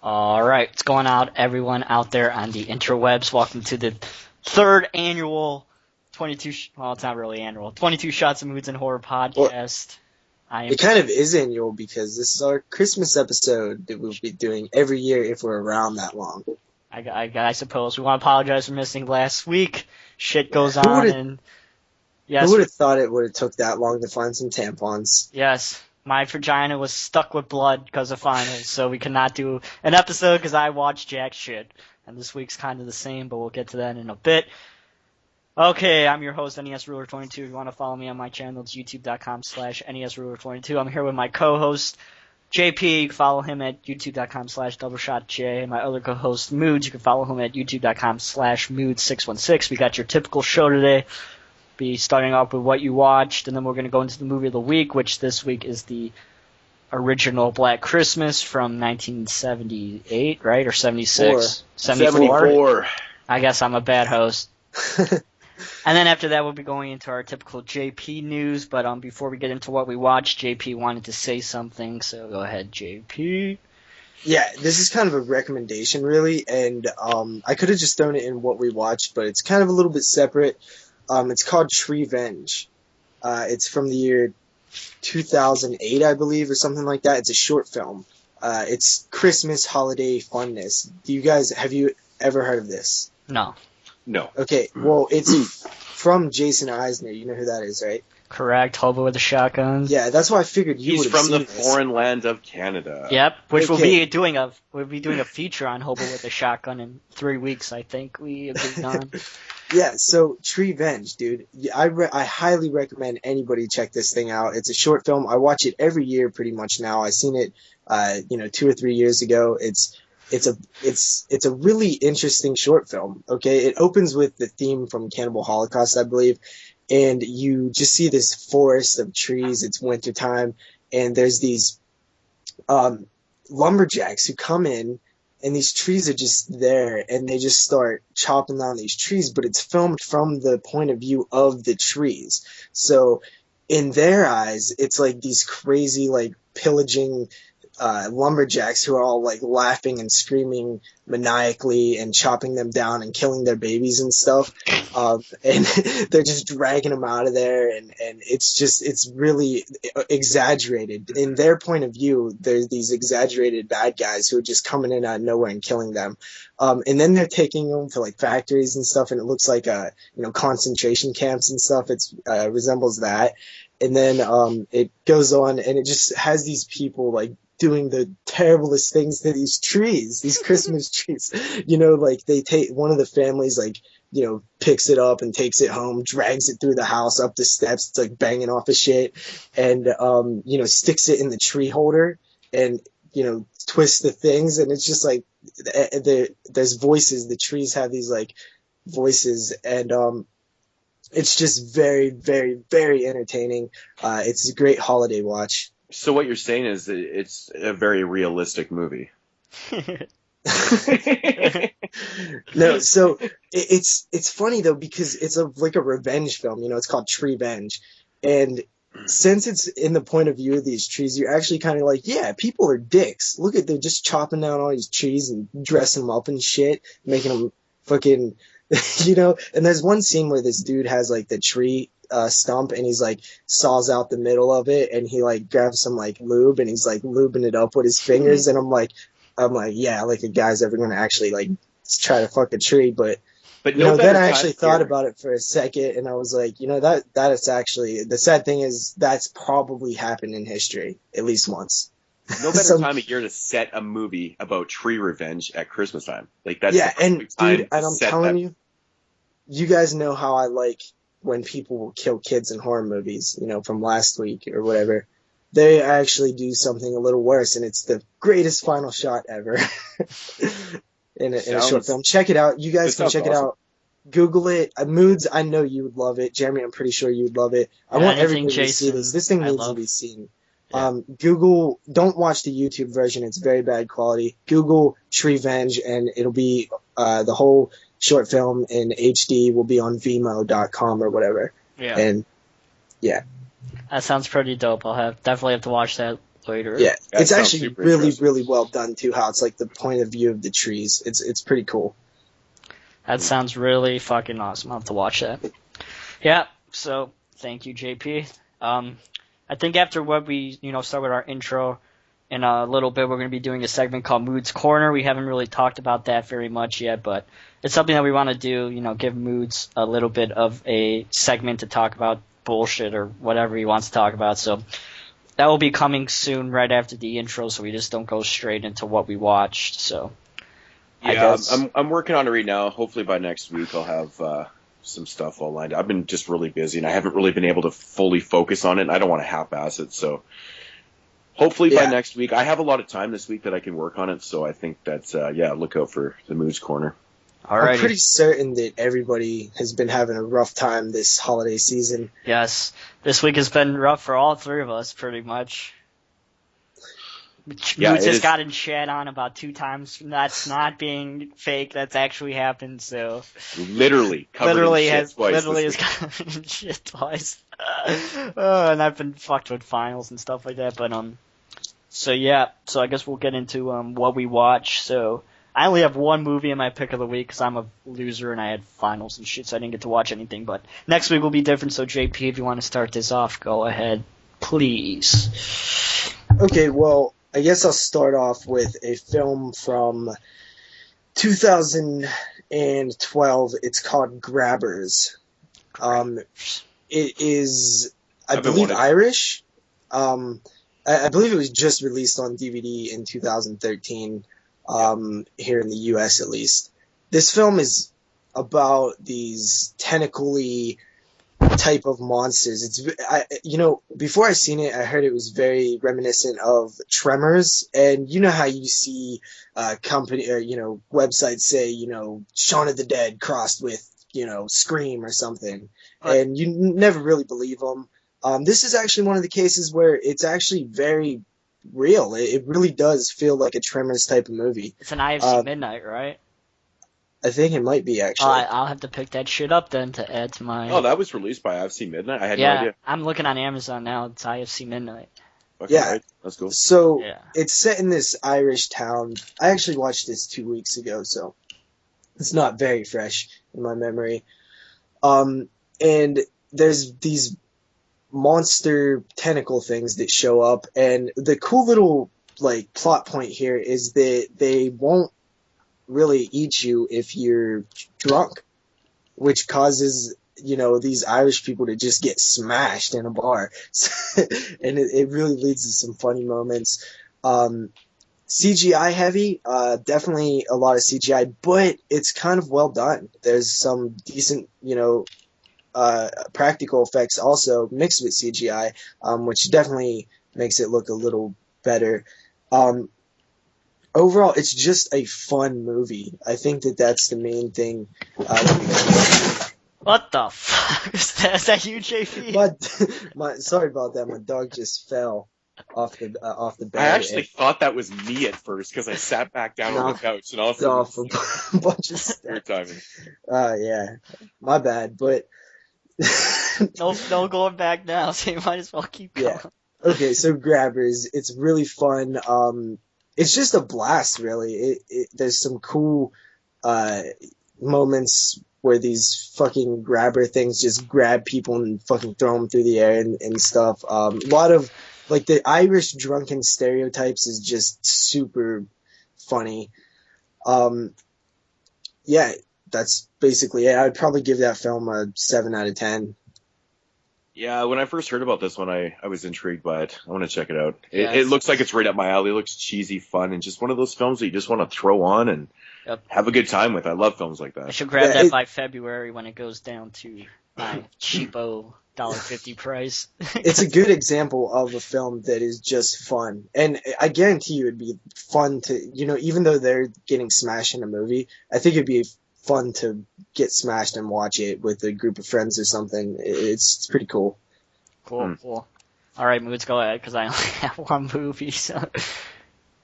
All right, what's going on, everyone out there on the interwebs? Welcome to the third annual 22. Well, it's not really annual. 22 Shots of Moods and Horror podcast. It kind of is annual because this is our Christmas episode that we'll be doing every year if we're around that long. I suppose we want to apologize for missing last week. Shit goes on, and yes, who would have thought it would have took that long to find some tampons? Yes. My vagina was stuck with blood because of finals, so we could not do an episode because I watched jack shit. And this week's kind of the same, but we'll get to that in a bit. Okay, I'm your host, NESRuler22. If you want to follow me on my channel, it's youtube.com/NESRuler22. I'm here with my co-host, JP. You can follow him at youtube.com/doubleshotj. And my other co-host, Moodz. You can follow him at youtube.com/Moodz616. We got your typical show today. Be starting off with what you watched, and then we're going to go into the movie of the week, which this week is the original Black Christmas from 1978, right? Or 76? 74. I guess I'm a bad host. And then after that, we'll be going into our typical JP news, but before we get into what we watched, JP wanted to say something, so go ahead, JP. Yeah, this is kind of a recommendation, really, and I could have just thrown it in what we watched, but it's kind of a little bit separate. It's called Treevenge. It's from the year 2008, I believe, or something like that. It's a short film. It's Christmas holiday funness. Have you ever heard of this? No. Okay, well, it's from Jason Eisner. You know who that is, right? Correct. Hobo with a shotgun. Yeah, that's why I figured you would have seen He's from the foreign land of Canada. Yep, which we'll be doing a feature on Hobo with a Shotgun in 3 weeks, I think we agreed on. Yeah, so Treevenge, dude. I highly recommend anybody check this thing out. It's a short film. I watch it every year pretty much now. I seen it 2 or 3 years ago. It's a really interesting short film. Okay, it opens with the theme from Cannibal Holocaust, I believe, and you just see this forest of trees. It's wintertime, and there's these lumberjacks who come in, and these trees are just there, and they just start chopping down these trees, but it's filmed from the point of view of the trees. So in their eyes, it's like these crazy, like, pillaging lumberjacks who are all like laughing and screaming maniacally and chopping them down and killing their babies and stuff, and they're just dragging them out of there, and it's really exaggerated. In their point of view, there's these exaggerated bad guys who are just coming in out of nowhere and killing them, and then they're taking them to like factories and stuff, and it looks like concentration camps and stuff. It's resembles that, and then it goes on, and it just has these people like doing the terriblest things to these trees, these Christmas trees. Like they take one of the families, picks it up and takes it home, drags it through the house up the steps. It's like banging off of shit, and sticks it in the tree holder, and twists the things, and it's just like there's voices. The trees have these like voices, and it's just very, very, very entertaining. It's a great holiday watch. So what you're saying is that it's a very realistic movie. No, so it's funny though, because it's like a revenge film. It's called Treevenge, and since it's in the point of view of these trees, you're actually kind of like, yeah, people are dicks. Look at, they're just chopping down all these trees and dressing them up and shit, making them fucking, And there's one scene where this dude has like the tree stump, and he's like saws out the middle of it, and he like grabs some like lube, and he's like lubing it up with his fingers, and I'm like, yeah, like a guy's ever gonna actually like try to fuck a tree, but then I actually thought about it for a second, and I was like, that is actually, the sad thing is that's probably happened in history at least once. No better time of year to set a movie about tree revenge at Christmas time. Like that's and dude, and I'm telling you, you guys know how I like when people will kill kids in horror movies, from last week or whatever. They actually do something a little worse, and it's the greatest final shot ever in a short film. Check it out. You guys can check it out. Google it. Moodz, I know you would love it. Jeremy, I'm pretty sure you would love it. I want everybody to see this. This thing needs to be seen. Yeah. Google, don't watch the YouTube version. It's very bad quality. Google Treevenge, and it'll be the whole short film in HD will be on Vimeo.com or whatever. Yeah. And yeah. That sounds pretty dope. I'll definitely have to watch that later. Yeah, That it's sounds actually super really, interesting. really well done too. How it's like the point of view of the trees. It's pretty cool. That sounds really fucking awesome. I'll have to watch that. Yeah, so thank you, JP. I think after what we, start with our intro, in a little bit we're going to be doing a segment called Moodz Corner. We haven't really talked about that very much yet, but it's something that we want to do, give Moodz a little bit of a segment to talk about bullshit or whatever he wants to talk about. So that will be coming soon right after the intro, so we just don't go straight into what we watched. So I Yeah, guess I'm working on it right now. Hopefully by next week I'll have some stuff all lined up. I've been just really busy, and I haven't really been able to fully focus on it, and I don't want to half-ass it, so hopefully by next week. I have a lot of time this week that I can work on it, so I think that's, look out for the Moodz Corner. Alrighty. I'm pretty certain that everybody has been having a rough time this holiday season. Yes, this week has been rough for all three of us, pretty much. Yeah, Moodz has gotten shat on about 2 times. That's not being fake. That's actually happened. So Literally covered in shit twice. Literally has gotten in shit twice. And I've been fucked with finals and stuff like that. But so I guess we'll get into what we watch. So I only have one movie in my pick of the week because I'm a loser and I had finals and shit, so I didn't get to watch anything. But next week will be different. So JP, if you want to start this off, go ahead, please. Okay, well, I guess I'll start off with a film from 2012. It's called Grabbers. It is, I believe, Irish. I believe it was just released on DVD in 2013, here in the US at least. This film is about these tentacle-y type of monsters. Before I seen it, I heard it was very reminiscent of Tremors, and you know how you see company or websites say Shaun of the Dead crossed with Scream or something, and you never really believe them. This is actually one of the cases where it's actually very real. It really does feel like a Tremors type of movie. It's an IFC Midnight, right? I think it might be, actually. I'll have to pick that shit up then to add to my... Oh, that was released by IFC Midnight? I had no idea. I'm looking on Amazon now. It's IFC Midnight. Okay, yeah. Right. That's cool. So, It's set in this Irish town. I actually watched this 2 weeks ago, so it's not very fresh in my memory. And there's these monster tentacle things that show up, and the cool little, plot point here is that they won't really eat you if you're drunk, which causes these Irish people to just get smashed in a bar. And it really leads to some funny moments. CGI heavy, definitely a lot of CGI, but it's kind of well done. There's some decent practical effects also mixed with CGI, which definitely makes it look a little better. Overall, it's just a fun movie. I think that's the main thing. What the fuck? Is that you, JP? Sorry about that. My dog just fell off the bed. I actually thought that was me at first because I sat back down on the couch and also off a bunch of stuff. timing. Yeah, my bad. But no going back now. So you might as well keep going. Yeah. Okay, so Grabbers. It's really fun. It's just a blast, really. There's some cool moments where these fucking grabber things just grab people and fucking throw them through the air and stuff. A lot of, the Irish drunken stereotypes is just super funny. Yeah, that's basically it. I'd probably give that film a 7 out of 10. Yeah, when I first heard about this one, I was intrigued by it. I want to check it out. It looks like it's right up my alley. It looks cheesy, fun, and just one of those films that you just want to throw on and have a good time with. I love films like that. I should grab that by February when it goes down to my cheapo $1.50 price. It's a good example of a film that is just fun. And I guarantee you it'd be fun to, even though they're getting smashed in a movie, I think it'd be fun to get smashed and watch it with a group of friends or something. It's pretty cool. Cool. All right, Moodz, go ahead, because I only have one movie. So.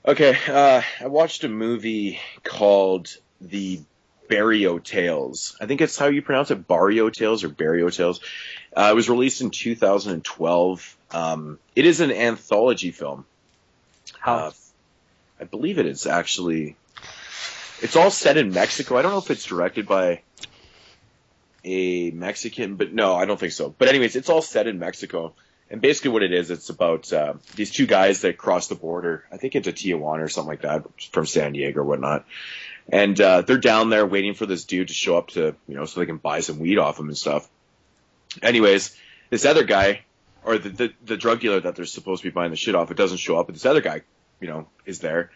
Okay, I watched a movie called The Barrio Tales. I think it's how you pronounce it, Barrio Tales or Barrio Tales. It was released in 2012. It is an anthology film. How? I believe it is actually. It's all set in Mexico. I don't know if it's directed by a Mexican, but no, I don't think so. But anyways, it's all set in Mexico. And basically what it is, it's about these two guys that cross the border, I think into Tijuana or something like that, from San Diego or whatnot. And they're down there waiting for this dude to show up to, so they can buy some weed off him and stuff. Anyways, this other guy, or the drug dealer that they're supposed to be buying the shit off, it doesn't show up, but this other guy, is there.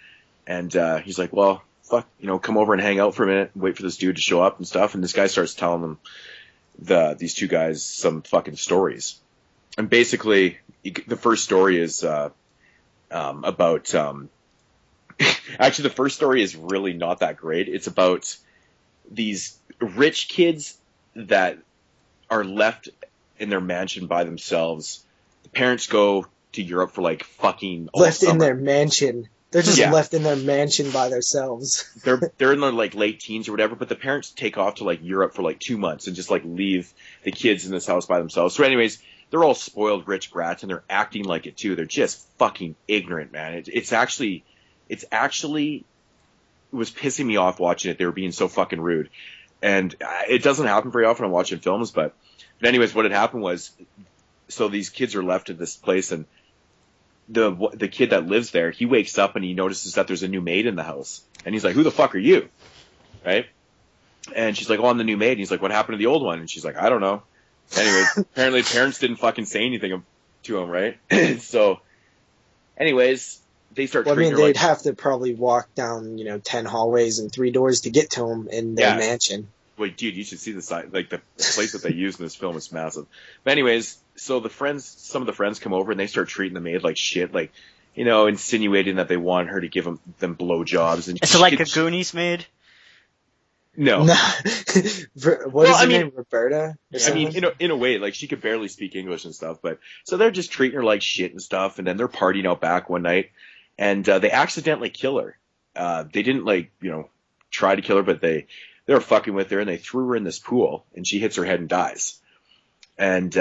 And he's like, well, fuck, come over and hang out for a minute and wait for this dude to show up and stuff. And this guy starts telling them, these two guys, some fucking stories. And basically, the first story is about... actually, the first story is really not that great. It's about these rich kids that are left in their mansion by themselves. The parents go to Europe for like fucking all left summer. in their mansion. They're just left in their mansion by themselves. They're in their like late teens or whatever, but the parents take off to like Europe for like 2 months and just like leave the kids in this house by themselves. So anyways, they're all spoiled rich brats and they're acting like it too. They're just fucking ignorant, man. It was pissing me off watching it. They were being so fucking rude. And it doesn't happen very often. I'm watching films, but anyways, what had happened was, so these kids are left at this place, and the kid that lives there, he wakes up and he notices that there's a new maid in the house. And he's like, who the fuck are you? Right? And she's like, oh, I'm the new maid. And he's like, what happened to the old one? And she's like, I don't know. Anyways, apparently parents didn't fucking say anything to him, right? So, anyways, they start treating her they'd have to probably walk down, 10 hallways and 3 doors to get to him in their mansion. Wait, dude, you should see the side, like the place that they use in this film is massive. But anyways, so some of the friends come over and they start treating the maid like shit, like, insinuating that they want her to give them blowjobs. And it's like a Goonies maid? No. What is her name? Roberta? I mean, in a way, like she could barely speak English and stuff, but so they're just treating her like shit and stuff, and then they're partying out back one night, and they accidentally kill her. They didn't try to kill her, but they were fucking with her, and they threw her in this pool, and she hits her head and dies. And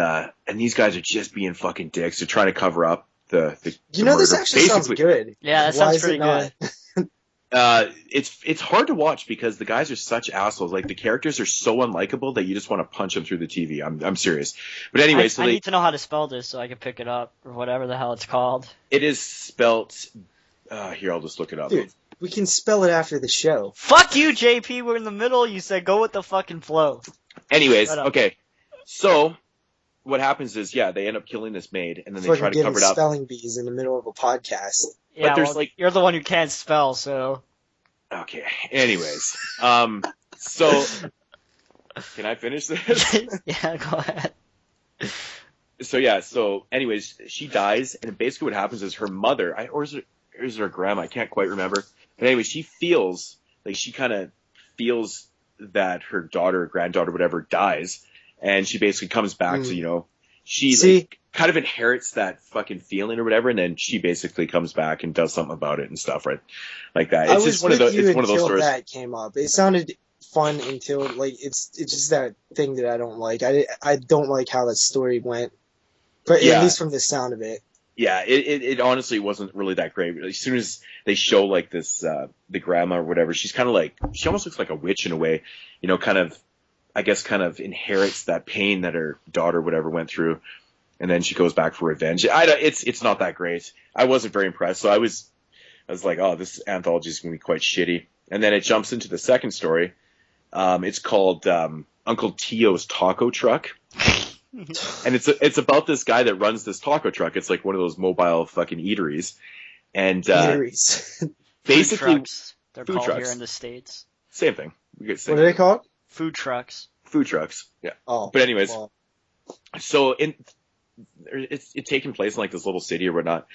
these guys are just being fucking dicks. They're trying to cover up the murder. This actually sounds good. Yeah, that sounds pretty good. It's hard to watch because the guys are such assholes. Like the characters are so unlikable that you just want to punch them through the TV. I'm serious. But anyway, I need to know how to spell this so I can pick it up or whatever the hell it's called. It is spelt. Here, I'll just look it up. Dude, we can spell it after the show. Fuck you, JP. We're in the middle. You said go with the fucking flow. Anyways, okay. So what happens is, they end up killing this maid, and then they try to cover it up. Spelling bees in the middle of a podcast. Yeah, but you're the one who can't spell, so. Okay. Anyways, so can I finish this? Yeah, go ahead. So anyways, she dies, and basically what happens is her mother, or is it her grandma? I can't quite remember. But anyway, she kind of feels that her daughter, or granddaughter, whatever, dies, and she basically comes back. So she kind of inherits that fucking feeling or whatever, and then she basically comes back and does something about it and stuff, right? Like that. It's just one of those. It's one of those stories. That came up. It sounded fun until it's just that thing that I don't like. I don't like how that story went, but at least from the sound of it. Yeah, it honestly wasn't really that great. As soon as they show like this, the grandma or whatever, she's kind of she almost looks like a witch in a way, kind of inherits that pain that her daughter, whatever, went through. And then she goes back for revenge. It's not that great. I wasn't very impressed. So I was like, oh, this anthology is going to be quite shitty. And then it jumps into the second story. It's called Uncle Tio's Taco Truck. And it's about this guy that runs this taco truck. It's like one of those mobile fucking eateries. And eateries. Basically, food trucks. They're food called trucks. here in the States. Same thing. What are they called? Food trucks. Food trucks. Yeah. Oh. But anyways, so it's taking place in like this little city or whatnot,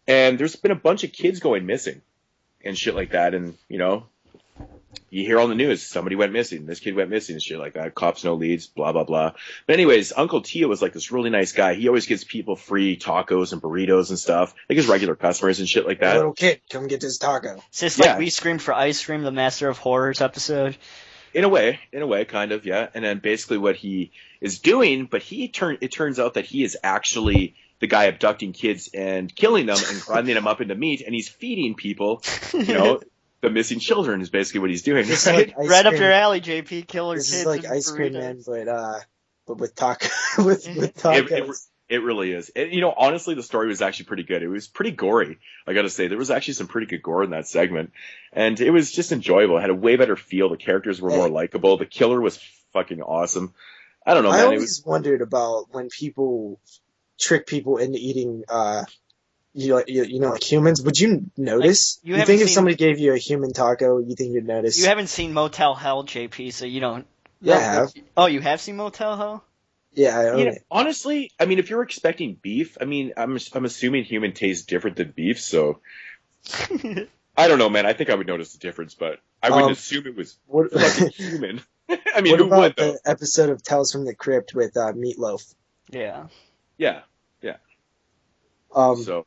and there's been a bunch of kids going missing and shit like that, and you hear on the news somebody went missing, this kid went missing and shit like that, cops no leads, blah blah blah. But anyways, Uncle Tio was like this really nice guy. He always gives people free tacos and burritos and stuff, like his regular customers and shit like that. Little kid, come get this taco. Is this like We Screamed for Ice Cream, the Master of Horrors episode? In a way, kind of, yeah. And then basically what he is doing, but it turns out that he is actually the guy abducting kids and killing them and grinding them up into meat, and he's feeding people, the missing children is basically what he's doing. Right? Right up your alley, JP. Killer This kids. is like and Ice Cream Man, burritos. but with with tacos. It really is. Honestly, the story was actually pretty good. It was pretty gory. I got to say, there was actually some pretty good gore in that segment, and it was just enjoyable. It had a way better feel. The characters were more likable. The killer was fucking awesome. I don't know, man. I always wondered about when people trick people into eating, like humans. Would you notice? Like, you think if somebody gave you a human taco, you think you'd notice? You haven't seen Motel Hell, JP, so you don't. Yeah, I have. Oh, you have seen Motel Hell? Yeah, I own it. Honestly, I mean, if you're expecting beef, I mean, I'm assuming human tastes different than beef, so I don't know, man. I think I would notice the difference, but I wouldn't assume it was fucking human. I mean, what who about would, though? the episode of Tales from the Crypt with Meatloaf? Yeah. Yeah. What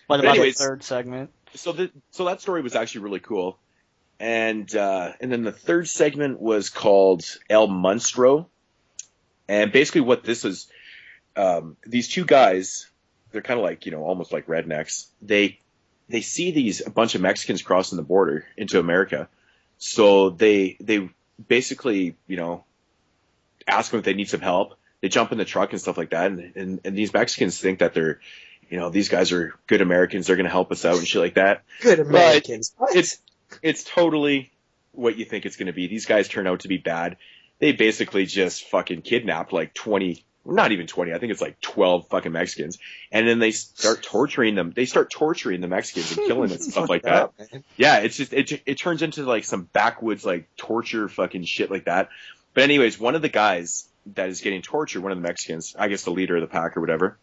about anyways, the third segment? So that story was actually really cool, and then the third segment was called El Monstro. And basically what this is, these two guys, they're kind of like, almost like rednecks. They see a bunch of Mexicans crossing the border into America. So they basically, ask them if they need some help. They jump in the truck and stuff like that. And these Mexicans think that they're, these guys are good Americans. They're going to help us out and shit like that. Good Americans. But it's totally what you think it's going to be. These guys turn out to be bad. They basically just fucking kidnapped like 20, not even 20, I think it's like 12 fucking Mexicans. And then they start torturing them. They start torturing the Mexicans and killing them and stuff like that. Yeah, it's just, it turns into like some backwoods, like torture fucking shit like that. But anyways, one of the guys that is getting tortured, one of the Mexicans, I guess the leader of the pack or whatever,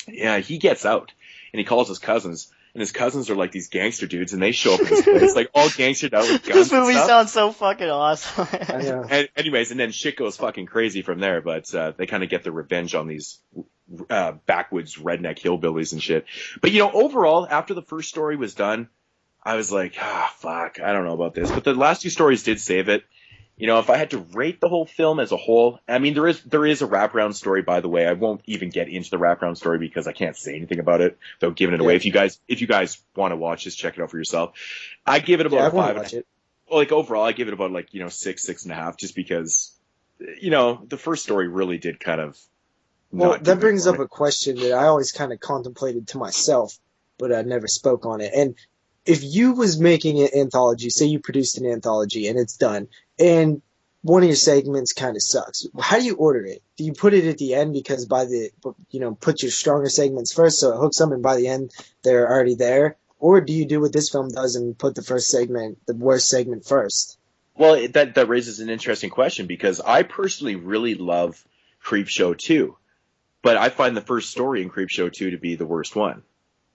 yeah, he gets out and he calls his cousins. And his cousins are like these gangster dudes, and they show up in this place, like all gangstered out with guns. This movie sounds so fucking awesome. And anyways, and then shit goes fucking crazy from there. But they kind of get their revenge on these backwoods redneck hillbillies and shit. But overall, after the first story was done, I was like, fuck, I don't know about this. But the last two stories did save it. If I had to rate the whole film as a whole, I mean, there is a wraparound story, by the way. I won't even get into the wraparound story because I can't say anything about it without giving it away. If you guys want to watch this, check it out for yourself. I give it about a 5. Well, like overall, I give it about 6.5, just because, the first story really did kind of. Well, that brings up a question that I always kind of contemplated to myself, but I never spoke on it. And if you was making an anthology, say you produced an anthology and it's done, and one of your segments kind of sucks, how do you order it? Do you put it at the end because put your stronger segments first so it hooks them and by the end they're already there? Or do you do what this film does and put the worst segment first? Well, that raises an interesting question because I personally really love Creepshow 2, but I find the first story in Creepshow 2 to be the worst one,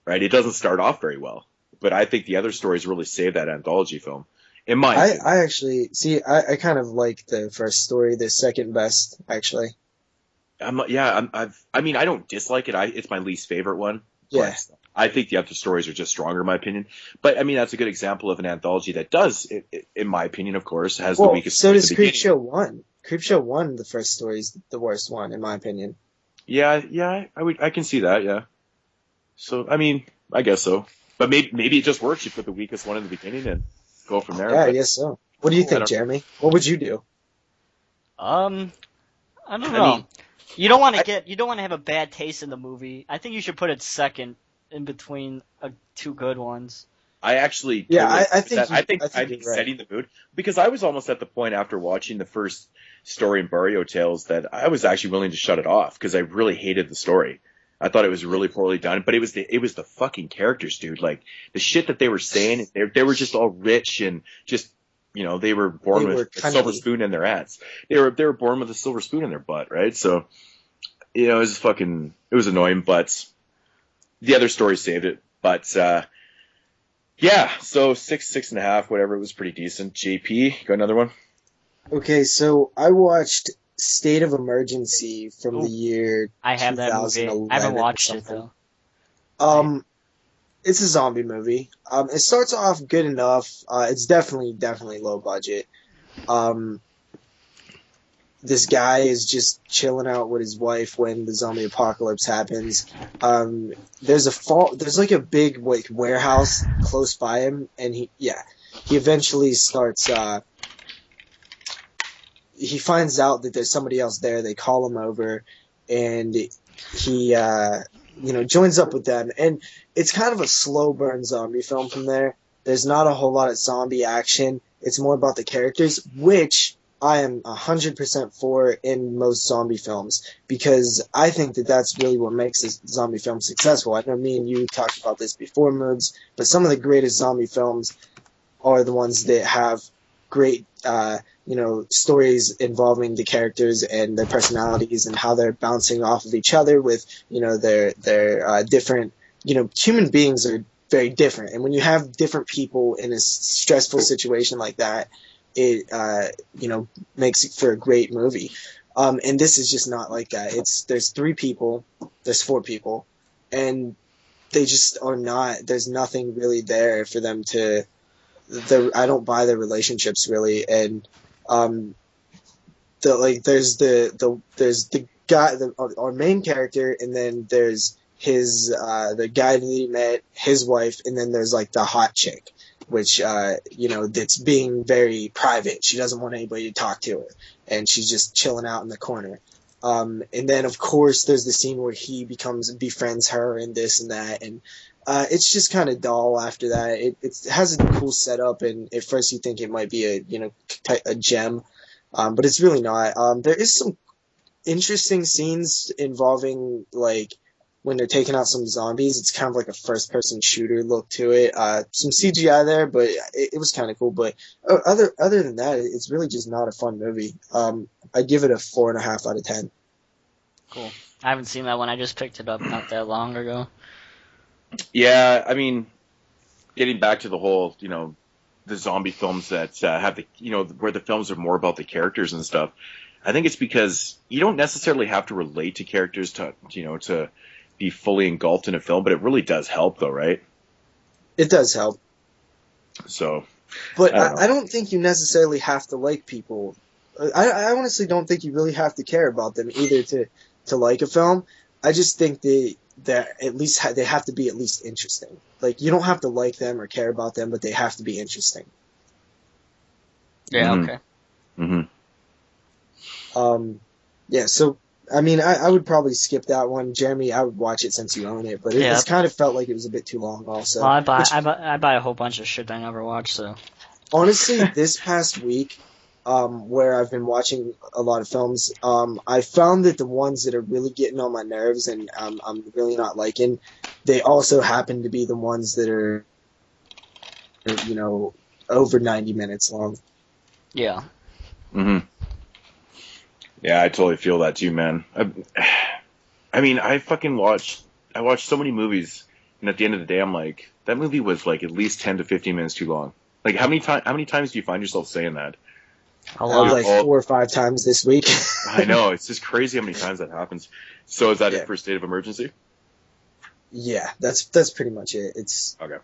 right? It doesn't start off very well, but I think the other stories really save that anthology film. In my opinion. I actually I kind of like the first story, the second best, actually. I don't dislike it. It's my least favorite one. Yeah. I think the other stories are just stronger, in my opinion. But I mean, that's a good example of an anthology that does, in my opinion, of course, has the weakest. So does Creepshow 1. Creepshow 1, the first story is the worst one, in my opinion. Yeah, I can see that. Yeah. So I mean, I guess so. But maybe it just works. You put the weakest one in the beginning and go from there. Yeah, I guess so. What do you think, Jeremy? What would you do? I don't know. You don't want to have a bad taste in the movie. I think you should put it second in between two good ones. I actually, I think setting the mood, because I was almost at the point after watching the first story in Barrio Tales that I was actually willing to shut it off because I really hated the story. I thought it was really poorly done, but it was the fucking characters, dude. Like the shit that they were saying, they were just all rich and just, they were born with a silver spoon in their ass. They were born with a silver spoon in their butt, right? So, it was annoying, but the other story saved it. But, so 6.5, whatever. It was pretty decent. JP, got another one? Okay, so I watched State of Emergency from the year 2011. I have that movie. I haven't watched it though. It's a zombie movie. It starts off good enough. It's definitely low budget. this guy is just chilling out with his wife when the zombie apocalypse happens. There's like a big warehouse close by him, and he eventually starts. He finds out that there's somebody else there. They call him over, and he joins up with them. And it's kind of a slow burn zombie film from there. There's not a whole lot of zombie action. It's more about the characters, which I am 100% for in most zombie films, because I think that that's really what makes this zombie film successful. I know me and you talked about this before, Moodz, but some of the greatest zombie films are the ones that have great, stories involving the characters and their personalities and how they're bouncing off of each other with, their different, human beings are very different. And when you have different people in a stressful situation like that, it makes it for a great movie. And this is just not like that. There's four people, and they just are not. There's nothing really there for them to. I don't buy their relationships really, and there's the guy, our main character, and then there's his the guy that he met, his wife, and then there's like the hot chick, which that's being very private. She doesn't want anybody to talk to her, and she's just chilling out in the corner. And then of course there's the scene where he befriends her and this and that, and it's just kind of dull after that. It has a cool setup, and at first you think it might be a gem, but it's really not. There is some interesting scenes involving like when they're taking out some zombies. It's kind of like a first-person shooter look to it. Some CGI there, but it was kind of cool. But other than that, it's really just not a fun movie. I give it a 4.5 out of 10. Cool. I haven't seen that one. I just picked it up not that long ago. Yeah, I mean, getting back to the whole, the zombie films that have the, where the films are more about the characters and stuff. I think it's because you don't necessarily have to relate to characters to be fully engulfed in a film, but it really does help, though, right? It does help. So, but I don't think you necessarily have to like people. I honestly don't think you really have to care about them either to like a film. I just think that at least they have to be at least interesting. Like, you don't have to like them or care about them, but they have to be interesting. Yeah. Mm-hmm. Okay. Mm-hmm. Yeah. So. I mean, I would probably skip that one. Jeremy, I would watch it since you own it, but it's kind of felt like it was a bit too long also. Well, I buy a whole bunch of shit I never watched, so. Honestly, this past week, where I've been watching a lot of films, I found that the ones that are really getting on my nerves and I'm really not liking, they also happen to be the ones that are, over 90 minutes long. Yeah. Mm-hmm. Yeah, I totally feel that too, man. I mean, I watched so many movies, and at the end of the day, I'm like, that movie was like at least 10 to 15 minutes too long. Like, how many times do you find yourself saying that? A lot. Like 4 or 5 times this week. I know, it's just crazy how many times that happens. So is that it for State of Emergency? Yeah, that's pretty much it. It's okay.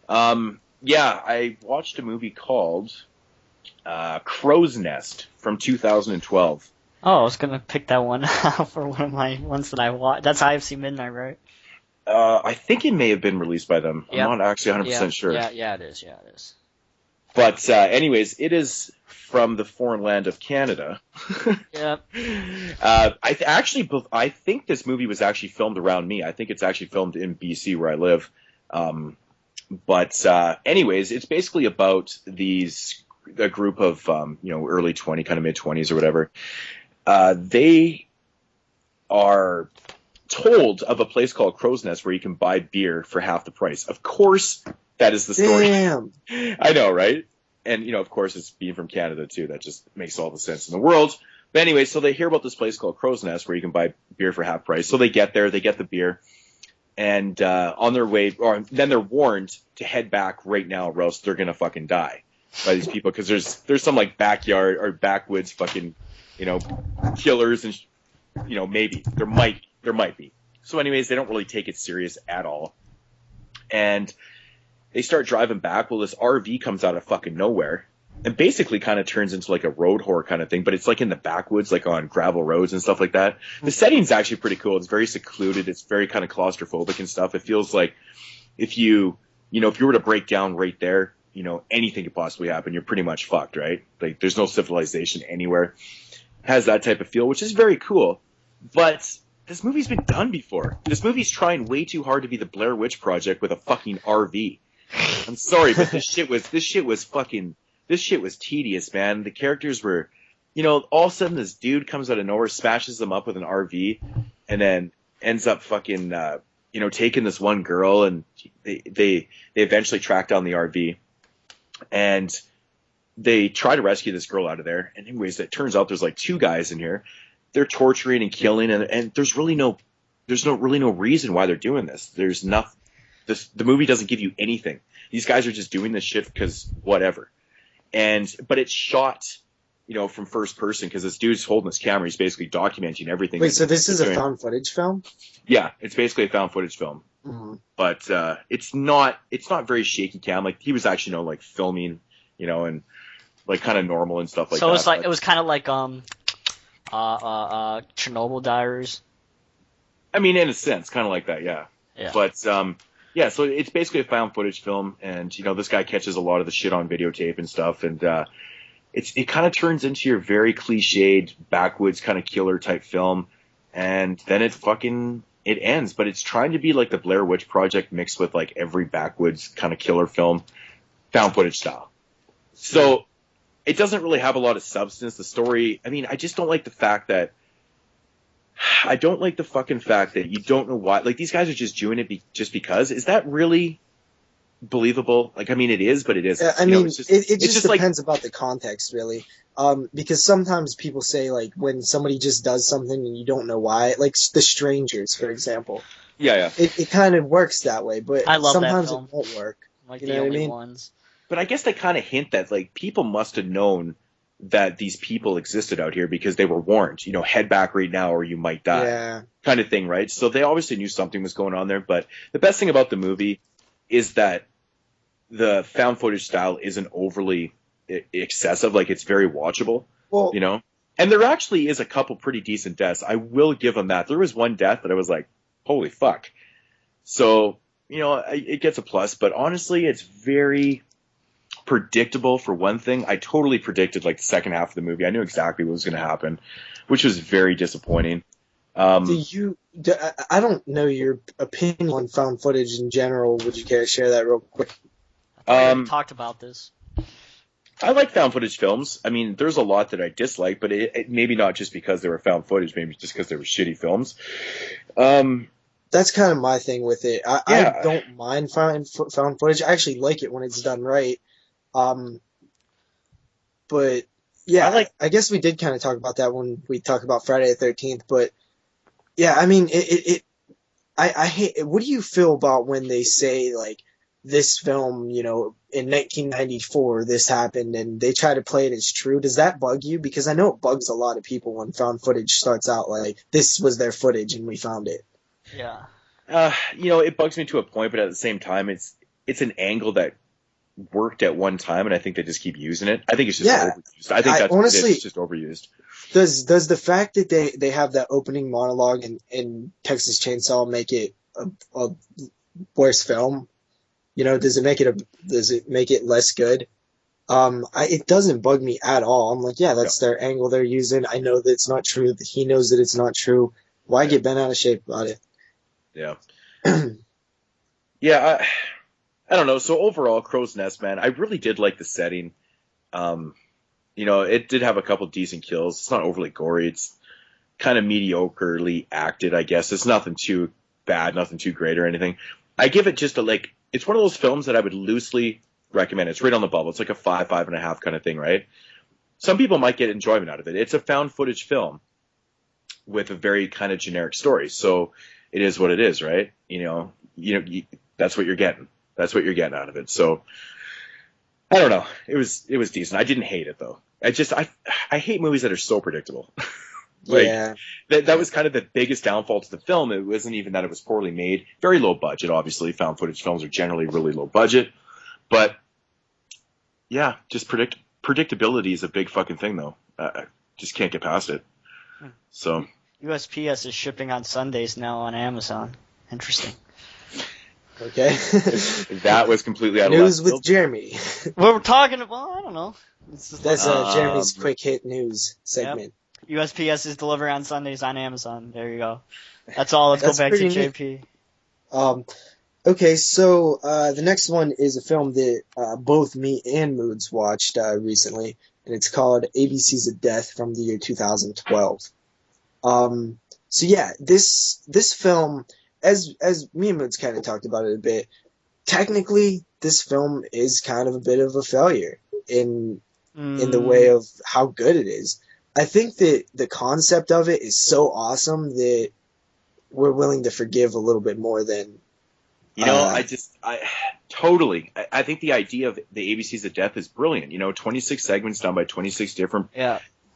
Yeah, I watched a movie called Crowsnest from 2012. Oh, I was gonna pick that one for one of my ones that I watched. That's IFC Midnight, right? I think it may have been released by them. Yep. I'm not actually 100% sure. Yeah, it is. Yeah, it is. But anyways, it is from the foreign land of Canada. Yep. I think this movie was actually filmed around me. I think it's actually filmed in BC where I live. But anyways, it's basically about a group of early 20, kind of mid 20s or whatever. They are told of a place called Crowsnest where you can buy beer for half the price. Of course, that is the story. Damn. I know, right? And of course, it's being from Canada too. That just makes all the sense in the world. But anyway, so they hear about this place called Crowsnest where you can buy beer for half price. So they get there, they get the beer, and on their way, then they're warned to head back right now, or else they're gonna fucking die by these people, because there's some like backyard or backwoods fucking killers, and maybe there might be. So anyways, they don't really take it serious at all, and they start driving back. Well, this RV comes out of fucking nowhere, and basically kind of turns into like a road horror kind of thing, but it's like in the backwoods, like on gravel roads and stuff like that. The setting's actually pretty cool. It's very secluded. It's very kind of claustrophobic and stuff. It feels like if you were to break down right there, anything could possibly happen. You're pretty much fucked, right? Like there's no civilization anywhere. It has that type of feel, which is very cool. But this movie's been done before. This movie's trying way too hard to be the Blair Witch Project with a fucking RV. I'm sorry, but this shit was tedious, man. The characters were, all of a sudden this dude comes out of nowhere, smashes them up with an RV, and then ends up fucking, taking this one girl, and they eventually track down the RV, and they try to rescue this girl out of there. And anyways, it turns out there's like two guys in here. They're torturing and killing, and there's really no reason why they're doing this. The movie doesn't give you anything. These guys are just doing this shit because whatever. But it's shot, from first person because this dude's holding this camera. He's basically documenting everything. Wait, so this is a found footage film? Yeah, it's basically a found footage film. Mm-hmm. But it's not very shaky cam. Like he was actually, filming, and like kind of normal and stuff like that. So it was kind of like Chernobyl Diaries. I mean, in a sense, kind of like that, yeah. Yeah. But yeah, so it's basically a found footage film, and this guy catches a lot of the shit on videotape and stuff, and it kind of turns into your very cliched backwoods kind of killer type film, and then it ends. But it's trying to be like the Blair Witch Project mixed with like every backwoods kind of killer film, found footage style. So it doesn't really have a lot of substance. The story, I mean, I just don't like the fact that. I don't like the fucking fact that you don't know why. Like, these guys are just doing it just because. Is that really believable? Like, I mean, it is, but it isn't. I mean, it just depends about the context, really. Because sometimes people say, like, when somebody just does something and you don't know why, like The Strangers, for example. Yeah. It kind of works that way, but I love sometimes that film. it won't work. Like you the know what only I mean? ones. But I guess they kind of hint that, like, people must have known that these people existed out here because they were warned, head back right now or you might die, kind of thing, right? So they obviously knew something was going on there. But the best thing about the movie is that the found footage style isn't overly excessive. Like, it's very watchable, well, And there actually is a couple pretty decent deaths. I will give them that. There was one death that I was like, holy fuck. So, it gets a plus. But honestly, it's very predictable for one thing. I totally predicted like the second half of the movie. I knew exactly what was going to happen, which was very disappointing. I don't know your opinion on found footage in general. Would you care to share that real quick? We talked about this. I like found footage films. I mean, there's a lot that I dislike, but it maybe not just because they were found footage, maybe just because they were shitty films. That's kind of my thing with it. I don't mind found footage. I actually like it when it's done right. But yeah, I guess we did kind of talk about that when we talked about Friday the 13th, but yeah, I mean, I hate, what do you feel about when they say like this film, in 1994, this happened and they try to play it as true? Does that bug you? Because I know it bugs a lot of people when found footage starts out like this was their footage and we found it. Yeah. It bugs me to a point, but at the same time, it's an angle that worked at one time, and I think they just keep using it. I think it's just overused. I think honestly, it's just overused. Does the fact that they have that opening monologue in Texas Chainsaw make it a worse film? Does it make it less good? It doesn't bug me at all. I'm like, yeah, that's their angle they're using. I know that it's not true. He knows that it's not true. Why get bent out of shape about it? Yeah. Yeah. I don't know. So overall, Crowsnest, man, I really did like the setting. It did have a couple decent kills. It's not overly gory. It's kind of mediocrely acted, I guess. It's nothing too bad, nothing too great or anything. I give it just it's one of those films that I would loosely recommend. It's right on the bubble. It's like a 5.5 kind of thing, right? Some people might get enjoyment out of it. It's a found footage film with a very kind of generic story. So it is what it is, right? That's what you're getting. That's what you're getting out of it. So I don't know. It was decent. I didn't hate it though. I hate movies that are so predictable. That was kind of the biggest downfall to the film. It wasn't even that it was poorly made. Very low budget, obviously. Found footage films are generally really low budget. But yeah, just predictability is a big fucking thing, though. I just can't get past it. So USPS is shipping on Sundays now on Amazon. Interesting. Okay. That was completely out of news left with Jeremy. Well, we're talking about, I don't know. That's Jeremy's quick hit news segment. Yep. USPS is delivering on Sundays on Amazon. There you go. That's all. Let's go back to JP. Okay, so the next one is a film that both me and Moodz watched recently, and it's called ABCs of Death from the year 2012. So yeah, this film, as me and Moodz kind of talked about it a bit, technically this film is kind of a bit of a failure in the way of how good it is. I think that the concept of it is so awesome that we're willing to forgive a little bit more than. I totally. I think the idea of the ABCs of Death is brilliant. 26 segments done by 26 different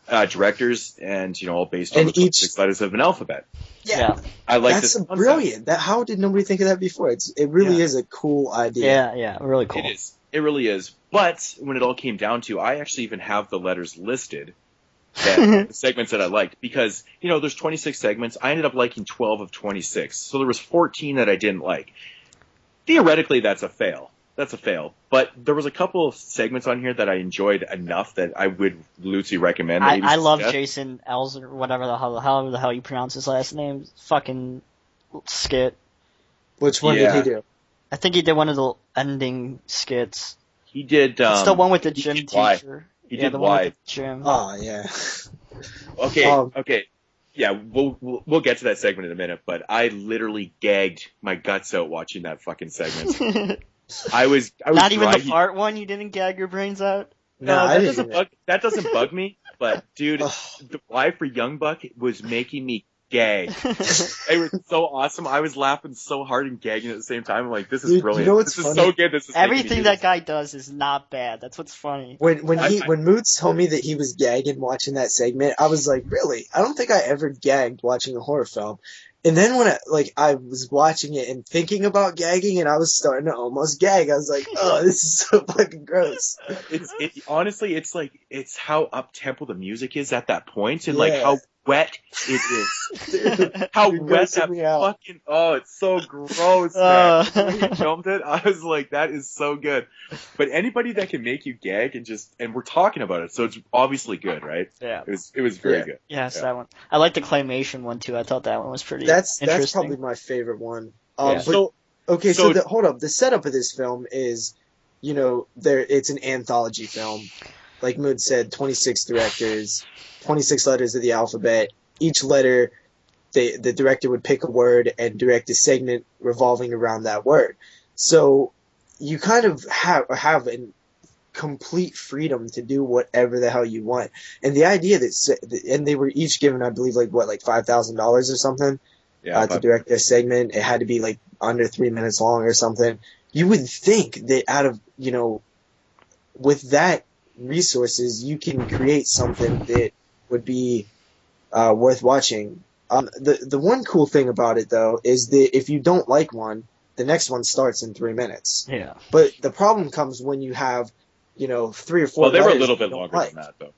directors, and all based on the 26 letters of an alphabet. Yeah. I like that's this. Brilliant. How did nobody think of that before? It really is a cool idea. Yeah, really cool. It is. It really is. But when it all came down to, I actually even have the letters listed. The segments that I liked, because there's 26 segments. I ended up liking 12 of 26, so there was 14 that I didn't like. Theoretically, that's a fail. But there was a couple of segments on here that I enjoyed enough that I would loosely recommend. I love Jason Ells or whatever however the hell you pronounce his last name. Fucking skit. Which one did he do? I think he did one of the ending skits. He did. It's the one with the gym teacher. He did the why. one with the gym. Oh yeah. Okay. Yeah, we'll get to that segment in a minute, but I literally gagged my guts out watching that fucking segment. I was not even the fart one. You didn't gag your brains out. No, that doesn't bug me. But dude, the why for Young Buck was making me gag. It was so awesome. I was laughing so hard and gagging at the same time. I'm like, this is brilliant. What's this funny? Is so good. This is everything that guy does is not bad. That's what's funny. When Moodz told me that he was gagging watching that segment, I was like, really? I don't think I ever gagged watching a horror film. And then when I was watching it and thinking about gagging, and I was starting to almost gag. I was like, oh, this is so fucking gross. Honestly, it's how up tempo the music is at that point, and like how wet it is. Dude, how wet that fucking it's so gross, man. When he filmed it, I was like, that is so good. But anybody that can make you gag and we're talking about it, so it's obviously good, right? Yeah. It was very good. Yes, that one. I like the claymation one too. I thought that one was pretty That's interesting. probably my favorite one. Yeah. Hold up. The setup of this film is, it's an anthology film. Like Mood said, 26 directors, 26 letters of the alphabet. Each letter, the director would pick a word and direct a segment revolving around that word. So you kind of have a complete freedom to do whatever the hell you want. And the idea and they were each given, I believe, like $5,000 or something to direct their segment. It had to be like under 3 minutes long or something. You would think that out of, with that resources, you can create something that would be worth watching. The one cool thing about it, though, is that if you don't like one, the next one starts in 3 minutes. Yeah. But the problem comes when you have, 3 or 4 Well, they were a little bit longer than that, though.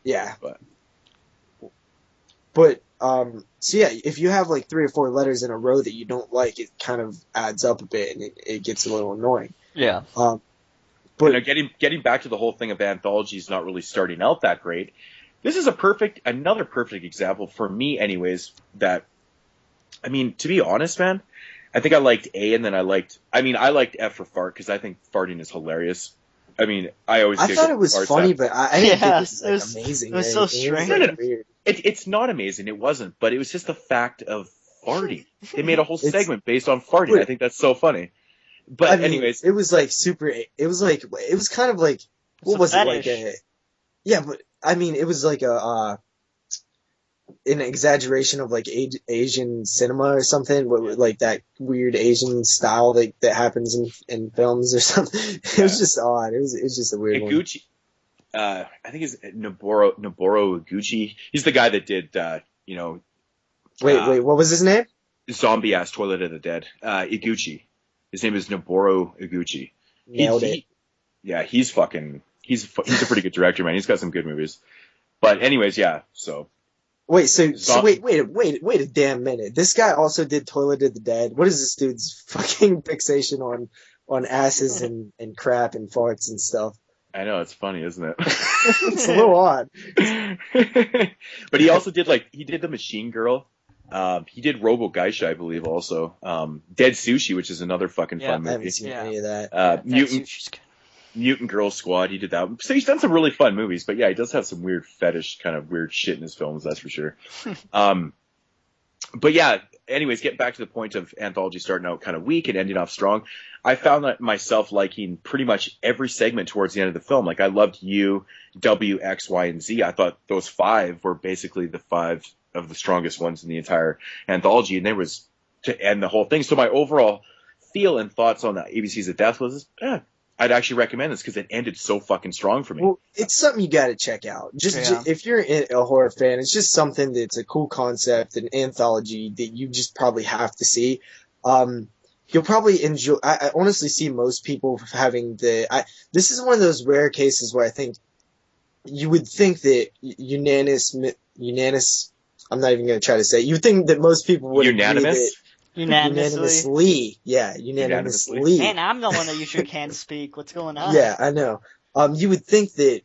Yeah. But so yeah, if you have like 3 or 4 letters in a row that you don't like, it kind of adds up a bit, and it gets a little annoying. Yeah. But getting back to the whole thing of anthologies not really starting out that great, this is another perfect example for me, anyways. To be honest, man, I think I liked A, and then I liked F for fart because I think farting is hilarious. I thought it was funny, but I didn't think it was amazing. It was so strange. It's not amazing. It wasn't, but it was just the fact of farting. They made a whole segment based on farting. I think that's so funny. But anyways, it was like super. It was kind of like, what was it like? But it was like an exaggeration of like Asian cinema or something, like that weird Asian style that happens in films or something. It was just odd. It was just a weird Iguchi, I think it's Noboru Iguchi. He's the guy that did Wait, what was his name? Zombie Ass Toilet of the Dead. Iguchi. His name is Noboru Iguchi. Nailed it. Yeah, he's he's a pretty good director, man. He's got some good movies. But anyways, yeah. So wait, wait a damn minute. This guy also did Toilet of the Dead. What is this dude's fucking fixation on asses and crap and farts and stuff? I know, it's funny, isn't it? It's a little odd. But he also did The Machine Girl. He did Robo Geisha, I believe, also. Dead Sushi, which is another fucking fun movie. I haven't seen any of that. Mutant Girl Squad, he did that. So he's done some really fun movies, but yeah, he does have some weird fetish, kind of weird shit in his films, that's for sure. But yeah, anyways, getting back to the point of anthology starting out kind of weak and ending off strong, I found that myself liking pretty much every segment towards the end of the film. Like, I loved U, W, X, Y, and Z. I thought those 5 were basically the 5 of the strongest ones in the entire anthology, and there was to end the whole thing. So my overall feel and thoughts on the ABCs of Death was, I'd actually recommend this because it ended so fucking strong for me. Well, it's something you got to check out. Just if you're a horror fan, it's just something that's a cool concept, an anthology that you just probably have to see. You'll probably enjoy. I honestly see most people having this is one of those rare cases where I think you would think that unanimous. I'm not even going to try to say it. You would think that most people would unanimous. Unanimously. Yeah, unanimously. Man, I'm the one that usually can't speak. What's going on? Yeah, I know. You would think that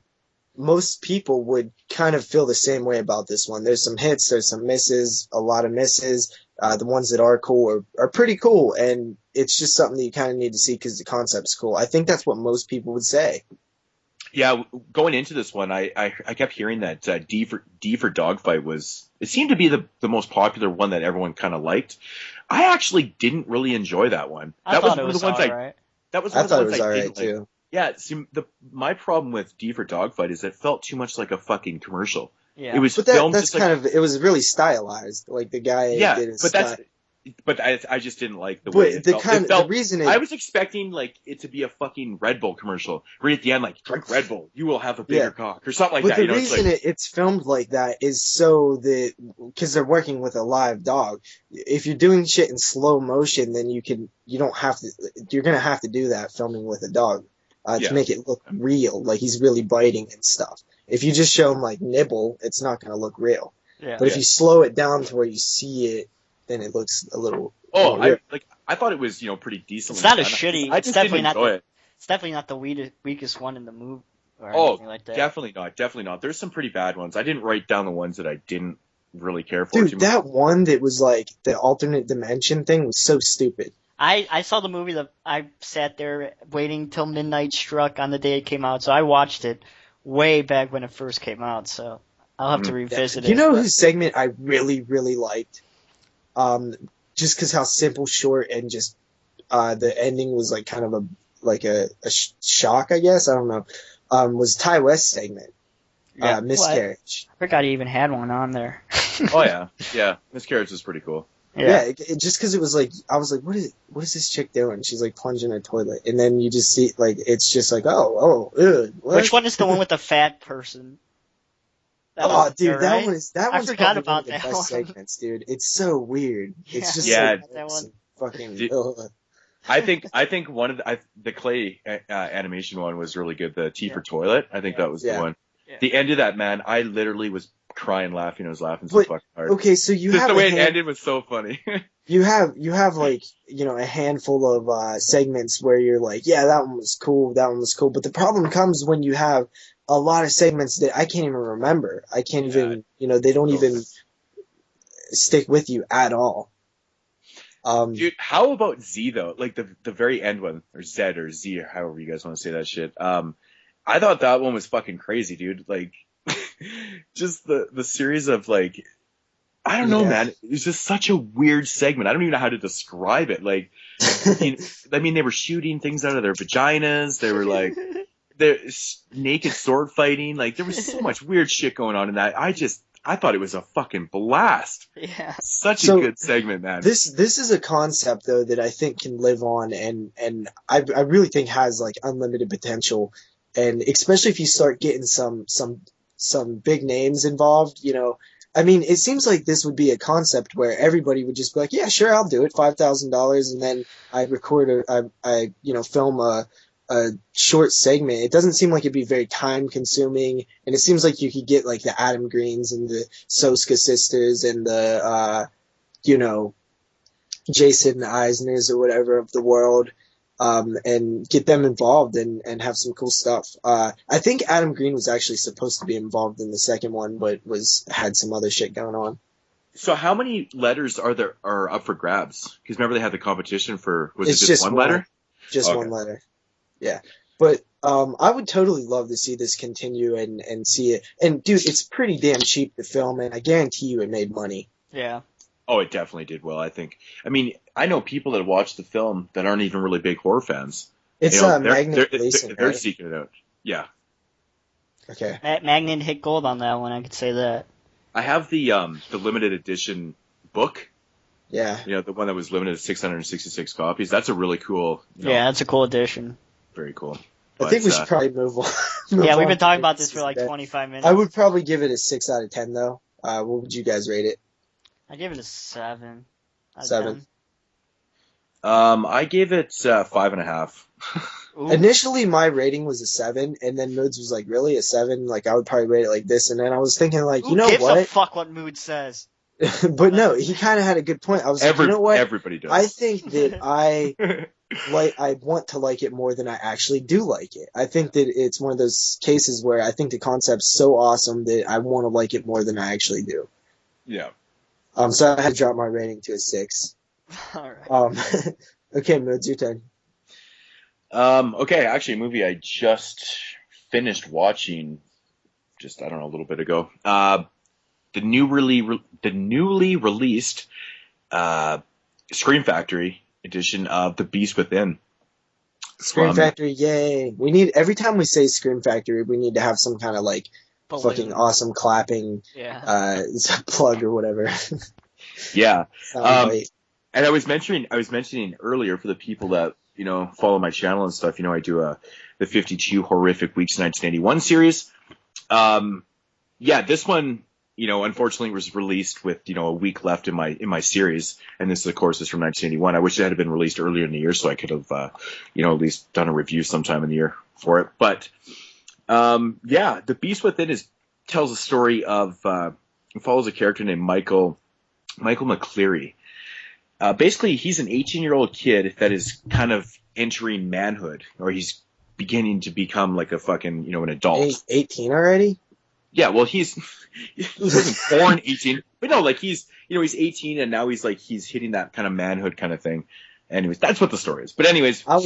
most people would kind of feel the same way about this one. There's some hits, there's some misses, a lot of misses. The ones that are cool are pretty cool, and it's just something that you kind of need to see because the concept's cool. I think that's what most people would say. Yeah, going into this one, I kept hearing that D for Dogfight it seemed to be the most popular one that everyone kind of liked. I actually didn't really enjoy that one. That was one of the ones I didn't like. Yeah, see, my problem with D for Dogfight is it felt too much like a fucking commercial. Yeah, it was filmed that's kind of, it was really stylized. Like the guy did his style. But I just didn't like the way it felt. The reason I was expecting like it to be a fucking Red Bull commercial. Right at the end, like, drink Red Bull, you will have a bigger cock, or something like that. But the reason it's filmed like that is so that, because they're working with a live dog. If you're doing shit in slow motion, then you're gonna have to do that filming with a dog to make it look real, like he's really biting and stuff. If you just show him like nibble, it's not gonna look real. Yeah. But if you slow it down to where you see it, then it looks a little. I thought it was pretty decent. It's not as shitty. It's definitely not. It's definitely not the weakest one in the movie. Or anything like that. Definitely not. There's some pretty bad ones. I didn't write down the ones that I didn't really care for. Dude, that one that was like the alternate dimension thing was so stupid. I saw the movie. I sat there waiting till midnight struck on the day it came out, so I watched it way back when it first came out. So I'll have to revisit it. You know whose segment I really, really liked? Just because how simple, short, and just the ending was like kind of a shock, I guess. I don't know. Was Ty West's segment, Miscarriage. I forgot he even had one on there. Oh yeah, Miscarriage is pretty cool. Yeah, just because it was like, I was like, what is this chick doing? She's like plunging in a toilet, and then you just see like it's just like what? Which one is the one with the fat person? Dude, that one's probably one of the best segments, dude. It's so weird. It's just that one. Fucking. I think one of the clay animation one was really good. The T for toilet. I think that was the one. Yeah. The end of that, man, I literally was crying laughing. I was laughing so fucking hard. Okay, so you have the way it ended was so funny. you have like a handful of segments where you're like, yeah, that one was cool, but the problem comes when you have a lot of segments that I can't even remember. I can't even, they don't even stick with you at all. Dude, how about Z though? Like the very end one, or Z or Z, or however you guys want to say that shit. I thought that one was fucking crazy, dude. Like, just the series of like, I don't know, man. It's just such a weird segment. I don't even know how to describe it. Like, I mean, they were shooting things out of their vaginas. They were like, they're naked sword fighting. Like, there was so much weird shit going on in that. I thought it was a fucking blast. Yeah. Such a good segment, man. This is a concept though that I think can live on and I really think has like unlimited potential, and especially if you start getting some big names involved, I mean, it seems like this would be a concept where everybody would just be like, yeah, sure, I'll do it, $5,000, and then I record I film a a short segment. It doesn't seem like it'd be very time consuming, and it seems like you could get like the Adam Greens and the Soska sisters and the Jason Eisners or whatever of the world, and get them involved and have some cool stuff. I think Adam Green was actually supposed to be involved in the second one, but had some other shit going on. So how many letters are up for grabs? Because remember they had the competition for, was It's it just one letter? Just Okay. one letter. Yeah. But I would totally love to see this continue and see it. And dude, it's pretty damn cheap to film, and I guarantee you it made money. Yeah. Oh, it definitely did well, I think. I mean, I know people that watch the film that aren't even really big horror fans. It's Magnet releasing, they're right? seeking it out. Yeah. Okay. Magnet hit gold on that one, I could say that. I have the limited edition book. Yeah. The one that was limited to 666 copies. That's a really cool. Yeah, that's a cool addition. Very cool. I think we should probably move on. Yeah, we've been talking about this for like 25 minutes. I would probably give it a 6 out of 10 though. What would you guys rate it? I give it a 7. 7. I gave it 5.5. Initially, my rating was a 7, and then Moodz was like, "Really, a 7? Like, I would probably rate it like this." And then I was thinking, like, Who gives what? a fuck what Moodz says? But no, he kind of had a good point. I was like, you know what? Everybody does. I think that I want to like it more than I actually do like it. I think that it's one of those cases where I think the concept's so awesome that I want to like it more than I actually do. Yeah. So I had to drop my rating to a 6. All right. Okay, Moodz, your turn. Okay, actually, a movie I just finished watching, I don't know, a little bit ago. The newly released Scream Factory edition of The Beast Within. Scream Factory, yay! Every time we say Scream Factory, we need to have some kind of like fucking awesome clapping plug or whatever. Yeah. And I was mentioning earlier for the people that, follow my channel and stuff, I do the 52 Horrific Weeks 1981 series. This one, unfortunately was released with, a week left in my series. And this, of course, is from 1981. I wish it had been released earlier in the year so I could have, at least done a review sometime in the year for it. But, The Beast Within tells a story of, it follows a character named Michael McCleary. Basically, he's an 18-year-old kid that is kind of entering manhood, or he's beginning to become like a fucking, an adult. 18 already? Yeah, well, he wasn't born 18, but no, like he's 18 and now he's hitting that kind of manhood kind of thing. Anyways, that's what the story is. But anyways, I was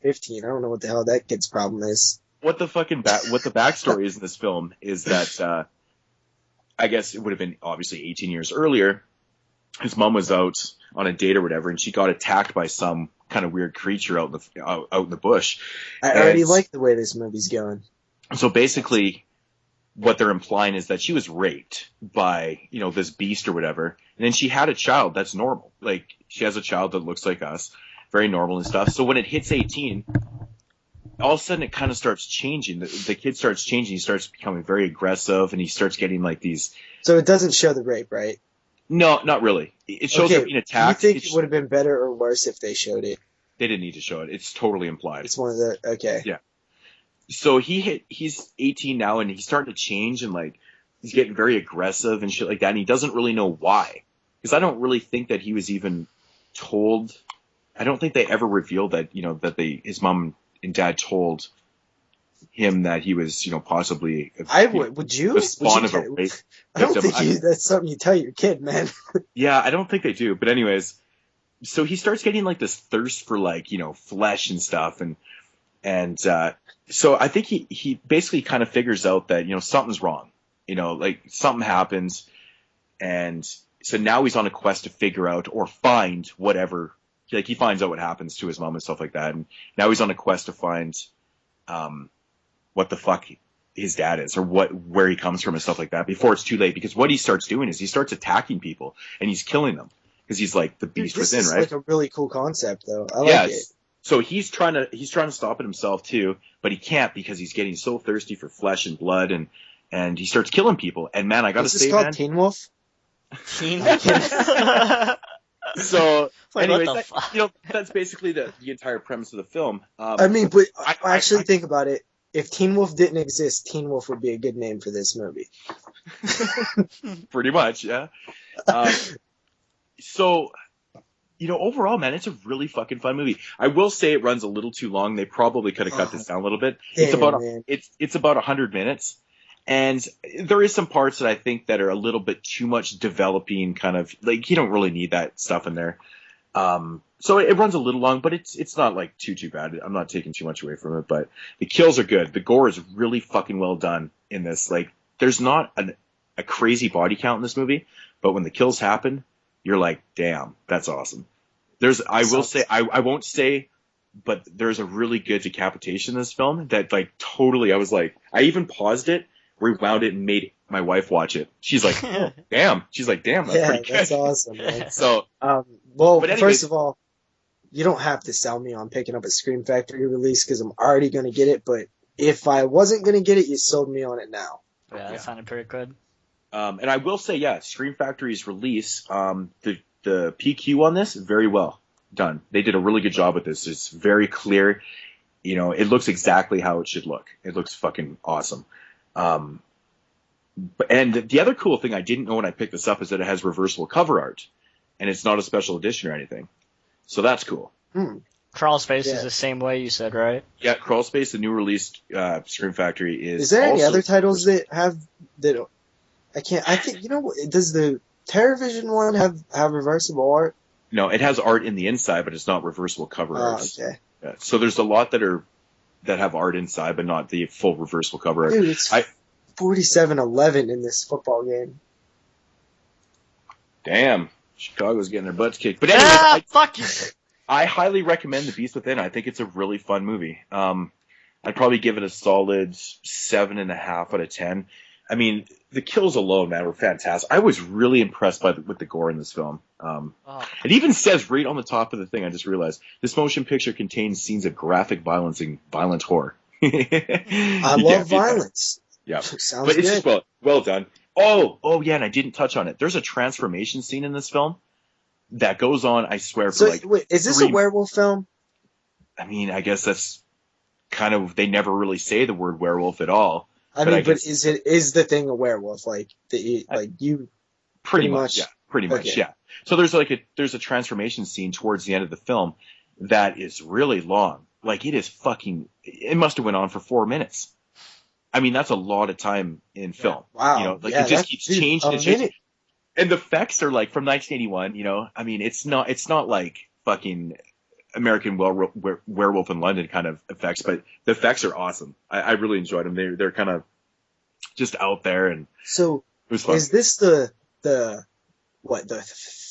15. I don't know what the hell that kid's problem is. What the backstory is in this film is that, I guess it would have been obviously 18 years earlier. His mom was out on a date or whatever, and she got attacked by some kind of weird creature out in the bush. I already like the way this movie's going. So basically, what they're implying is that she was raped by, this beast or whatever, and then she had a child that's normal. Like, she has a child that looks like us, very normal and stuff. So when it hits 18, all of a sudden it kind of starts changing. The kid starts changing. He starts becoming very aggressive, and he starts getting like these... So it doesn't show the rape, right? No, not really. It shows her being attacked. Do you think it would have been better or worse if they showed it? They didn't need to show it. It's totally implied. It's one of the... Okay. Yeah. So he's 18 now, and he's starting to change, and like he's getting very aggressive and shit like that, and he doesn't really know why. Because I don't really think that he was even told. I don't think they ever revealed that, his mom and dad told him that he was, possibly would you? The spawn of a rape. I don't think that's something you tell your kid, man. Yeah, I don't think they do. But anyways, so he starts getting like this thirst for like, flesh and stuff, and so I think he basically kind of figures out that, something's wrong, like something happens. And so now he's on a quest to figure out or find whatever, like he finds out what happens to his mom and stuff like that. And now he's on a quest to find, what the fuck his dad is or where he comes from and stuff like that before it's too late. Because what he starts doing is he starts attacking people and he's killing them because he's like the beast within, right? This is like a really cool concept though. I like it. So he's trying to stop it himself too, but he can't because he's getting so thirsty for flesh and blood, and he starts killing people. And man, I gotta say, man, Teen Wolf. Teen Wolf. So, Like, anyways, what the fuck? that's basically the entire premise of the film. I mean, but actually think about it. If Teen Wolf didn't exist, Teen Wolf would be a good name for this movie. Pretty much, yeah. So, overall, man, it's a really fucking fun movie. I will say it runs a little too long. They probably could have cut this down a little bit. It's about 100 minutes. And there is some parts that I think that are a little bit too much developing, kind of like you don't really need that stuff in there. So it runs a little long, but it's not like too bad. I'm not taking too much away from it, but the kills are good. The gore is really fucking well done in this. Like, there's not a crazy body count in this movie, but when the kills happen, you're like, damn, that's awesome. I won't say, but there's a really good decapitation in this film that like totally, I was like, I even paused it, rewound it, and made my wife watch it. She's like, oh, damn. She's like, damn, that's pretty good. That's awesome, man. So, well, anyways, first of all, you don't have to sell me on picking up a Scream Factory release because I'm already going to get it, but if I wasn't going to get it, you sold me on it now. Yeah, that sounded pretty good. And I will say, yeah, Scream Factory's release, the PQ on this, very well done. They did a really good job with this. It's very clear. It looks exactly how it should look. It looks fucking awesome. And the other cool thing I didn't know when I picked this up is that it has reversible cover art, and it's not a special edition or anything. So that's cool. Crawl Space is the same way you said, right? Yeah, Crawl Space, the new released Scream Factory is. Is there any other titles that have that? I think does the TerrorVision one have reversible art? No, it has art in the inside, but it's not reversible cover art. Okay. Yeah, so there's a lot that have art inside, but not the full reversible cover art. Dude, it's 47-11 in this football game. Damn, Chicago's getting their butts kicked. But anyway, fuck you. I highly recommend The Beast Within. I think it's a really fun movie. I'd probably give it a solid 7.5 out of 10. I mean, the kills alone, man, were fantastic. I was really impressed with the gore in this film. It even says right on the top of the thing, I just realized, this motion picture contains scenes of graphic violence and violent horror. I love violence. Yeah. Sounds but it's good. just well done. Oh, yeah, and I didn't touch on it. There's a transformation scene in this film that goes on, I swear, for wait, is this a werewolf film? I mean, I guess that's kind of, they never really say the word werewolf at all. But is the thing a werewolf? Like you? Pretty much, yeah. Pretty much, okay. yeah. So there's a transformation scene towards the end of the film that is really long. Like it must have went on for 4 minutes. I mean, that's a lot of time in film. Wow. It just keeps changing. And the effects are like from 1981. I mean, it's not like fucking American Werewolf in London kind of effects, but the effects are awesome. I really enjoyed them. They're kind of just out there, and so it was fun. Is this the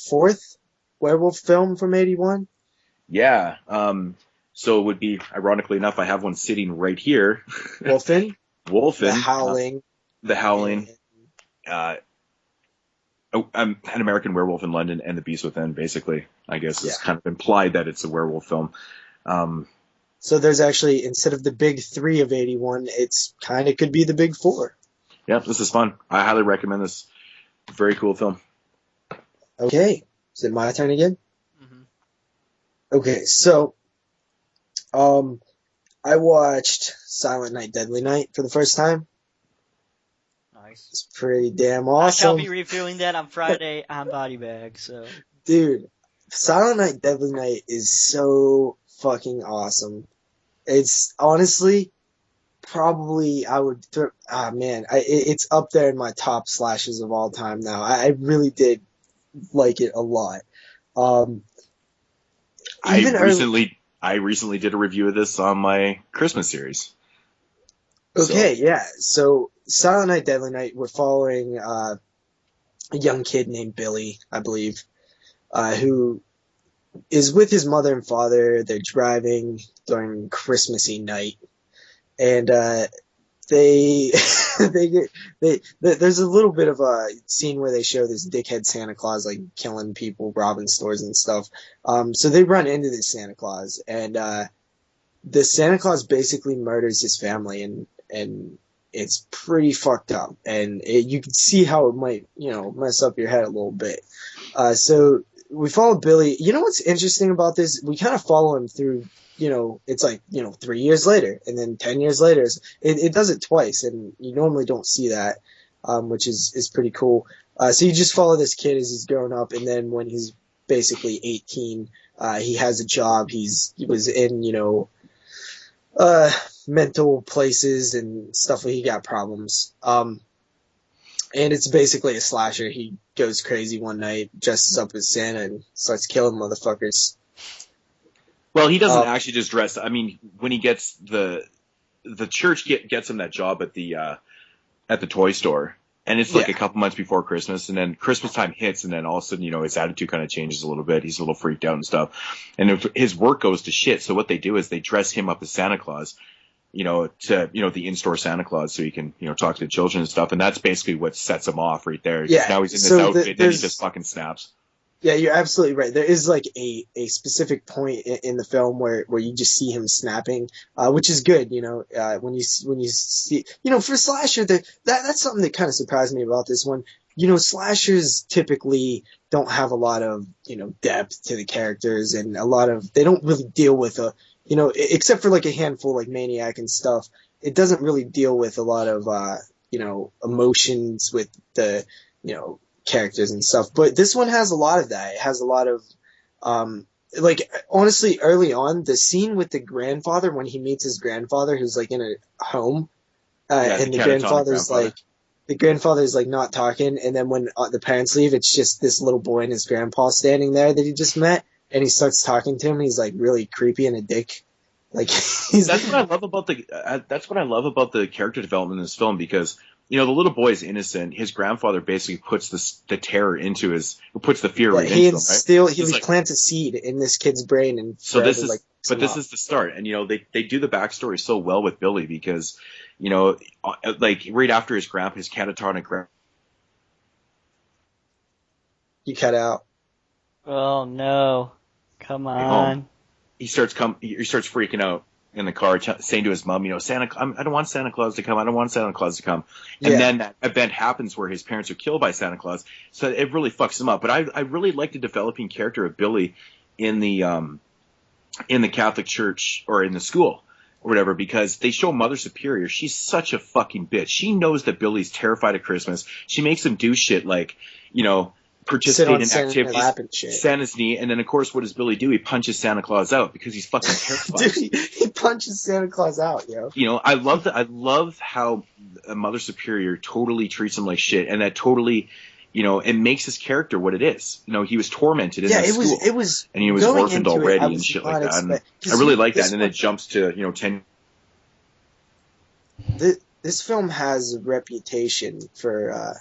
fourth werewolf film from 81? Yeah. So it would be, ironically enough, I have one sitting right here. Wolfen. The Howling. An American Werewolf in London and The Beast Within, basically, I guess, is kind of implied that it's a werewolf film. So there's actually, instead of the big 3 of 81, it's kind of could be the big 4. Yeah, this is fun. I highly recommend this. Very cool film. Okay. Is it my turn again? Mm-hmm. Okay, so I watched Silent Night, Deadly Night for the first time. Nice. It's pretty damn awesome. I shall be reviewing that on Friday on Body Bag. So, dude, Silent Night, Deadly Night is so fucking awesome. It's honestly probably it's up there in my top slashes of all time now. I really did like it a lot. I recently did a review of this on my Christmas series. Okay, yeah. So Silent Night, Deadly Night, we're following a young kid named Billy, I believe, who is with his mother and father. They're driving during Christmassy night, and there's a little bit of a scene where they show this dickhead Santa Claus like killing people, robbing stores and stuff. So they run into this Santa Claus, and the Santa Claus basically murders his family, and it's pretty fucked up, and you can see how it might, mess up your head a little bit. So we follow Billy. You know what's interesting about this? We kind of follow him through, it's like, 3 years later and then 10 years later. It does it twice, and you normally don't see that, which is pretty cool. So you just follow this kid as he's growing up, and then when he's basically 18, he has a job. He was in, mental places and stuff where he got problems. And it's basically a slasher. He goes crazy one night, dresses up as Santa, and starts killing motherfuckers. Well, he doesn't actually just dress. I mean, when he gets the church gets him that job at the toy store, and it's like a couple months before Christmas, and then Christmas time hits, and then all of a sudden, his attitude kind of changes a little bit. He's a little freaked out and stuff, and if his work goes to shit. So what they do is they dress him up as Santa Claus, to the in-store Santa Claus, so he can talk to the children and stuff, and that's basically what sets him off right there. Yeah. Now he's in this outfit, and he just fucking snaps. Yeah, you're absolutely right. There is like a specific point in the film where you just see him snapping, which is good. When you see, for slasher, that's something that kind of surprised me about this one. Slashers typically don't have a lot of depth to the characters, and they don't really deal with except for like a handful like Maniac and stuff. It doesn't really deal with a lot of emotions with the characters and stuff, but this one has a lot of that. It has a lot of honestly, early on, the scene with the grandfather when he meets his grandfather who's like in a home, and the grandfather's like not talking, and then when the parents leave, it's just this little boy and his grandpa standing there that he just met, and he starts talking to him. He's like really creepy and a dick. Like that's what I love about the character development in this film, because the little boy is innocent. His grandfather basically puts the terror into puts the fear into him, right? He plants a seed in this kid's brain, and so this is the start. And they do the backstory so well with Billy, because like right after his catatonic you cut out. Oh no! Come on. He starts freaking out in the car, saying to his mom, Santa, I don't want Santa Claus to come. I don't want Santa Claus to come. And then that event happens where his parents are killed by Santa Claus. So it really fucks him up. But I really like the developing character of Billy in the Catholic Church, or in the school or whatever, because they show Mother Superior. She's such a fucking bitch. She knows that Billy's terrified of Christmas. She makes him do shit like, participate in activities, Santa's knee, and then of course, what does Billy do? He punches Santa Claus out because he's fucking terrified. Dude, he punches Santa Claus out, yo. I love how Mother Superior totally treats him like shit, and that totally, it makes his character what it is. He was tormented in that school. It was, and he was orphaned already and shit like that. And I really like that. And then it jumps to 10. This film has a reputation for.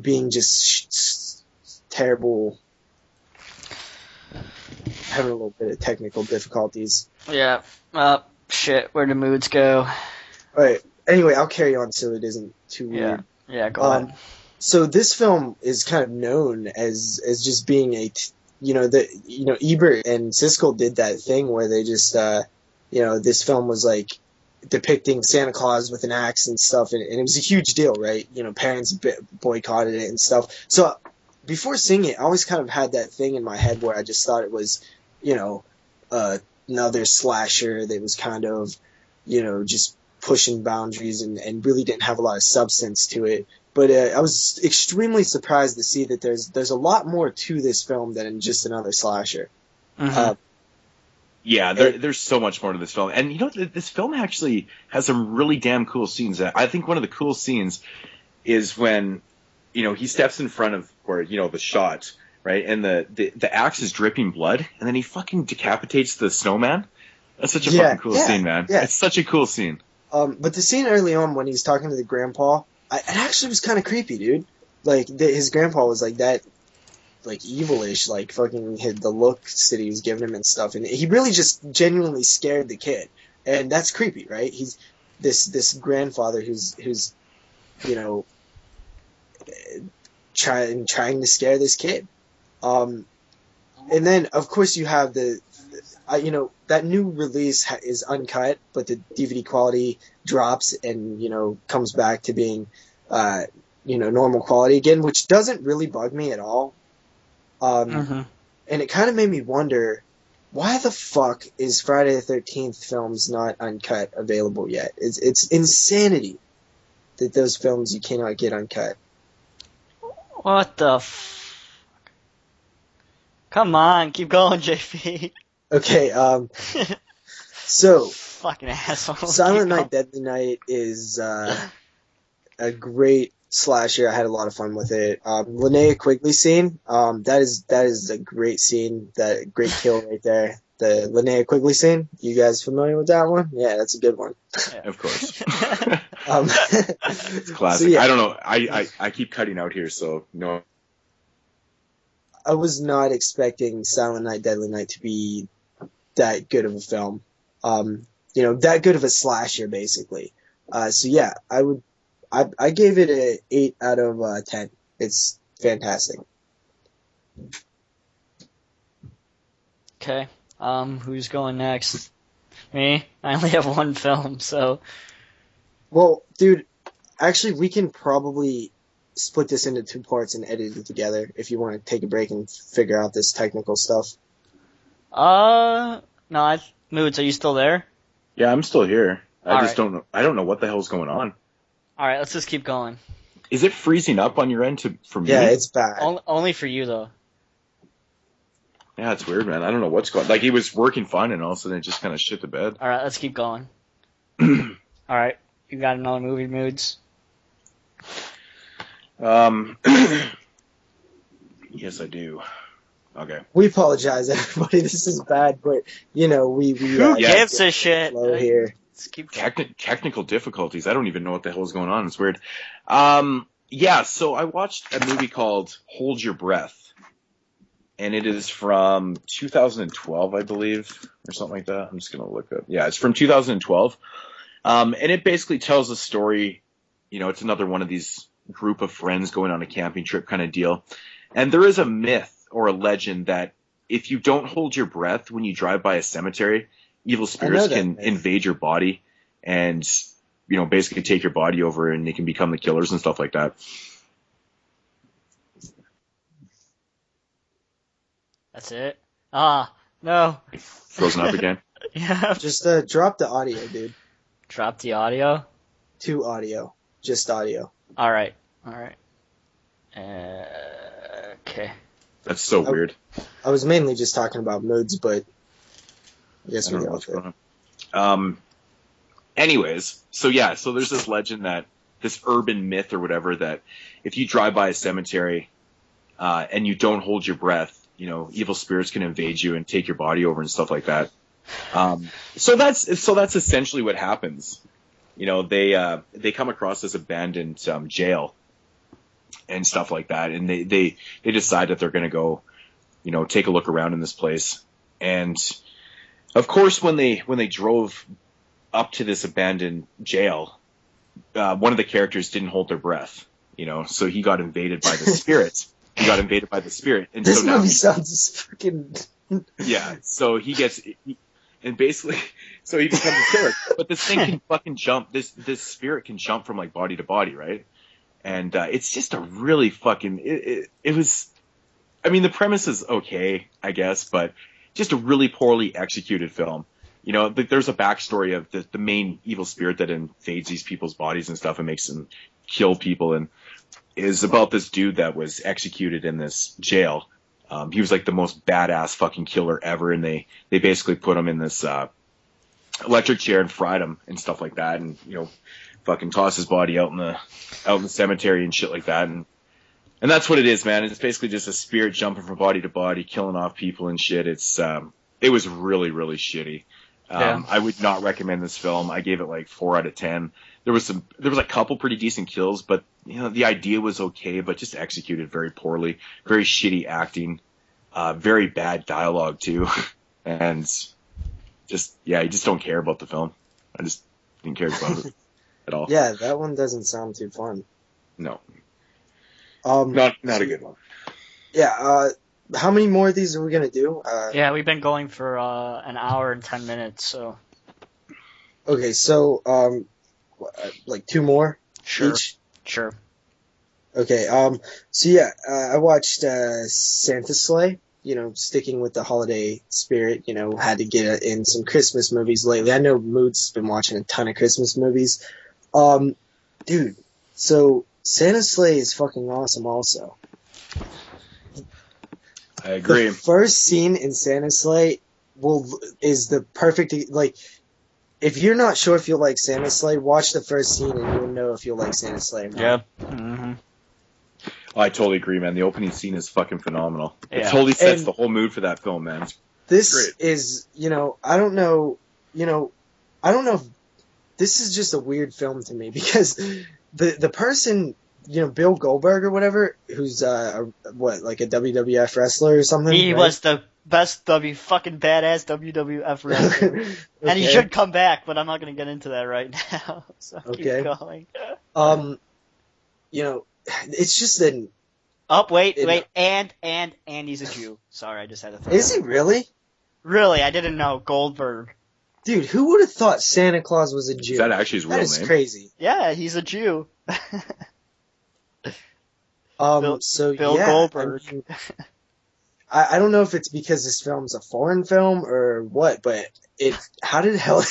Being just terrible, having a little bit of technical difficulties. Yeah. Shit. Where do Moodz go? Alright. Anyway, I'll carry on so it isn't too weird. Yeah, go ahead. So this film is kind of known as just being Ebert and Siskel did that thing where they just, this film was like depicting Santa Claus with an axe and stuff, and it was a huge deal, right? Parents boycotted it and stuff. So before seeing it, I always kind of had that thing in my head where I just thought it was, another slasher that was kind of, just pushing boundaries and really didn't have a lot of substance to it. But I was extremely surprised to see that there's a lot more to this film than just another slasher. Mm-hmm. Yeah, there's so much more to this film. And this film actually has some really damn cool scenes. I think one of the cool scenes is when, he steps in front of where, the shot, right? And the axe is dripping blood, and then he fucking decapitates the snowman. That's such a fucking cool scene, man. Yeah. It's such a cool scene. But the scene early on when he's talking to the grandpa, it actually was kind of creepy, dude. Like, his grandpa was like that, like evilish, like fucking the looks that he was giving him and stuff, and he really just genuinely scared the kid, and that's creepy, right? He's this grandfather who's trying to scare this kid, and then of course you have that new release is uncut, but the DVD quality drops and comes back to being normal quality again, which doesn't really bug me at all. And it kind of made me wonder, why the fuck is Friday the 13th films not uncut available yet? It's insanity that those films you cannot get uncut. What the Come on, keep going, JP. Okay, so fucking asshole. Silent Night, Deadly Night is a great slasher. I had a lot of fun with it. Linnea Quigley scene, that is a great scene, that great kill right there. The Linnea Quigley scene. You guys familiar with that one? Yeah, that's a good one. Yeah, of course. It's classic. So, yeah. I don't know. I keep cutting out here, so no. I was not expecting Silent Night, Deadly Night to be that good of a film. That good of a slasher, basically. So yeah, I gave it an 8 out of 10. It's fantastic. Okay. Who's going next? Me? I only have one film, so. Well, dude, actually, we can probably split this into 2 parts and edit it together if you want to take a break and figure out this technical stuff. No, Moodz, are you still there? Yeah, I'm still here. I don't know. I don't know what the hell's going on. All right, let's just keep going. Is it freezing up on your end for me? Yeah, it's bad. Only for you, though. Yeah, it's weird, man. I don't know what's going on. Like, he was working fine, and all of a sudden it just kind of shit the bed. All right, let's keep going. All right, you got another movie, Moodz? Yes, I do. Okay. We apologize, everybody. This is bad, but, we Who gives a shit? Here. Let's keep technical difficulties. I don't even know what the hell is going on. It's weird. Yeah, so I watched a movie called Hold Your Breath. And it is from 2012, I believe, or something like that. I'm just going to look up. Yeah, it's from 2012. And it basically tells a story. It's another one of these group of friends going on a camping trip kind of deal. And there is a myth or a legend that if you don't hold your breath when you drive by a cemetery, evil spirits can invade your body and, basically take your body over, and they can become the killers and stuff like that. That's it? No. Frozen up again? Yeah. Just drop the audio, dude. Drop the audio? To audio. Just audio. All right. Okay. That's so weird. I was mainly just talking about Moodz, but I guess we got it. Anyways, so there's this legend, that this urban myth or whatever, that if you drive by a cemetery and you don't hold your breath, evil spirits can invade you and take your body over and stuff like that. So that's essentially what happens. They come across this abandoned jail and stuff like that, and they decide that they're going to go, take a look around in this place. And of course, when they drove up to this abandoned jail, one of the characters didn't hold their breath, so he got invaded by the spirit. And this so movie sounds freaking. Yeah, so he becomes a killer. But this thing can fucking jump. This spirit can jump from like body to body, right? And it's just a really fucking. It was. I mean, the premise is okay, I guess, but just a really poorly executed film. There's a backstory of the main evil spirit that invades these people's bodies and stuff and makes them kill people, and is about this dude that was executed in this jail. He was like the most badass fucking killer ever, and they basically put him in this electric chair and fried him and stuff like that, and fucking toss his body out in the cemetery and shit like that, and that's what it is, man. It's basically just a spirit jumping from body to body, killing off people and shit. It was really, really shitty. I would not recommend this film. I gave it like 4 out of 10. There was a couple pretty decent kills, but the idea was okay, but just executed very poorly. Very shitty acting, very bad dialogue too, and you just don't care about the film. I just didn't care about it at all. Yeah, that one doesn't sound too fun. No. Not a good one. Yeah. How many more of these are we gonna do? Yeah, we've been going for an hour and 10 minutes. So. Okay, so like 2 more. Sure. Each? Sure. Okay. So yeah, I watched Santa Sleigh. You know, sticking with the holiday spirit. You know, had to get in some Christmas movies lately. I know Moodz has been watching a ton of Christmas movies. Um, dude. So Santa Sleigh is fucking awesome. Also, I the agree. first scene in Santa Sleigh is the perfect like. If you're not sure if you'll like Santa Sleigh, watch the first scene and you'll know if you'll like Santa Sleigh or not. Yep. Mm-hmm. Oh, I totally agree, man. The opening scene is fucking phenomenal. It Yeah. totally sets And the whole mood for that film, man. This Great. is, I don't know, I don't know if this is just a weird film to me because the person, Bill Goldberg or whatever, who's like a WWF wrestler or something. He right? was the best fucking badass WWF wrestler. And he Okay. should come back, but I'm not going to get into that right now. So Okay. keep going. It's just that. Oh, wait, and he's a Jew. Sorry, I just had to throw Is that. he really? Really, I didn't know. Goldberg. Dude, who would have thought Santa Claus was a Jew? Is that actually his real That is name? crazy. Yeah, he's a Jew. Bill Goldberg. I mean, I don't know if it's because this film's a foreign film or what, but how the hell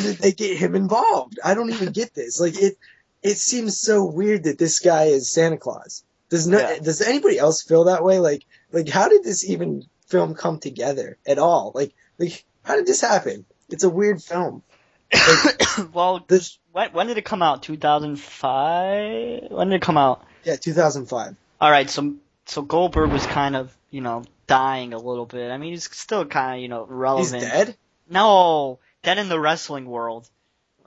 did they get him involved? I don't even get this. Like it seems so weird that this guy is Santa Claus. Does anybody else feel that way? Like how did this even film come together at all? Like how did this happen? It's a weird film. Well, when did it come out? 2005? When did it come out? Yeah, 2005. All right, so Goldberg was kind of, dying a little bit. I mean, he's still kind of, relevant. He's dead? No, dead in the wrestling world.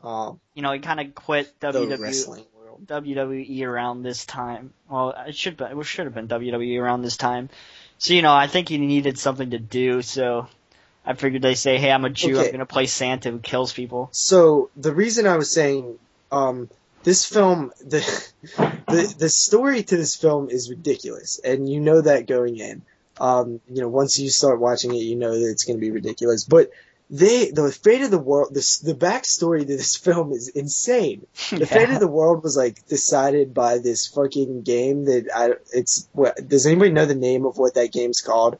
Oh. He kind of quit The wrestling world. WWE around this time. Well, it should have been WWE around this time. So, I think he needed something to do, so I figured they say, hey, I'm a Jew, Okay. I'm gonna play Santa who kills people. So the reason I was saying, this film, the story to this film is ridiculous, and you know that going in. Once you start watching it, you know that it's going to be ridiculous. But the fate of the world, the backstory to this film is insane. The fate of the world was decided by this fucking game does anybody know the name of what that game's called?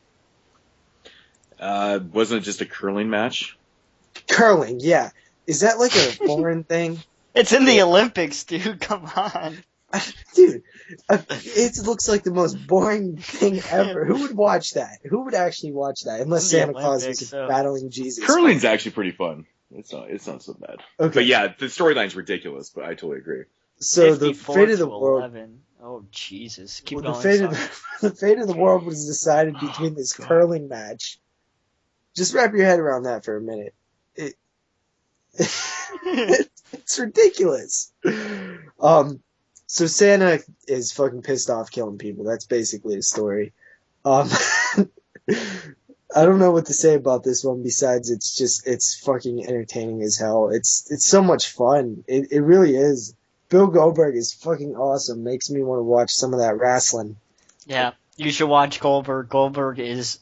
Wasn't it just a curling match? Curling, yeah. Is that like a foreign thing? It's in the Olympics, dude. Come on. Dude, it looks like the most boring thing ever. Who would watch that? Who would actually watch that? Unless The Santa Claus Olympics, was so. battling Jesus. Curling's actually pretty fun. It's not so bad. Okay. But yeah, the storyline's ridiculous, but I totally agree. So the 54 fate of the to world. 11. Oh, Jesus. Keep Well, going. the fate of the world was decided between this curling match. Just wrap your head around that for a minute. It's ridiculous. So Santa is fucking pissed off killing people. That's basically the story. I don't know what to say about this one besides it's fucking entertaining as hell. It's so much fun. It really is. Bill Goldberg is fucking awesome. Makes me want to watch some of that wrestling. Yeah, you should watch Goldberg. Goldberg is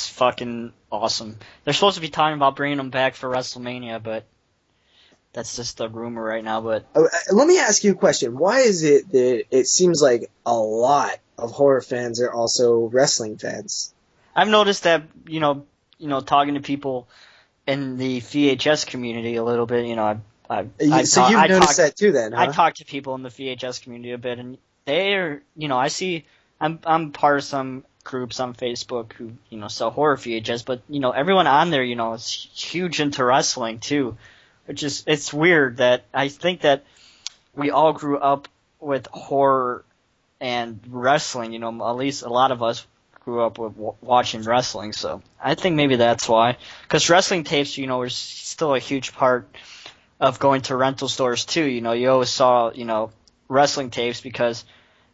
fucking awesome. They're supposed to be talking about bringing him back for WrestleMania, but that's just a rumor right now. But let me ask you a question. Why is it that it seems like a lot of horror fans are also wrestling fans? I've noticed that, talking to people in the VHS community a little bit, So you've noticed that too then, huh? I talk to people in the VHS community a bit, and they're, I see, I'm part of some groups on Facebook who, sell horror VHS, but, everyone on there, is huge into wrestling too, it's weird that I think that we all grew up with horror and wrestling, at least a lot of us grew up with watching wrestling, so I think maybe that's why. Because wrestling tapes, were still a huge part of going to rental stores too. You always saw, wrestling tapes because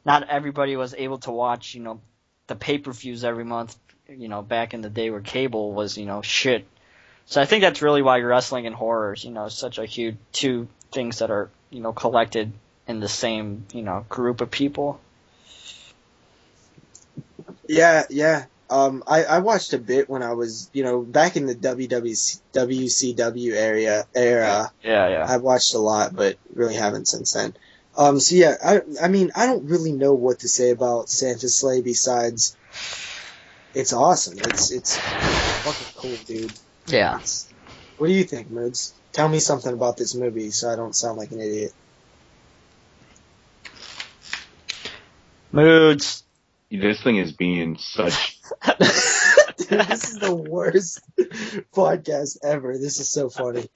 not everybody was able to watch, the pay-per-views every month, back in the day where cable was, shit. So I think that's really why wrestling and horror is, such a huge two things that are, collected in the same, group of people. Yeah. I watched a bit when I was, back in the WCW era. Yeah. I watched a lot, but really haven't since then. So yeah, I mean, I don't really know what to say about Santa's Slay besides it's awesome. It's fucking cool, dude. Yeah. What do you think, Moodz? Tell me something about this movie so I don't sound like an idiot. Moodz. This thing is being such. Dude, this is the worst podcast ever. This is so funny.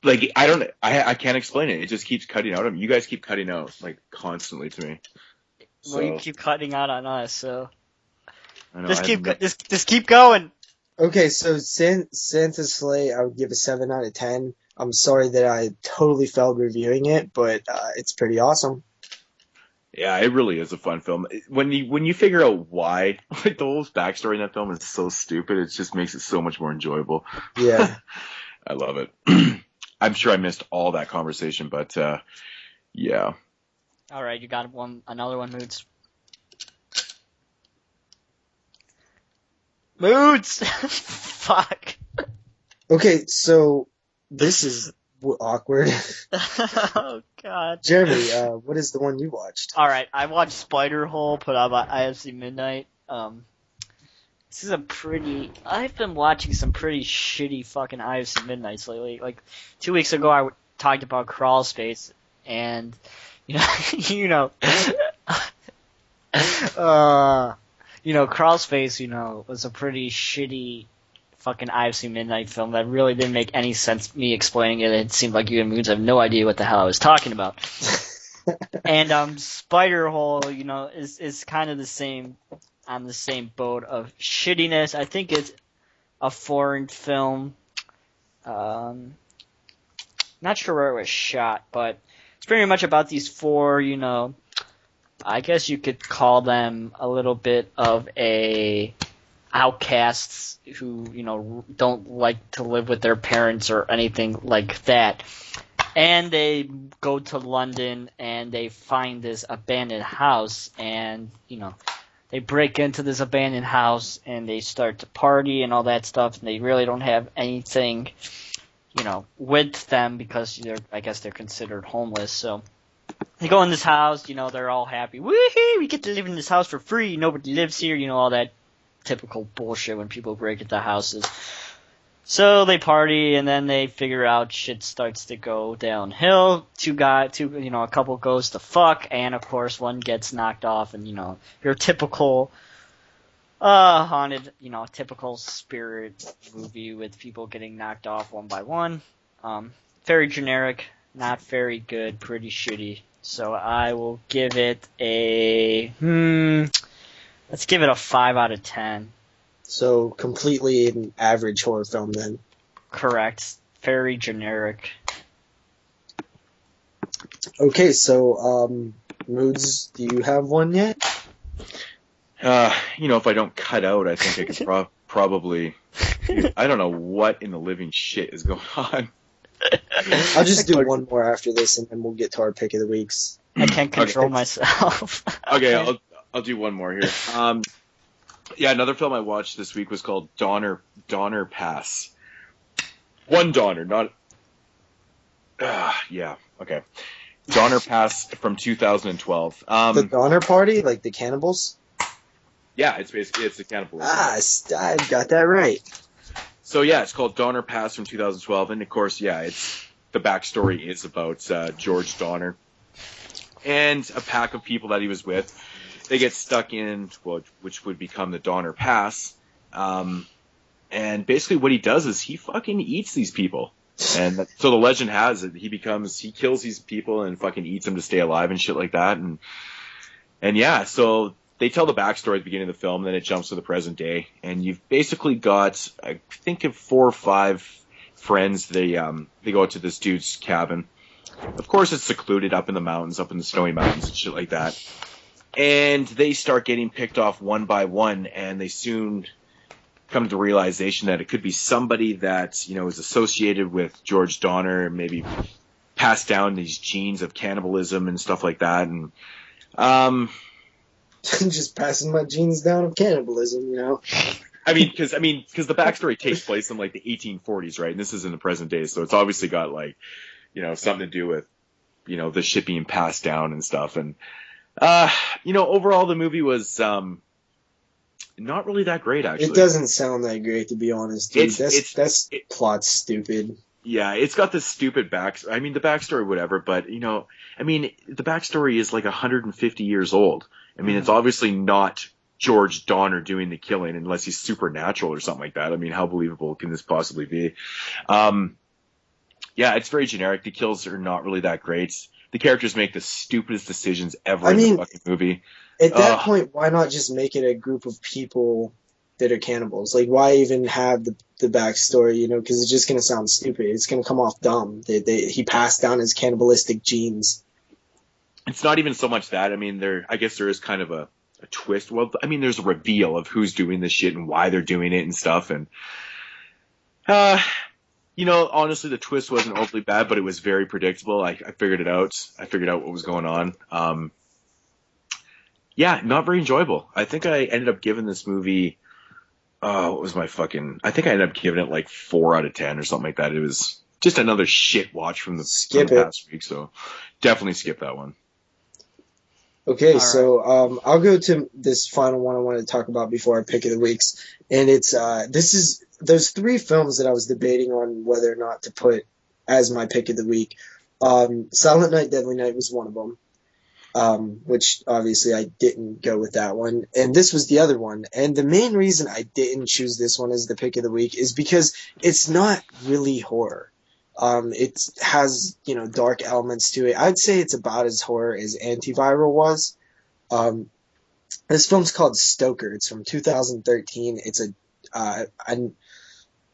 Like, I can't explain it. It just keeps cutting out. You guys keep cutting out, like, constantly to me. Well, you keep cutting out on us, so. I know, Just keep going. Okay, so Santa's Slay, I would give a 7 out of 10. I'm sorry that I totally failed reviewing it, but it's pretty awesome. Yeah, it really is a fun film. When you figure out why, like, the whole backstory in that film is so stupid, it just makes it so much more enjoyable. Yeah. I love it. I'm sure I missed all that conversation, but yeah. All right, you got another one, Moodz. Moodz! Fuck. Okay, so this is awkward. Oh, God. Jeremy, what is the one you watched? All right, I watched Spiderhole, put out by IFC Midnight. This is I've been watching some pretty shitty fucking IFC Midnights lately. Like, 2 weeks ago, I talked about Crawl Space, and, Crawl Space, was a pretty shitty fucking IFC Midnight film that really didn't make any sense me explaining it. It seemed like you and Moodz have no idea what the hell I was talking about. And Spiderhole, is kind of the same on the same boat of shittiness. I think it's a foreign film. Not sure where it was shot, but it's pretty much about these four, I guess you could call them a little bit of a outcasts who, don't like to live with their parents or anything like that. And they go to London and they find this abandoned house and, they break into this abandoned house and they start to party and all that stuff, and they really don't have anything, with them because I guess they're considered homeless. So they go in this house, they're all happy. Woohoo! We get to live in this house for free. Nobody lives here. All that typical bullshit when people break into houses. So they party, and then they figure out shit starts to go downhill. A couple goes to fuck, and of course one gets knocked off, and your typical haunted, typical spirit movie with people getting knocked off one by one. Very generic, not very good, pretty shitty. So I will give it let's give it a 5 out of 10. So completely an average horror film then. Correct. Very generic. Okay, so Moodz, do you have one yet? If I don't cut out, I think I could probably. I don't know what in the living shit is going on. I'll just do one more after this, and then we'll get to our pick of the weeks. I can't control myself. Okay, I'll do one more here. Yeah, another film I watched this week was called Donner Pass. One Donner, not. Yeah, okay. Donner Pass from 2012. The Donner Party, like the cannibals. Yeah, it's a cannibalism. I got that right. So yeah, it's called Donner Pass from 2012, and of course, yeah, the backstory is about George Donner and a pack of people that he was with. They get stuck in which would become the Donner Pass, and basically what he does is he fucking eats these people, and so the legend has it he kills these people and fucking eats them to stay alive and shit like that, and yeah, so. They tell the backstory at the beginning of the film, and then it jumps to the present day. And you've basically got, I think, of 4 or 5 friends. They go out to this dude's cabin. Of course, it's secluded up in the mountains, up in the snowy mountains and shit like that. And they start getting picked off one by one, and they soon come to the realization that it could be somebody that, is associated with George Donner, and maybe passed down these genes of cannibalism and stuff like that. And Just passing my genes down of cannibalism, you know. I mean, because the backstory takes place in like the 1840s, right? And this is in the present day, so it's obviously got like, something to do with, the shit being passed down and stuff. And overall the movie was not really that great, actually. It doesn't sound that great, to be honest, dude. That's plot's stupid. Yeah, it's got this stupid the backstory, whatever, but, the backstory is like 150 years old. I mean, it's obviously not George Donner doing the killing unless he's supernatural or something like that. I mean, how believable can this possibly be? Yeah, it's very generic. The kills are not really that great. The characters make the stupidest decisions ever in the fucking movie. At that point, why not just make it a group of people that are cannibals? Like, why even have the backstory, because it's just going to sound stupid. It's going to come off dumb. He passed down his cannibalistic genes. It's not even so much that. I mean, I guess there is kind of a twist. Well, I mean, there's a reveal of who's doing this shit and why they're doing it and stuff. And, honestly, the twist wasn't overly bad, but it was very predictable. I figured it out. I figured out what was going on. Yeah, not very enjoyable. I think I ended up giving this movie, what was my fucking, I think I ended up giving it like 4 out of 10 or something like that. It was just another shit watch from the past week, so definitely skip that one. Okay, all so right. I'll go to this final one I wanted to talk about before our pick of the weeks, and it's there's 3 films that I was debating on whether or not to put as my pick of the week. Silent Night, Deadly Night was one of them. Which obviously I didn't go with that one. And this was the other one. And the main reason I didn't choose this one as the pick of the week is because it's not really horror. It has, dark elements to it. I'd say it's about as horror as Antiviral was. This film's called Stoker. It's from 2013. It's a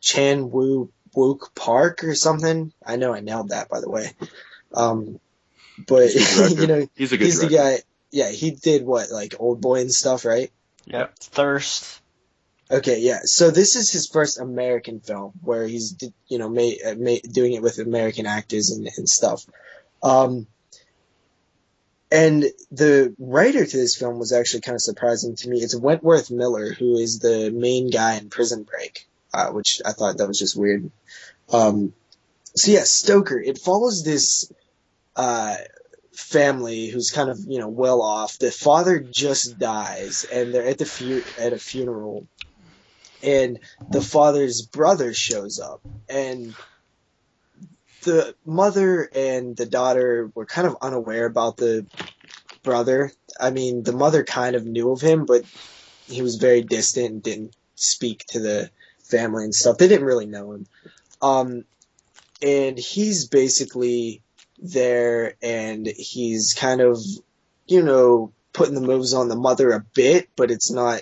Chan Wook Park or something. I know I nailed that, by the way. But he's the guy. Yeah, he did what, like Old Boy and stuff, right? Yep. Thirst. Okay, yeah. So this is his first American film where he's doing it with American actors and stuff. And the writer to this film was actually kind of surprising to me. It's Wentworth Miller, who is the main guy in Prison Break, which I thought that was just weird. So yeah, Stoker. It follows this family who's kind of well off. The father just dies, and they're at a funeral, and the father's brother shows up, and the mother and the daughter were kind of unaware about the brother. I mean, the mother kind of knew of him, but he was very distant and didn't speak to the family and stuff. They didn't really know him, and he's basically there, and he's kind of putting the moves on the mother a bit, but it's not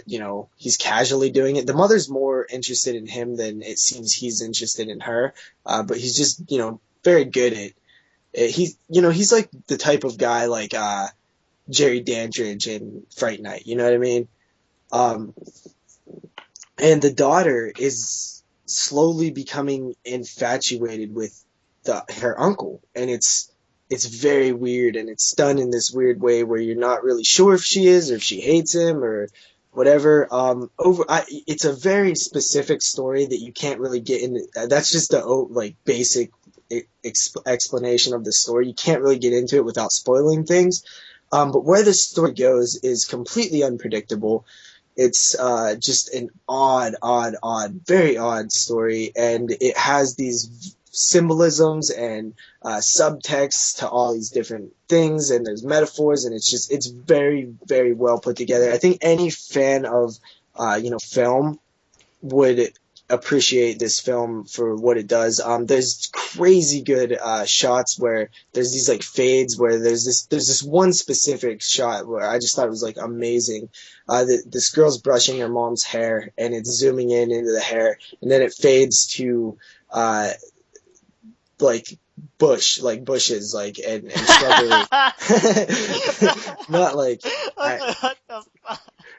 he's casually doing it. The mother's more interested in him than it seems he's interested in her, but he's just very good at it. He's like the type of guy like Jerry Dandridge in Fright Night, you know what I mean? And the daughter is slowly becoming infatuated with her uncle, and it's very weird, and it's done in this weird way where you're not really sure if she is or if she hates him or whatever. It's a very specific story that you can't really get into. That's just the basic explanation of the story. You can't really get into it without spoiling things. But where the story goes is completely unpredictable. It's just an odd, very odd story, and it has these symbolisms and subtext to all these different things, and there's metaphors, and it's very, very well put together. I think any fan of film would appreciate this film for what it does. There's crazy good shots where there's these like fades where there's this one specific shot where I just thought it was like amazing. This girl's brushing her mom's hair, and it's zooming in into the hair, and then it fades to bushes, and shrubbery. Not like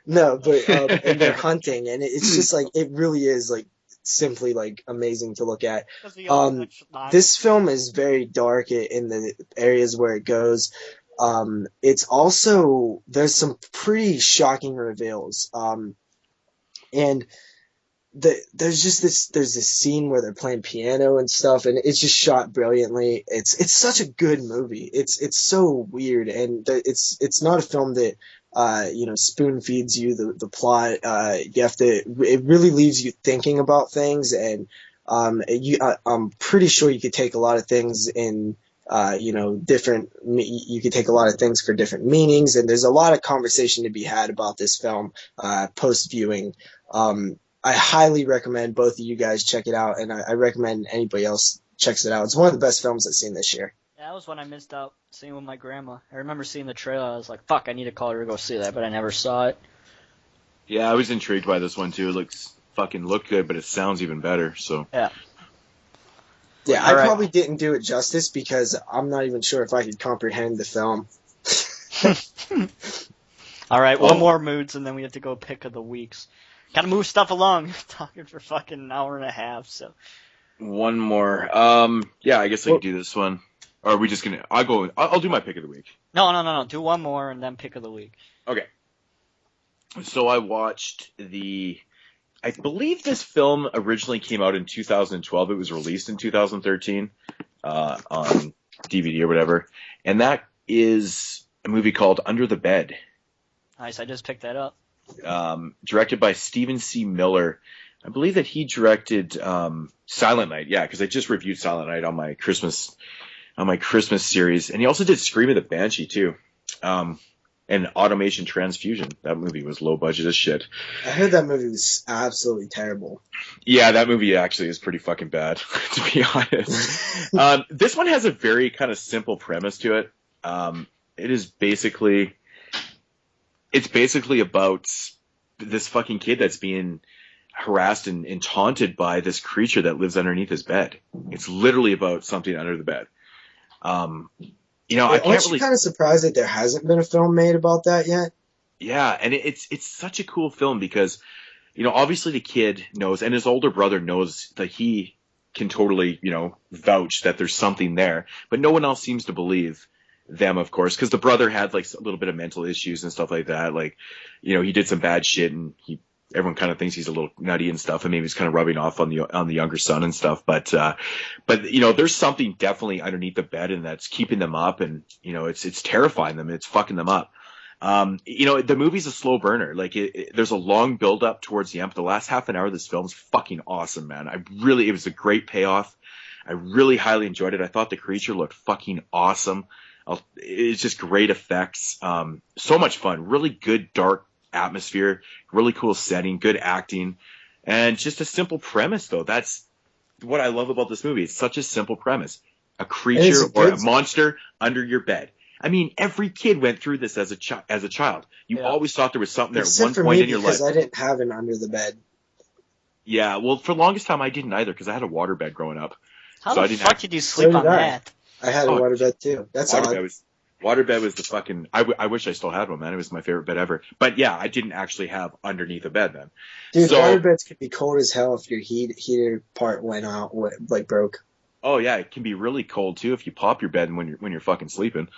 no, but and they're hunting, and it's just like it really is like simply like amazing to look at. This film is very dark in the areas where it goes. It's also, there's some pretty shocking reveals. And there's this scene where they're playing piano and stuff, and it's just shot brilliantly. It's such a good movie. It's so weird, and it's not a film that spoon feeds you the plot. You have to. It really leaves you thinking about things, and I'm pretty sure you could take a lot of things in. Different. You could take a lot of things for different meanings, and there's a lot of conversation to be had about this film post viewing. I highly recommend both of you guys check it out, and I recommend anybody else checks it out. It's one of the best films I've seen this year. Yeah, that was one I missed out seeing with my grandma. I remember seeing the trailer. I was like, fuck, I need to call her to go see that, but I never saw it. Yeah, I was intrigued by this one too. It looked good, but it sounds even better. So yeah. Yeah, I probably didn't do it justice because I'm not even sure if I could comprehend the film. All right, one more Moodz, and then we have to go pick of the weeks. Gotta move stuff along. Talking for fucking an hour and a half, so. One more. Yeah, I guess I could do this one. Or are we just gonna? I'll do my pick of the week. No. Do one more and then pick of the week. Okay. So I watched I believe this film originally came out in 2012. It was released in 2013 on DVD or whatever, and that is a movie called Under the Bed. Nice, I just picked that up. Directed by Stephen C. Miller. I believe that he directed Silent Night. Yeah, because I just reviewed Silent Night on my Christmas series, and he also did Scream of the Banshee too. And Automation Transfusion. That movie was low budget as shit. I heard that movie was absolutely terrible. Yeah, that movie actually is pretty fucking bad, to be honest. This one has a very kind of simple premise to it. It's basically about this fucking kid that's being harassed and taunted by this creature that lives underneath his bed. It's literally about something under the bed. I can't Aren't you kind of surprised that there hasn't been a film made about that yet? Yeah, and it's such a cool film because, obviously the kid knows, and his older brother knows that he can totally, vouch that there's something there, but no one else seems to believe them, of course, because the brother had like a little bit of mental issues and stuff like that. Like, he did some bad shit, and everyone kind of thinks he's a little nutty and stuff, and maybe he's kind of rubbing off on the younger son and stuff. But there's something definitely underneath the bed, and that's keeping them up, and it's terrifying them, it's fucking them up. The movie's a slow burner. Like there's a long build up towards the end, but the last half an hour of this film is fucking awesome, man. It was a great payoff. I really highly enjoyed it. I thought the creature looked fucking awesome. It's just great effects. So much fun. Really good dark atmosphere. Really cool setting. Good acting. And just a simple premise, though. That's what I love about this movie. It's such a simple premise. A creature or a monster under your bed. I mean, every kid went through this as a child. You always thought there was something there at one point in your life. Because I didn't have an under the bed. Yeah, well, for the longest time I didn't either because I had a water bed growing up. How the fuck did you sleep on that? I had a waterbed too. That's Waterbed was the fucking. I wish I still had one, man. It was my favorite bed ever. But yeah, I didn't actually have underneath a bed then. Dude, waterbeds could be cold as hell if your heater part went out, broke. Oh yeah, it can be really cold too if you pop your bed when you're fucking sleeping.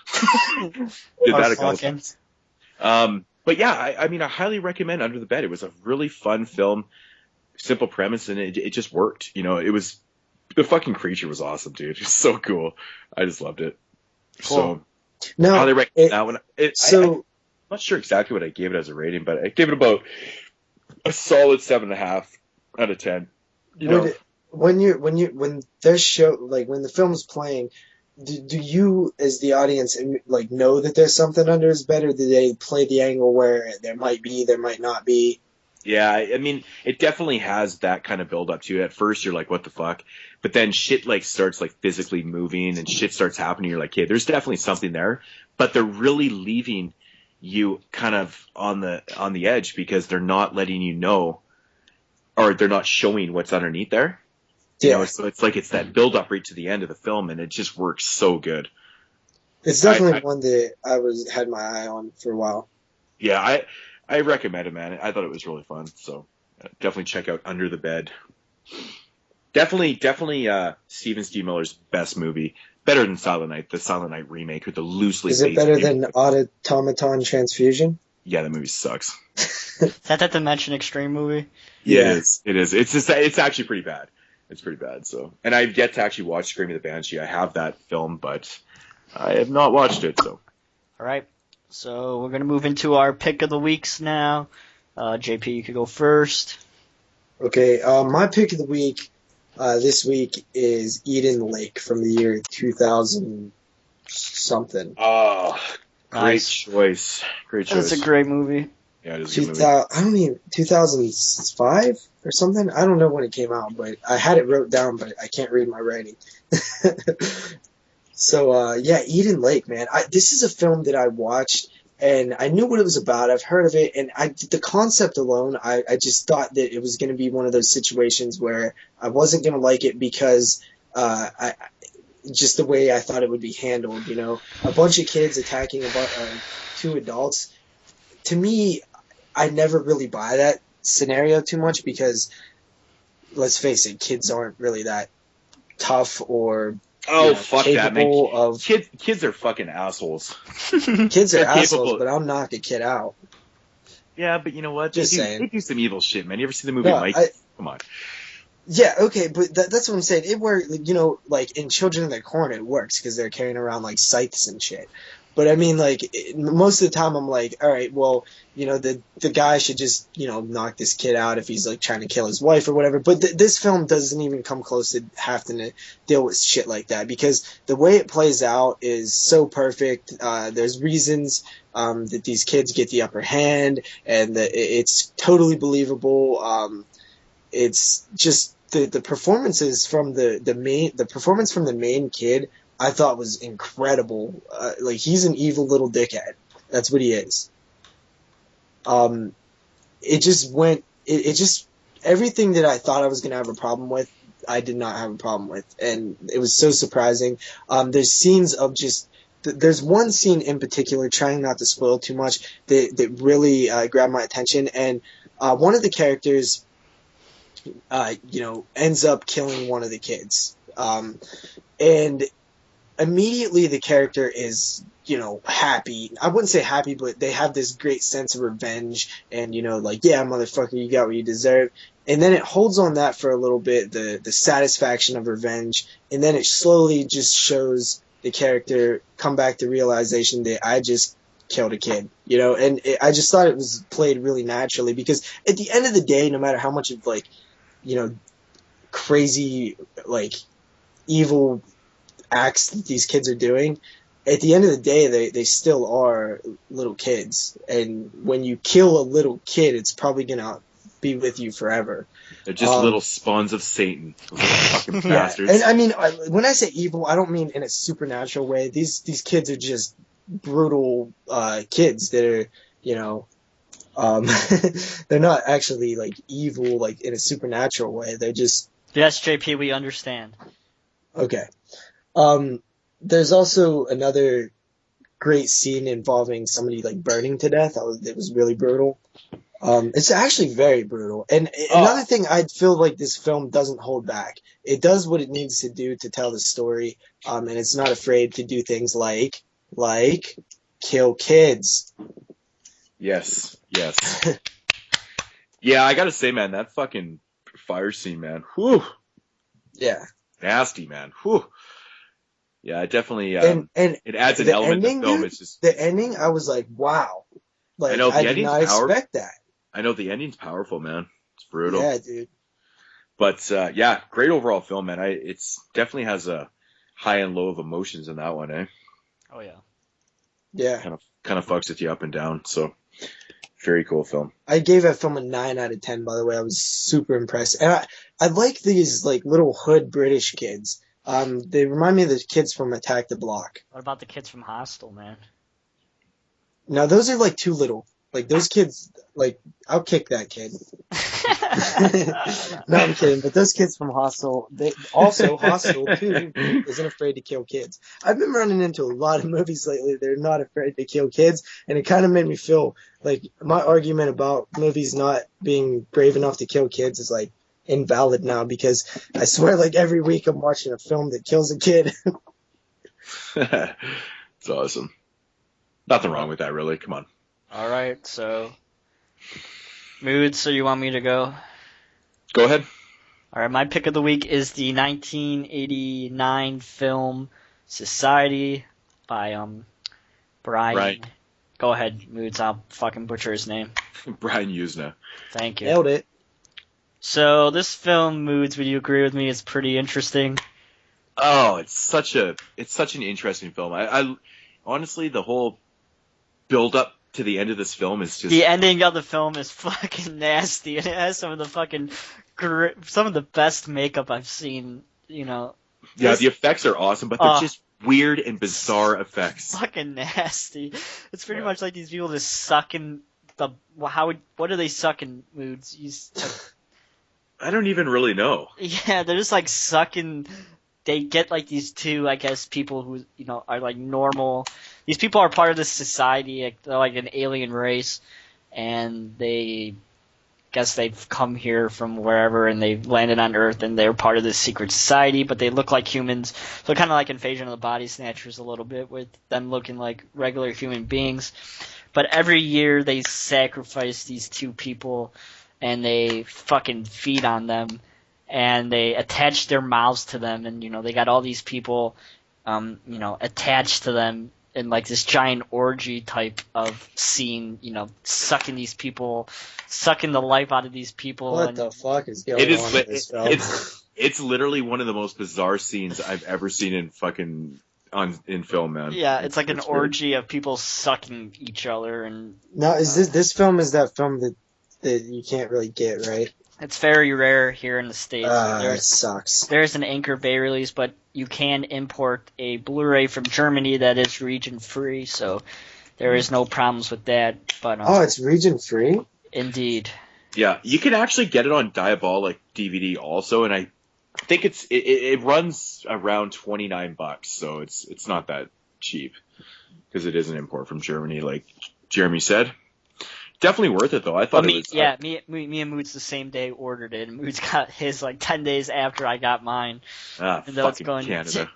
Did that a couple times. But yeah, I highly recommend Under the Bed. It was a really fun film, simple premise, and it just worked. The fucking creature was awesome, dude. It's so cool. I just loved it. Cool. So, how they recommend that one? I'm not sure exactly what I gave it as a rating, but I gave it about a solid 7.5 out of 10. When there's when the film's playing, do you as the audience know that there's something under his bed, or do they play the angle where there might be, there might not be? Yeah, I mean, it definitely has that kind of build up to it. At first, you're like, what the fuck? But then shit starts physically moving and shit starts happening. You're like, hey, there's definitely something there. But they're really leaving you kind of on the edge because they're not letting you know, or they're not showing what's underneath there. Yeah. So it's it's that build up right to the end of the film, and it just works so good. It's definitely one that I had my eye on for a while. Yeah, I recommend it, man. I thought it was really fun. So definitely check out Under the Bed. Definitely Steven C. Miller's best movie. better than Silent Night, the Silent Night remake with the loosely Is it based better game. than Automaton Transfusion? Yeah, that movie sucks. Is that Dimension Extreme movie? Yeah, it is. It's actually pretty bad. It's pretty bad. So, and I've yet to actually watch Scream of the Banshee. I have that film, but I have not watched it. So, All right. So we're gonna move into our pick of the weeks now. JP, you could go first. Okay, my pick of the week this week is Eden Lake from the year 2000 something. oh, great Nice. choice. Great choice. That's a great movie. Yeah, it is a good movie. 2005 or something. I don't know when it came out, but I had it wrote down, but I can't read my writing. So yeah, Eden Lake, man. This is a film that I watched and I knew what it was about. I've heard of it, and the concept alone, I just thought that it was going to be one of those situations where I wasn't going to like it because just the way I thought it would be handled. You know, a bunch of kids attacking two adults. To me, I never really buy that scenario too much because, let's face it, kids aren't really that tough or Fuck that, man. of Kids are fucking assholes. kids are They're assholes, capable. but I'll knock a kid out. Yeah, but you know what? Just saying. They do some evil shit, man. You ever see the movie No, Mike? Come on. Yeah, okay, but that's what I'm saying. It works, you know, like in Children of the Corn, it works because they're carrying around like scythes and shit. But I mean, like most of the time, I'm like, all right, well, you know, the guy should just, you know, knock this kid out if he's like trying to kill his wife or whatever. But this film doesn't even come close to having to deal with shit like that because the way it plays out is so perfect. There's reasons that these kids get the upper hand, and that it's totally believable. It's just the performances from the performance from the main kid I thought was incredible. Like he's an evil little dickhead. That's what he is. It just went. It just everything that I thought I was gonna have a problem with, I did not have a problem with, and it was so surprising. There's scenes of just. There's one scene in particular, trying not to spoil too much, that really grabbed my attention, and one of the characters, ends up killing one of the kids, and immediately the character is, happy. I wouldn't say happy, but they have this great sense of revenge and, like, yeah, motherfucker, you got what you deserve. And then it holds on that for a little bit, the satisfaction of revenge. And then it slowly just shows the character come back to realization that I just killed a kid, and I just thought it was played really naturally because at the end of the day, no matter how much of crazy, evil acts that these kids are doing, at the end of the day, they still are little kids. And when you kill a little kid, it's probably going to be with you forever. They're just little spawns of Satan. Those little fucking bastards. And I mean, when I say evil, I don't mean in a supernatural way. These kids are just brutal kids that are, they're not actually evil in a supernatural way. They're just... Yes, JP, we understand. Okay. There's also another great scene involving somebody burning to death. It was really brutal. It's actually very brutal. And another thing, I feel like this film doesn't hold back. It does what it needs to do to tell the story, and it's not afraid to do things like kill kids. Yes. Yeah, I gotta say, man, that fucking fire scene, man. Whew. Yeah. Nasty, man. Whew. Yeah, it definitely and it adds an element to the film. Dude, it's just the ending. I was like, wow. I know the I did not expect that. I know the ending's powerful, man. It's brutal. Yeah, dude. But yeah, great overall film, man. It's definitely has a high and low of emotions in that one, eh? Oh yeah. Yeah. Kind of fucks with you up and down. So very cool film. I gave that film a 9 out of 10. By the way, I was super impressed, and I like these little hood British kids. They remind me of the kids from Attack the Block. What about the kids from Hostel, man? Now those are too little. Those kids, I'll kick that kid. No, I'm kidding. But those kids from Hostel, Hostel too isn't afraid to kill kids. I've been running into a lot of movies lately. They're not afraid to kill kids, and it kind of made me feel like my argument about movies not being brave enough to kill kids is invalid now, because I swear every week I'm watching a film that kills a kid. It's awesome. Nothing wrong with that, really. Come on. All right, so Moodz, so you want me to go? Go ahead. All right, my pick of the week is the 1989 film Society by Brian. Go ahead, Moodz. I'll fucking butcher his name. Brian Usna. Thank you. Nailed it. So this film, Moodz, would you agree with me? It's pretty interesting. Oh, it's such an interesting film. I honestly, the whole build up to the end of this film is just... The ending of the film is fucking nasty. It has some of the best makeup I've seen, Yeah, the effects are awesome, but they're just weird and bizarre effects. Fucking nasty. It's pretty much like these people just sucking the... What are they sucking, Moodz? I don't even really know. Yeah, they're just like sucking... They get like these two, I guess, people who, are like normal. These people are part of this society. They're like an alien race, and they've come here from wherever, and they've landed on Earth, and they're part of this secret society, but they look like humans. So kind of like Invasion of the Body Snatchers a little bit, with them looking like regular human beings. But every year they sacrifice these two people, and they fucking feed on them. And they attach their mouths to them, and they got all these people, attached to them in like this giant orgy type of scene, sucking these people, sucking the life out of these people. What the fuck is going on in this film? It's literally one of the most bizarre scenes I've ever seen in film, man. Yeah, it's like an orgy of people sucking each other. And now, is this film is that film that you can't really get, right? It's very rare here in the States. It sucks. There's an Anchor Bay release, but you can import a Blu-ray from Germany that is region-free, so there is no problems with that. But it's region-free? Indeed. Yeah, you can actually get it on Diabolic DVD also, and I think it runs around $29, so it's not that cheap, because it is an import from Germany, like Jeremy said. Definitely worth it, though. I thought it was... Yeah, me and Moodz the same day ordered it, and Moodz got his like 10 days after I got mine. Fucking Canada.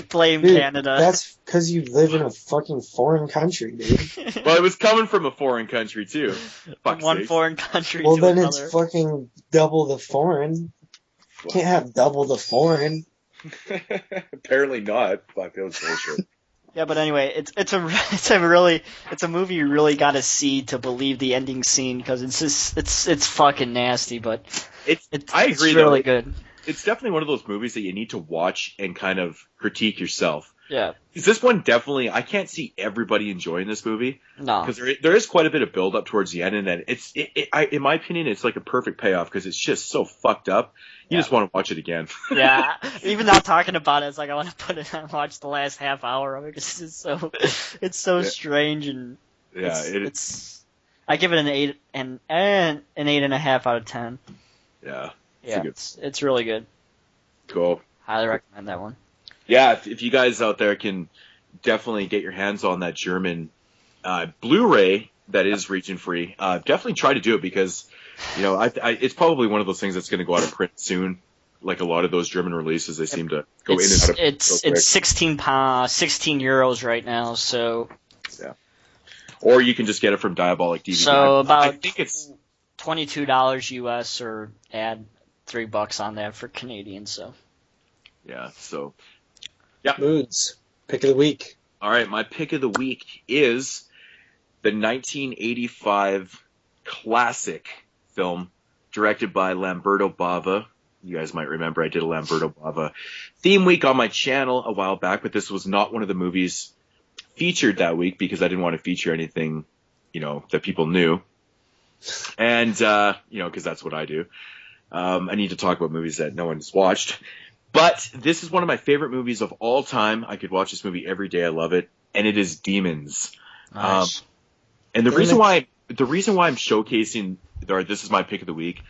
Blame dude, Canada. That's because you live in a fucking foreign country, dude. Well, it was coming from a foreign country, too. One foreign country well, to then another. it's fucking double the foreign. You can't have double the foreign. Apparently not. Fuck, that was bullshit. Yeah, but anyway, it's a movie you really got to see to believe the ending scene, because it's fucking nasty, but I agree, it's really good. It's definitely one of those movies that you need to watch and kind of critique yourself. Yeah. Because this one definitely, I can't see everybody enjoying this movie. No. Because there is quite a bit of build up towards the end, and then in my opinion, it's like a perfect payoff because it's just so fucked up. You just want to watch it again. Yeah. Even now talking about it, it's like I want to put it on and watch the last half hour of it because it's so strange, and it's I give it an 8 and an 8.5 out of 10. Yeah. Yeah. It's really good. Cool. Highly recommend that one. Yeah, if you guys out there can definitely get your hands on that German Blu-ray that is region-free, definitely try to do it because, it's probably one of those things that's going to go out of print soon. Like a lot of those German releases, they seem to go in and out of print. It's 16 euros right now, so... Yeah. Or you can just get it from Diabolic DVD. So I think it's $22 US, or add $3 on that for Canadian, so... Yeah, so... Yeah. Moodz. Pick of the week. All right, my pick of the week is the 1985 classic film directed by Lamberto Bava. You guys might remember I did a Lamberto Bava theme week on my channel a while back, but this was not one of the movies featured that week because I didn't want to feature anything, that people knew. And, because that's what I do. I need to talk about movies that no one's watched. But this is one of my favorite movies of all time. I could watch this movie every day. I love it. And it is Demons. Nice. And the reason why I'm showcasing, or this is my pick of the week,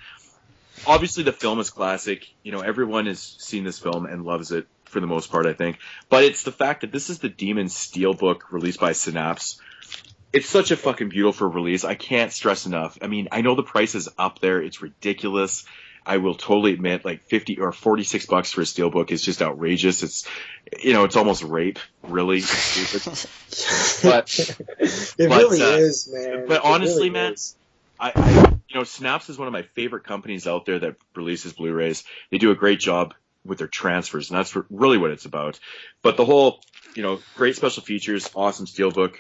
obviously the film is classic. Everyone has seen this film and loves it for the most part, I think. But it's the fact that this is the Demons Steelbook released by Synapse. It's such a fucking beautiful release. I can't stress enough. I mean, I know the price is up there. It's ridiculous. I will totally admit, like 50 or $46 for a steelbook is just outrageous. It's, it's almost rape, really. But it really is, man. But honestly, really man, is. Snaps is one of my favorite companies out there that releases Blu-rays. They do a great job with their transfers, and that's really what it's about. But the whole, great special features, awesome steelbook.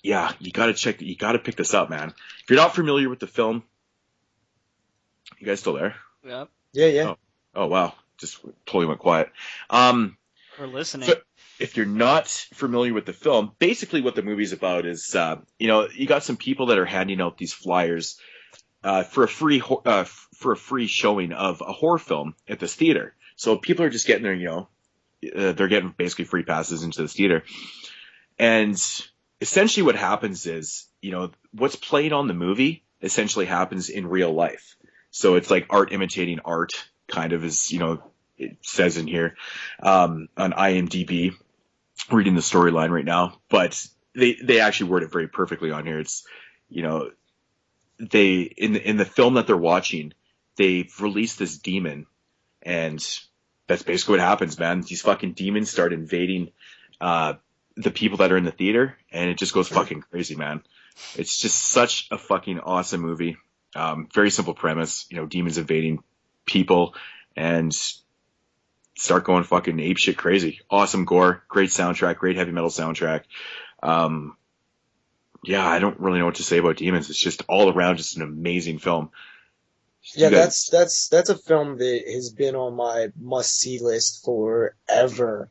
Yeah, you gotta pick this up, man. If you're not familiar with the film, you guys still there? Yep. Yeah. Oh wow, just totally went quiet. We're listening. So if you're not familiar with the film, basically what the movie's about is, you got some people that are handing out these flyers for a free showing of a horror film at this theater. So people are just getting there, they're getting basically free passes into this theater. And essentially what happens is, what's played on the movie essentially happens in real life. So it's like art imitating art, kind of, as, it says in here, on IMDb, reading the storyline right now. But they actually word it very perfectly on here. It's, they, in the film that they're watching, they've released this demon, and that's basically what happens, man. These fucking demons start invading, the people that are in the theater, and it just goes fucking crazy, man. It's just such a fucking awesome movie. Very simple premise, demons invading people and start going fucking apeshit crazy. Awesome gore, great soundtrack, great heavy metal soundtrack. Yeah, I don't really know what to say about Demons. It's just all around just an amazing film. Yeah, that's a film that has been on my must-see list forever.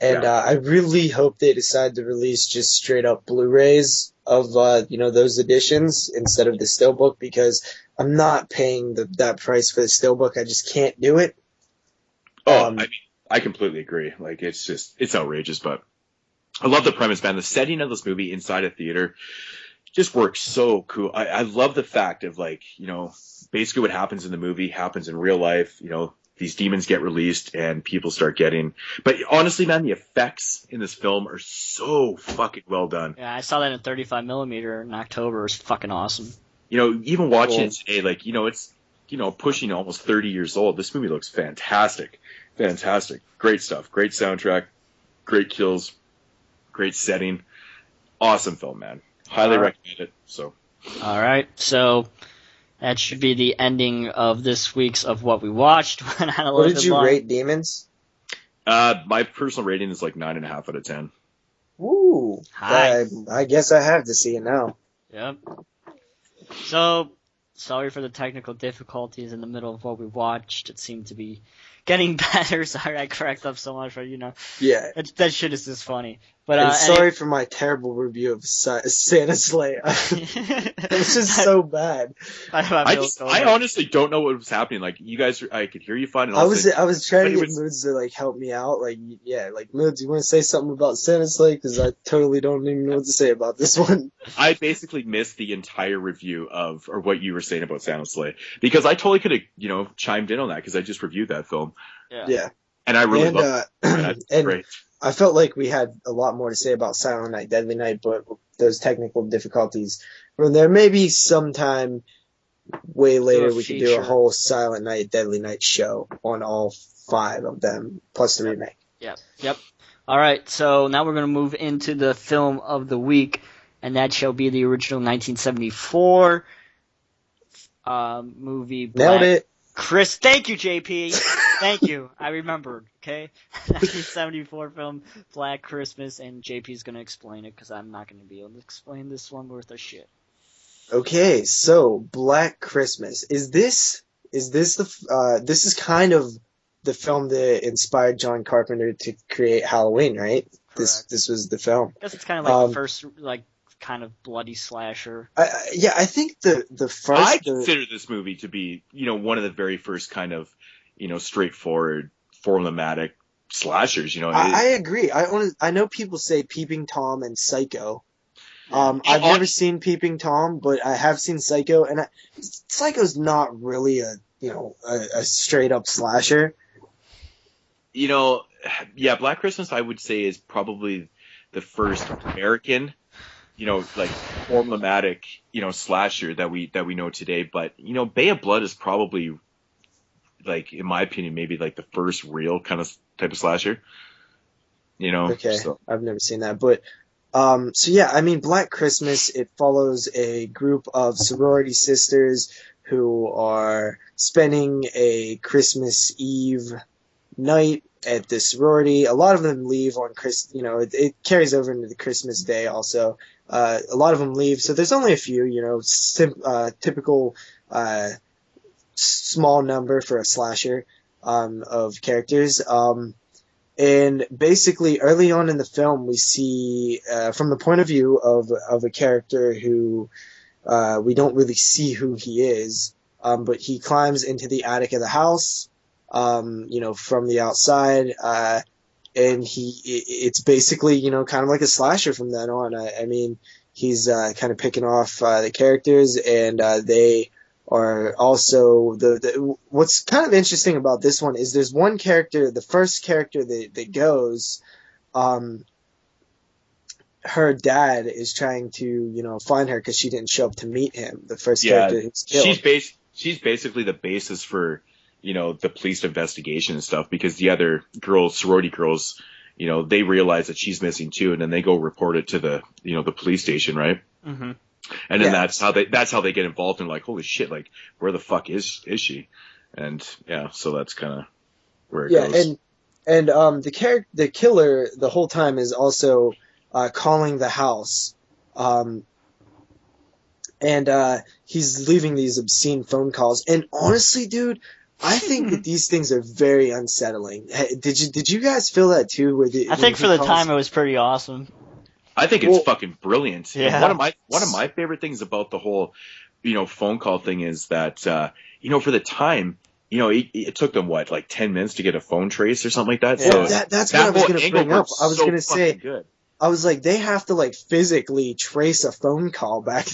And I really hope they decide to release just straight-up Blu-rays of, those editions instead of the Steelbook, because I'm not paying that price for the Steelbook. I just can't do it. I completely agree. Like, it's outrageous, but I love the premise, man. The setting of this movie inside a theater just works so cool. I love the fact of, like, basically what happens in the movie happens in real life. These demons get released and people start getting... But honestly, man, the effects in this film are so fucking well done. Yeah, I saw that in 35mm in October. It was fucking awesome. Even watching it today, like, it's, pushing almost 30 years old. This movie looks fantastic. Fantastic. Great stuff. Great soundtrack. Great kills. Great setting. Awesome film, man. Highly recommend it. So. All right. So that should be the ending of this week's of what we watched. What did you rate Demons? My personal rating is like 9.5 out of 10. Ooh. I guess I have to see it now. Yep. So, sorry for the technical difficulties in the middle of what we watched. It seemed to be getting better. Sorry I cracked up so much, but Yeah. That shit is just funny. But and sorry for my terrible review of Santa Slay. It was just so bad. I honestly don't know what was happening. Like, you guys, I could hear you fine. And I was trying to get Moodz to like help me out. Like, yeah, like Moodz, you want to say something about Santa Slay? Because I totally don't even know what to say about this one. I basically missed the entire review or what you were saying about Santa Slay, because I totally could have, chimed in on that, because I just reviewed that film. Yeah. And I really loved it. That's great. I felt like we had a lot more to say about Silent Night, Deadly Night, but those technical difficulties were there. Maybe sometime way later we could do a whole Silent Night, Deadly Night show on all 5 of them, plus the remake. Yep. All right, so now we're going to move into the film of the week, and that shall be the original 1974 movie. Nailed it. Chris, thank you, JP. Thank you. I remembered, okay? 1974 film, Black Christmas, and JP's going to explain it, because I'm not going to be able to explain this one worth of shit. Okay, so Black Christmas. This is kind of the film that inspired John Carpenter to create Halloween, right? Correct. This was the film. I guess it's kind of like the first, kind of bloody slasher. I think the first... I consider this movie to be, one of the very first kind of, straightforward, formulaic slashers, I agree. I know people say Peeping Tom and Psycho. I've never seen Peeping Tom, but I have seen Psycho, and Psycho's not really a straight up slasher. Yeah, Black Christmas, I would say, is probably the first American like emblematic, slasher that we know today. But Bay of Blood is probably, like, in my opinion, maybe like the first real kind of type of slasher. Okay, So. I've never seen that, but so yeah, I mean, Black Christmas, it follows a group of sorority sisters who are spending a Christmas Eve night at the sorority. A lot of them leave on it carries over into the Christmas Day also. A lot of them leave, so there's only a few, typical small number for a slasher of characters. And basically, early on in the film, we see, from the point of view of a character who we don't really see who he is, but he climbs into the attic of the house, from the outside, and it's basically, kind of like a slasher from then on. I mean, he's kind of picking off the characters, and they are also what's kind of interesting about this one is there's one character, the first character that goes, her dad is trying to find her because she didn't show up to meet him. The first character who's killed. She's basically the basis for the police investigation and stuff, because the other girls, sorority girls, they realize that she's missing too, and then they go report it to the the police station, right? Mm-hmm. And then that's how they get involved, and like, holy shit, like, where the fuck is she? And yeah, so that's kind of where it goes. and the killer the whole time is also calling the house, and he's leaving these obscene phone calls. And honestly, dude, I think that these things are very unsettling. Did you guys feel that too? I think for the time it was pretty awesome. I think it's fucking brilliant. Yeah. And one of my favorite things about the whole, phone call thing is that, for the time, it took them like 10 minutes to get a phone trace or something like that. Yeah. So that's what I was going to bring up. I was going to say, good. I was like, they have to like physically trace a phone call back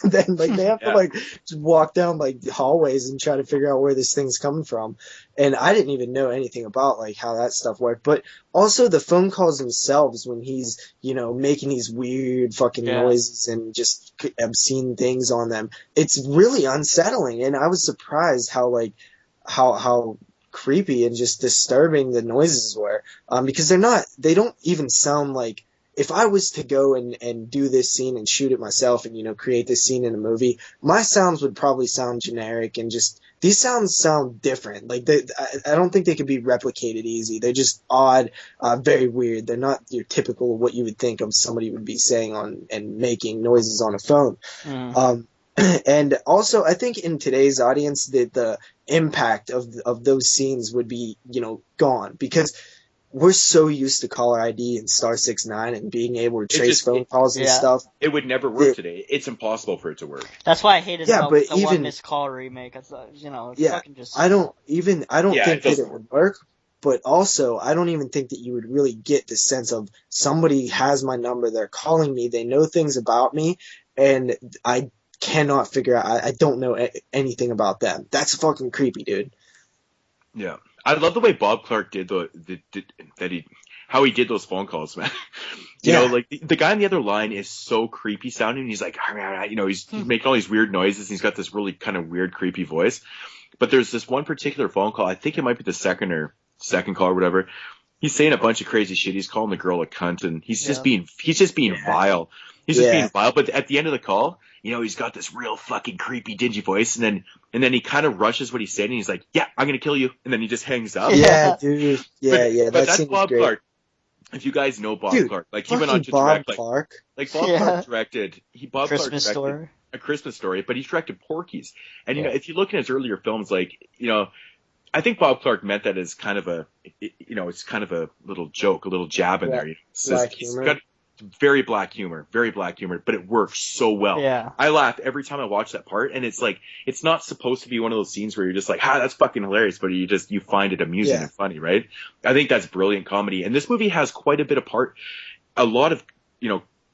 then. Like they have to like just walk down like hallways and try to figure out where this thing's coming from. And I didn't even know anything about like how that stuff worked. But also the phone calls themselves when he's, making these weird fucking noises and just obscene things on them. It's really unsettling. And I was surprised how like, how creepy and just disturbing the noises were. Because they don't even sound like, if I was to go and do this scene and shoot it myself and, create this scene in a movie, my sounds would probably sound generic and just, these sounds sound different. Like, I don't think they could be replicated easy. They're just odd, very weird. They're not your typical, what you would think of somebody would be saying and making noises on a phone. Mm. And also, I think in today's audience that the impact of those scenes would be, gone, because we're so used to caller ID and *69 and being able to trace phone calls and stuff. It would never work today. It's impossible for it to work. That's why I hated the One Missed Call remake. I thought, it's fucking just... I don't think that it would work, but also I don't even think that you would really get the sense of somebody has my number, they're calling me, they know things about me, and I cannot figure out, I don't know anything about them. That's fucking creepy, dude. Yeah. I love the way Bob Clark did how he did those phone calls, man. You know, like the guy on the other line is so creepy sounding. He's like, he's making all these weird noises. And he's got this really kind of weird, creepy voice. But there's this one particular phone call. I think it might be the second call or whatever. He's saying a bunch of crazy shit. He's calling the girl a cunt, and he's just being vile. He's just being vile. But at the end of the call, he's got this real fucking creepy, dingy voice, and then he kind of rushes what he's saying, and he's like, "Yeah, I'm gonna kill you," and then he just hangs up. Yeah, dude. But that's Bob Clark. If you guys know Bob Clark, like he went on to direct, Bob Clark directed A Christmas Story, but he directed Porky's, and if you look at his earlier films, like I think Bob Clark meant that as kind of a, it's kind of a little joke, a little jab in there. He's got very black humor, but it works so well. Yeah. I laugh every time I watch that part, and it's like, it's not supposed to be one of those scenes where you're just like, that's fucking hilarious, but you find it amusing and funny, right? I think that's brilliant comedy, and this movie has quite a bit of a lot of,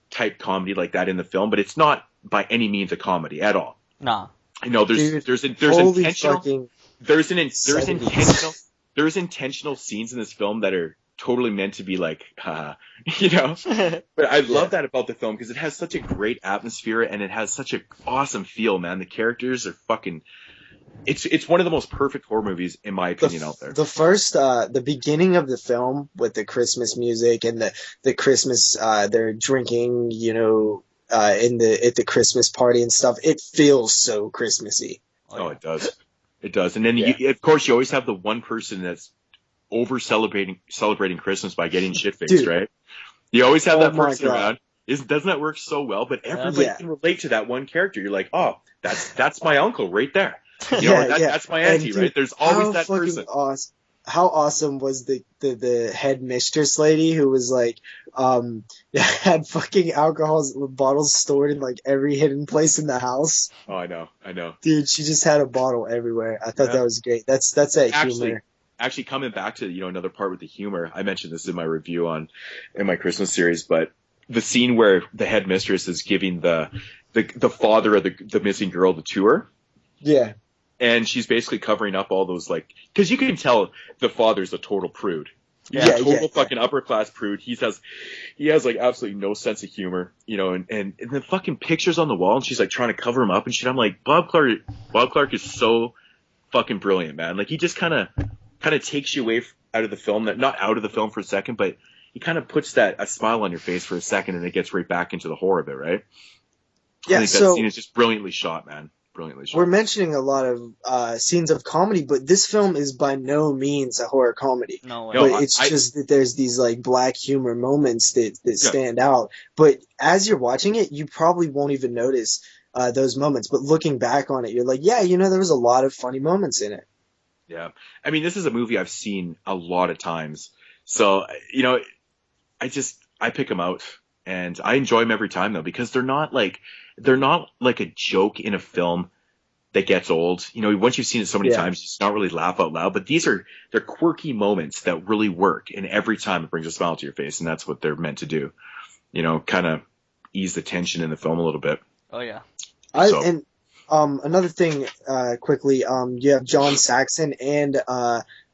type comedy like that in the film, but it's not by any means a comedy at all. No. There's intentional scenes in this film that are totally meant to be like, you know. But I love that about the film because it has such a great atmosphere and it has such an awesome feel, man. The characters are fucking. It's one of the most perfect horror movies in my opinion out there. The beginning of the film with the Christmas music and the Christmas they're drinking, you know, at the Christmas party and stuff. It feels so Christmassy. Oh, it does. It does. And then of course you always have the one person that's over celebrating Christmas by getting shit faced, right? You always have that person around. Doesn't that work so well? But everybody can relate to that one character. You're like, oh, that's my uncle right there. You know, that's my auntie, right? There's always that person. Awesome. How awesome was the head mistress lady who was like, had fucking alcohol bottles stored in like every hidden place in the house. Oh, I know. Dude, she just had a bottle everywhere. I thought that was great. That's that humor. Actually, coming back to, you know, another part with the humor, I mentioned this in my review in my Christmas series, but the scene where the head mistress is giving the father of the missing girl the tour. Yeah. And she's basically covering up all those, like, because you can tell the father's a total prude. He's a total fucking upper class prude. He has like absolutely no sense of humor, you know, and the fucking pictures on the wall, and she's like trying to cover him up and shit. I'm like, Bob Clark is so fucking brilliant, man. Like, he just kind of takes you away out of the film, not out of the film for a second, but he kind of puts a smile on your face for a second, and it gets right back into the horror of it, right? Yeah. I think that scene is just brilliantly shot, man. We're mentioning a lot of scenes of comedy, but this film is by no means a horror comedy. No way. But it's just that there's these like black humor moments that stand out. But as you're watching it, you probably won't even notice those moments. But looking back on it, you're like, yeah, you know, there was a lot of funny moments in it. Yeah. I mean, this is a movie I've seen a lot of times. So, you know, I pick them out. And I enjoy them every time, though, because they're not like a joke in a film that gets old. You know, once you've seen it so many times, it's not really laugh out loud. But they're quirky moments that really work. And every time it brings a smile to your face. And that's what they're meant to do. You know, kind of ease the tension in the film a little bit. Oh, yeah. Another thing, quickly, you have John Saxon and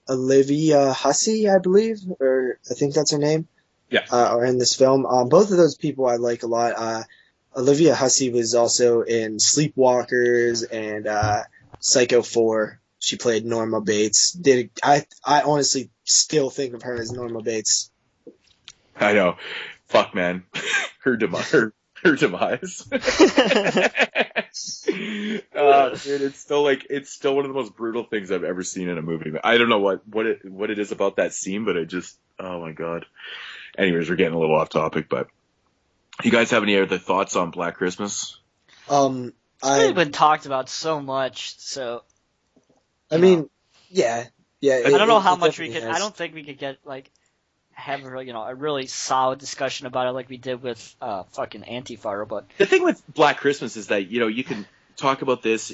Olivia Hussey, I believe, or I think that's her name. Yeah. Are in this film. Both of those people I like a lot. Olivia Hussey was also in Sleepwalkers and Psycho 4. She played Norma Bates. I honestly still think of her as Norma Bates. I know. Fuck, man. Her demise. Dude, it's still one of the most brutal things I've ever seen in a movie. I don't know what it is about that scene, but oh my god. Anyways, we're getting a little off topic, but you guys have any other thoughts on Black Christmas? It's really been talked about so much, so. I mean, yeah. I don't know how much we could. I don't think we could have a really solid discussion about it like we did with fucking Antifa. But the thing with Black Christmas is that, you know, you can talk about this.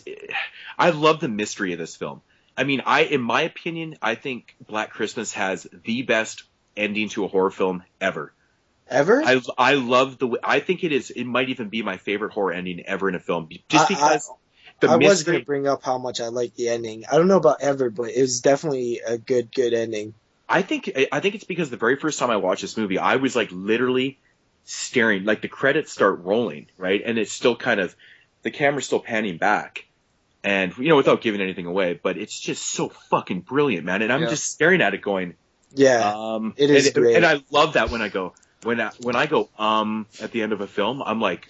I love the mystery of this film. I mean, in my opinion, I think Black Christmas has the best ending to a horror film ever. Ever? I love I think it might even be my favorite horror ending ever in a film, just because I was going to bring up how much I like the ending. I don't know about ever, but it was definitely a good ending. I think it's because the very first time I watched this movie, I was like literally staring, like the credits start rolling, right? And it's still the camera's still panning back. And, you know, without giving anything away, but it's just so fucking brilliant, man. And I'm just staring at it going, it is great. And I love that when I go at the end of a film, I'm like,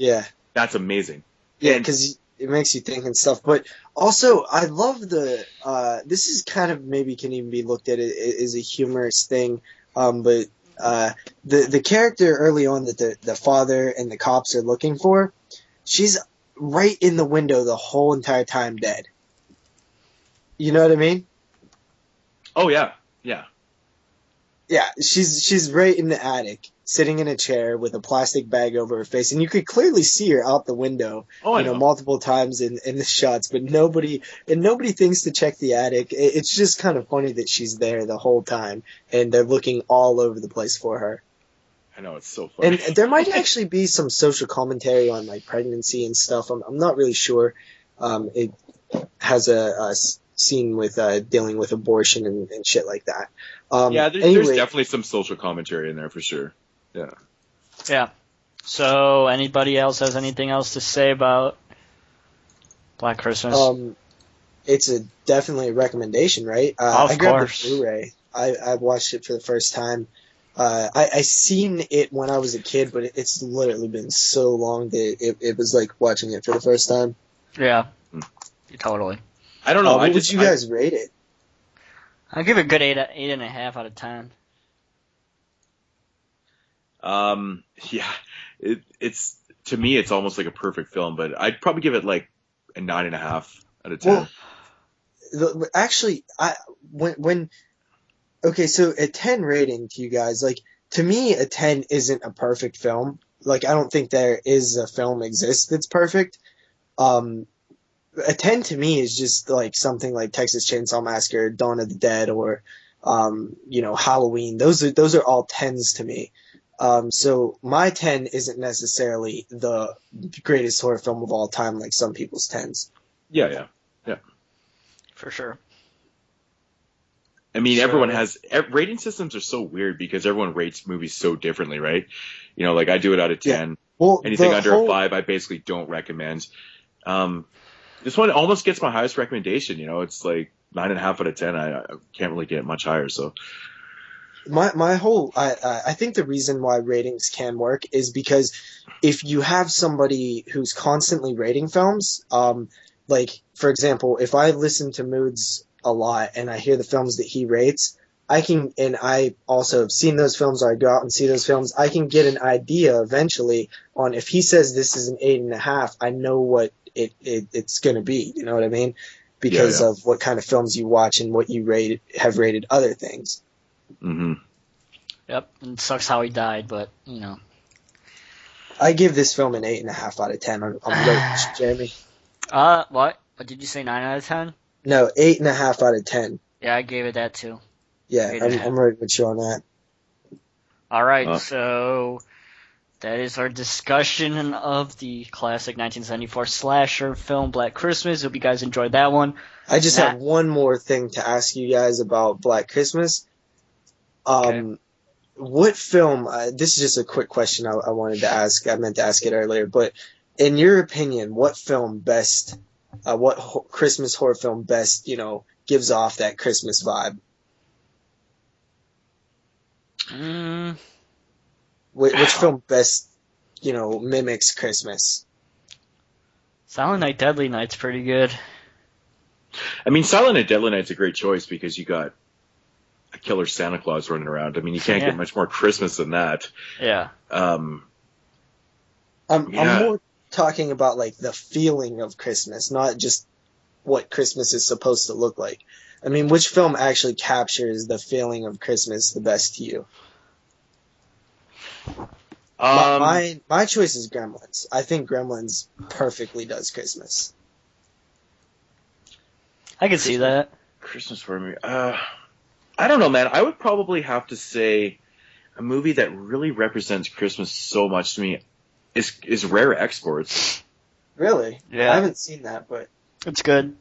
that's amazing. Yeah, because it makes you think and stuff. But also, I love this is kind of maybe can even be looked at as a humorous thing. But the character early on that the father and the cops are looking for, she's right in the window the whole entire time dead. You know what I mean? Oh, yeah. Yeah. Yeah, she's right in the attic, sitting in a chair with a plastic bag over her face, and you could clearly see her out the window, multiple times in the shots, but nobody thinks to check the attic. It's just kind of funny that she's there the whole time, and they're looking all over the place for her. I know, it's so funny. And there might actually be some social commentary on like pregnancy and stuff. I'm not really sure. It has a scene with dealing with abortion and shit like that. There's definitely some social commentary in there for sure. Yeah. Yeah. So, anybody else has anything else to say about Black Christmas? It's definitely a recommendation, right? Of I grabbed course. the Blu-ray. I watched it for the first time. I seen it when I was a kid, but it's literally been so long that it was like watching it for the first time. Yeah. Totally. I don't know. What would you guys rate it? I'll give it a good 8.5 out of 10. It's to me, it's almost like a perfect film, but I'd probably give it like a 9.5 out of 10. Well, actually, okay, so a 10 rating to you guys, like, to me, a 10 isn't a perfect film. Like, I don't think there is a film exists that's perfect. A 10 to me is just like something like Texas Chainsaw Massacre, Dawn of the Dead, or Halloween. Those are all 10s to me. So my 10 isn't necessarily the greatest horror film of all time, like some people's 10s. Yeah. For sure. I mean, everyone has rating systems are so weird because everyone rates movies so differently, right? You know, like I do it out of 10. Yeah. Well, anything under a 5, I basically don't recommend. This one almost gets my highest recommendation. You know, it's like 9.5 out of 10. I can't really get much higher. So I think the reason why ratings can work is because if you have somebody who's constantly rating films, like for example, if I listen to Moodz a lot and I hear the films that he rates, and I also have seen those films, or I go out and see those films, I can get an idea eventually on if he says this is an 8.5, I know what it's going to be. You know what I mean? Because of what kind of films you watch and what you have rated other things. Mm-hmm. Yep. And it sucks how he died, but, you know. I give this film an 8.5 out of 10. I'm right, Jeremy. What? What did you say, 9 out of 10? No, 8.5 out of 10. Yeah, I gave it that too. Yeah, I'm right with you on that. All right, so that is our discussion of the classic 1974 slasher film Black Christmas. Hope you guys enjoyed that one. I just have one more thing to ask you guys about Black Christmas. Okay. What film, this is just a quick question I wanted to ask. I meant to ask it earlier, but in your opinion, what film best, Christmas horror film best, gives off that Christmas vibe? Which film best, mimics Christmas? Silent Night, Deadly Night's pretty good. I mean, Silent Night, Deadly Night's a great choice because you got a killer Santa Claus running around. I mean, you can't get much more Christmas than that. Yeah. I'm more talking about like the feeling of Christmas, not just what Christmas is supposed to look like. I mean, which film actually captures the feeling of Christmas the best to you? My choice is Gremlins. I think Gremlins perfectly does Christmas. I can see that. Christmas for me. I don't know, man. I would probably have to say a movie that really represents Christmas so much to me is Rare Exports. Really? Yeah. I haven't seen that, but it's good.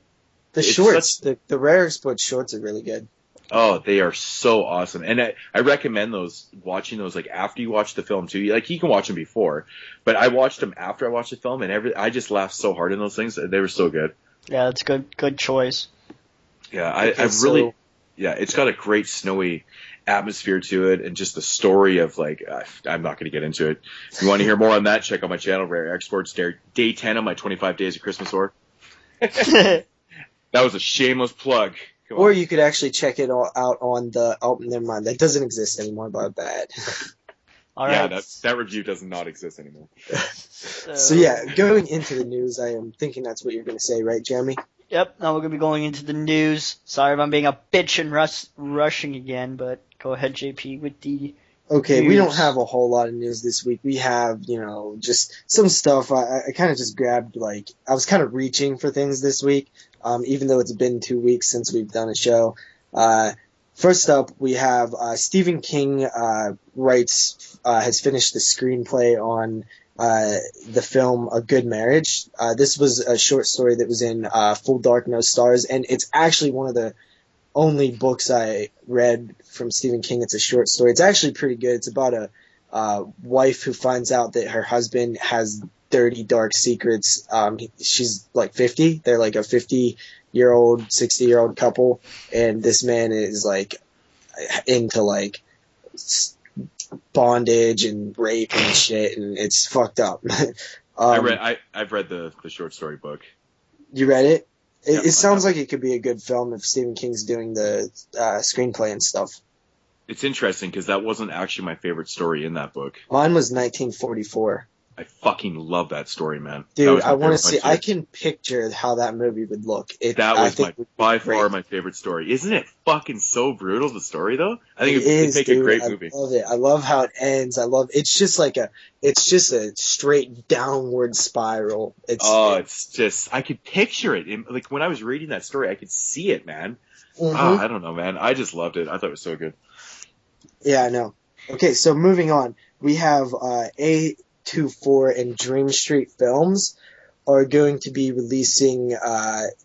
The shorts, the Rare Exports shorts are really good. Oh, they are so awesome. And I recommend watching those like after you watch the film too. Like you can watch them before, but I watched them after I watched the film and I just laughed so hard in those things. They were so good. Yeah, it's good choice. Yeah, it's got a great snowy atmosphere to it and just the story of like, I'm not going to get into it. If you want to hear more on that, check out my channel, Rare Exports, day 10 of my 25 Days of Christmas Horror. That was a shameless plug. Or you could actually check it out on the... Oh, never mind. That doesn't exist anymore, but bad. All right. Yeah, that review does not exist anymore. So yeah, going into the news, I am thinking that's what you're going to say, right, Jeremy? Yep, now we're going to be going into the news. Sorry if I'm being a bitch and rushing again, but go ahead, JP, with the Okay, news. We don't have a whole lot of news this week. We have, just some stuff. I kind of just grabbed, I was kind of reaching for things this week, even though it's been 2 weeks since we've done a show. First up, we have Stephen King has finished the screenplay on the film A Good Marriage. This was a short story that was in Full Dark, No Stars, and it's actually one of the only books I read from Stephen King. It's a short story. It's actually pretty good. It's about a wife who finds out that her husband has dirty, dark secrets. She's like 50. They're like a 50-year-old, 60-year-old couple, and this man is like into like bondage and rape and shit, and it's fucked up. I've read the short story book. You read it? Yeah, It sounds like it could be a good film if Stephen King's doing the screenplay and stuff. It's interesting because that wasn't actually my favorite story in that book. Mine was 1944. I fucking love that story, man. Dude, I want to see. I can picture how that movie would look. That was by far my favorite story. Isn't it fucking so brutal, the story, though? I think it'd make a great movie. I love it. I love how it ends. It's just a straight downward spiral. I could picture it. Like, when I was reading that story, I could see it, man. I don't know, man. I just loved it. I thought it was so good. Yeah, I know. Okay, so moving on. We have A24 and Dream Street Films are going to be releasing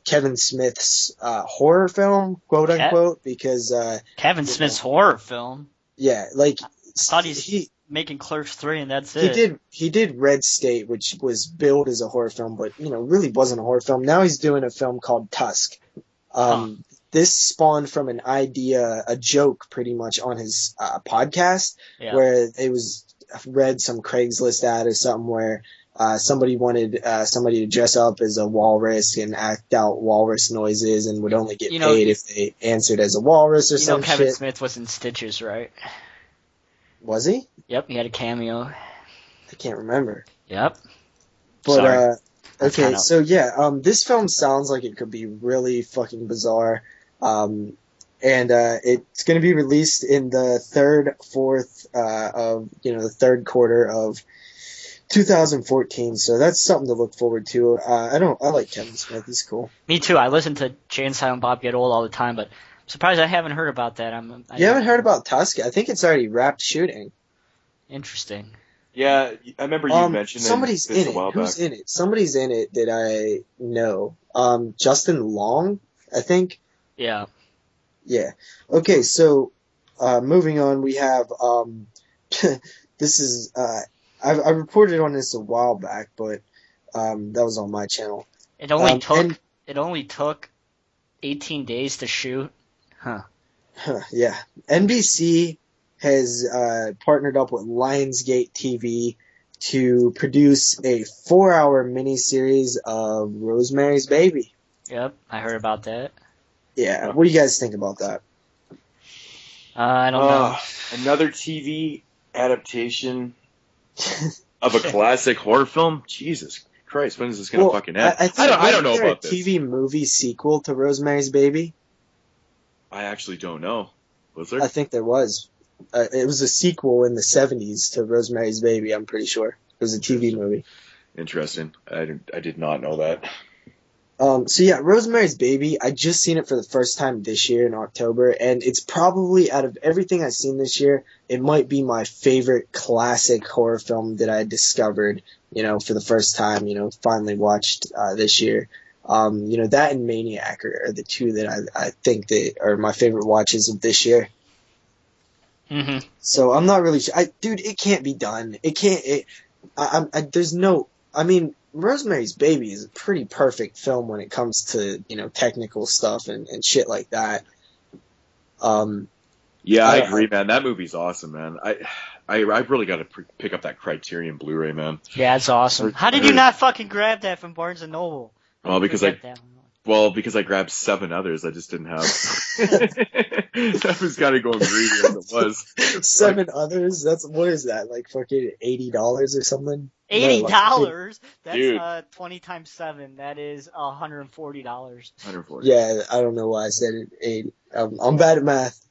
Kevin Smith's horror film, quote unquote, because Kevin Smith's horror film. Yeah, like I thought he's making Clerks 3 and that's it. He did Red State, which was billed as a horror film, but really wasn't a horror film. Now he's doing a film called Tusk. This spawned from an idea, a joke pretty much on his podcast, where it was read some Craigslist ad or something where somebody wanted somebody to dress up as a walrus and act out walrus noises and would only get paid if they answered as a walrus or some shit. Kevin Smith was in Stitches, right? Was he? Yep, he had a cameo. I can't remember. Yep. But okay, so yeah, this film sounds like it could be really fucking bizarre. And it's going to be released in the third quarter of 2014. So that's something to look forward to. I like Kevin Smith. He's cool. Me too. I listen to Jay and Silent Bob Get Old all the time, but I'm surprised I haven't heard about that. You haven't heard about Tusk? I think it's already wrapped shooting. Interesting. Yeah, I remember you mentioned somebody's in it. Who's in it? Somebody's in it that I know. Justin Long, I think. Yeah. Yeah. Okay, so moving on, we have this is I reported on this a while back, but that was on my channel. It only took 18 days to shoot. Huh. Yeah. NBC has partnered up with Lionsgate TV to produce a 4-hour miniseries of Rosemary's Baby. Yep, I heard about that. Yeah, what do you guys think about that? I don't know. Another TV adaptation of a classic horror film? Jesus Christ, when is this going to fucking end? I don't know about this. Was there a TV movie sequel to Rosemary's Baby? I actually don't know. Was there? I think there was. It was a sequel in the 70s to Rosemary's Baby, I'm pretty sure. It was a TV movie. Interesting. I did not know that. So yeah, Rosemary's Baby, I just seen it for the first time this year in October, and it's probably, out of everything I've seen this year, it might be my favorite classic horror film that I discovered, for the first time, finally watched this year. That and Maniac are the two that I think that are my favorite watches of this year. Mm-hmm. So I'm not really sure. Dude, it can't be done. It can't. Rosemary's Baby is a pretty perfect film when it comes to, technical stuff and shit like that. Yeah, I agree, man. That movie's awesome, man. I've really got to pick up that Criterion Blu-ray, man. Yeah, it's awesome. How did you not fucking grab that from Barnes & Noble? Well, because I grabbed 7 others. I just didn't have. I was kind of going greedy as it was. 7 others? What is that? Like fucking $80 or something? $80? That's Dude. 20 times 7. That is $140. $140. Yeah, I don't know why I said it 80. I'm bad at math.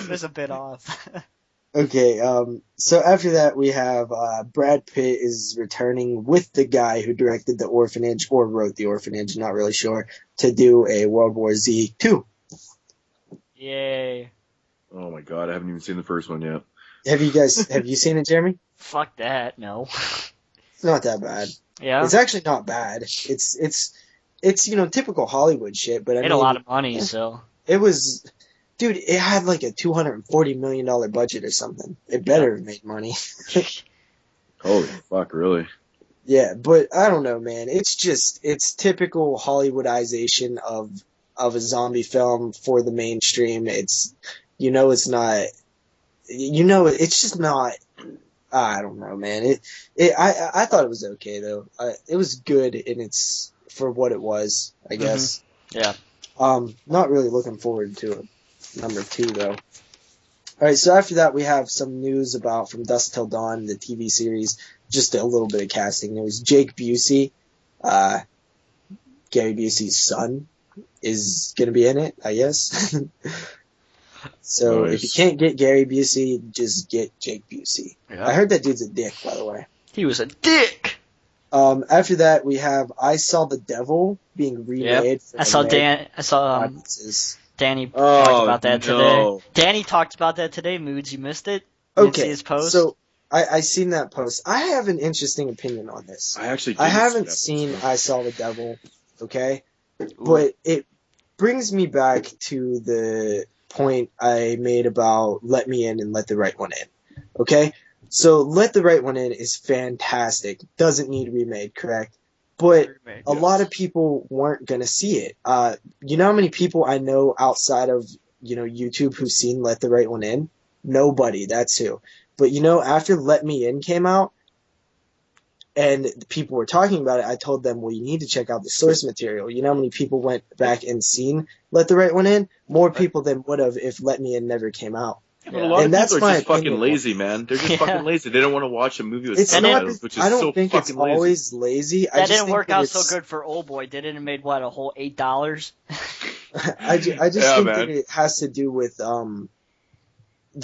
There's a bit off. Okay, so after that we have Brad Pitt is returning with the guy who directed The Orphanage, or wrote The Orphanage, not really sure, to do a World War Z 2. Yay. Oh my god, I haven't even seen the first one yet. Have you seen it, Jeremy? Fuck that, no. It's not that bad. Yeah. It's actually not bad. It's typical Hollywood shit, but I Made mean, a lot of money, so. it was, dude, it had like a $240 million budget or something. It better have made money. Holy fuck, really? Yeah, but I don't know, man. It's typical Hollywoodization of a zombie film for the mainstream. It's just not. I don't know, man. I thought it was okay though. It was good for what it was, I guess. Yeah. Not really looking forward to it. Number 2 though. All right, so after that we have some news about From Dusk Till Dawn, the TV series. Just a little bit of casting news. Jake Busey, Gary Busey's son, is going to be in it, I guess. So nice. if you can't get Gary Busey, just get Jake Busey. Yeah. I heard that dude's a dick, by the way. He was a dick! After that, we have I Saw the Devil being remade. Yep. I saw Danny Oh, talked about that no. today. Danny talked about that today, Moodz. You missed it? You didn't see Okay, his post? so I seen that post. I have an interesting opinion on this. I actually I didn't haven't see seen that. I Saw the Devil, okay? But it brings me back to the point I made about Let Me In and Let the Right One In, okay? So Let the Right One In is fantastic. Doesn't need remade, correct? But a lot of people weren't going to see it. You know how many people I know outside of, YouTube who've seen Let the Right One In? Nobody, that's who. But after Let Me In came out, and people were talking about it, I told them, well, you need to check out the source material. You know how many people went back and seen Let the Right One In? More people than would have if Let Me In never came out. Yeah, but a lot And of that's people are my just fucking opinion. lazy, man. They're just fucking lazy. They don't want to watch a movie with It's not. subtitles, which is I don't so think it's fucking lazy. always lazy. I That just didn't think work that out it's- so good for Old Boy, did it? It made, what, a whole $8? I just Yeah, think man. that it has to do with the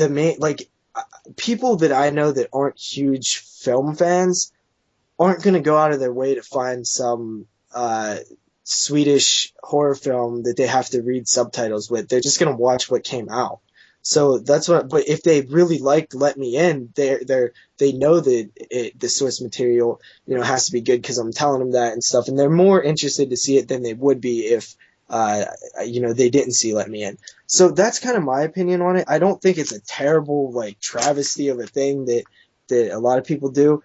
main, like, people that I know that aren't huge film fans aren't going to go out of their way to find some Swedish horror film that they have to read subtitles with. They're just going to watch what came out. So that's what. But if they really liked Let Me In, they know that the source material has to be good because I'm telling them that and stuff, and they're more interested to see it than they would be if they didn't see Let Me In. So that's kind of my opinion on it. I don't think it's a terrible travesty of a thing that a lot of people do.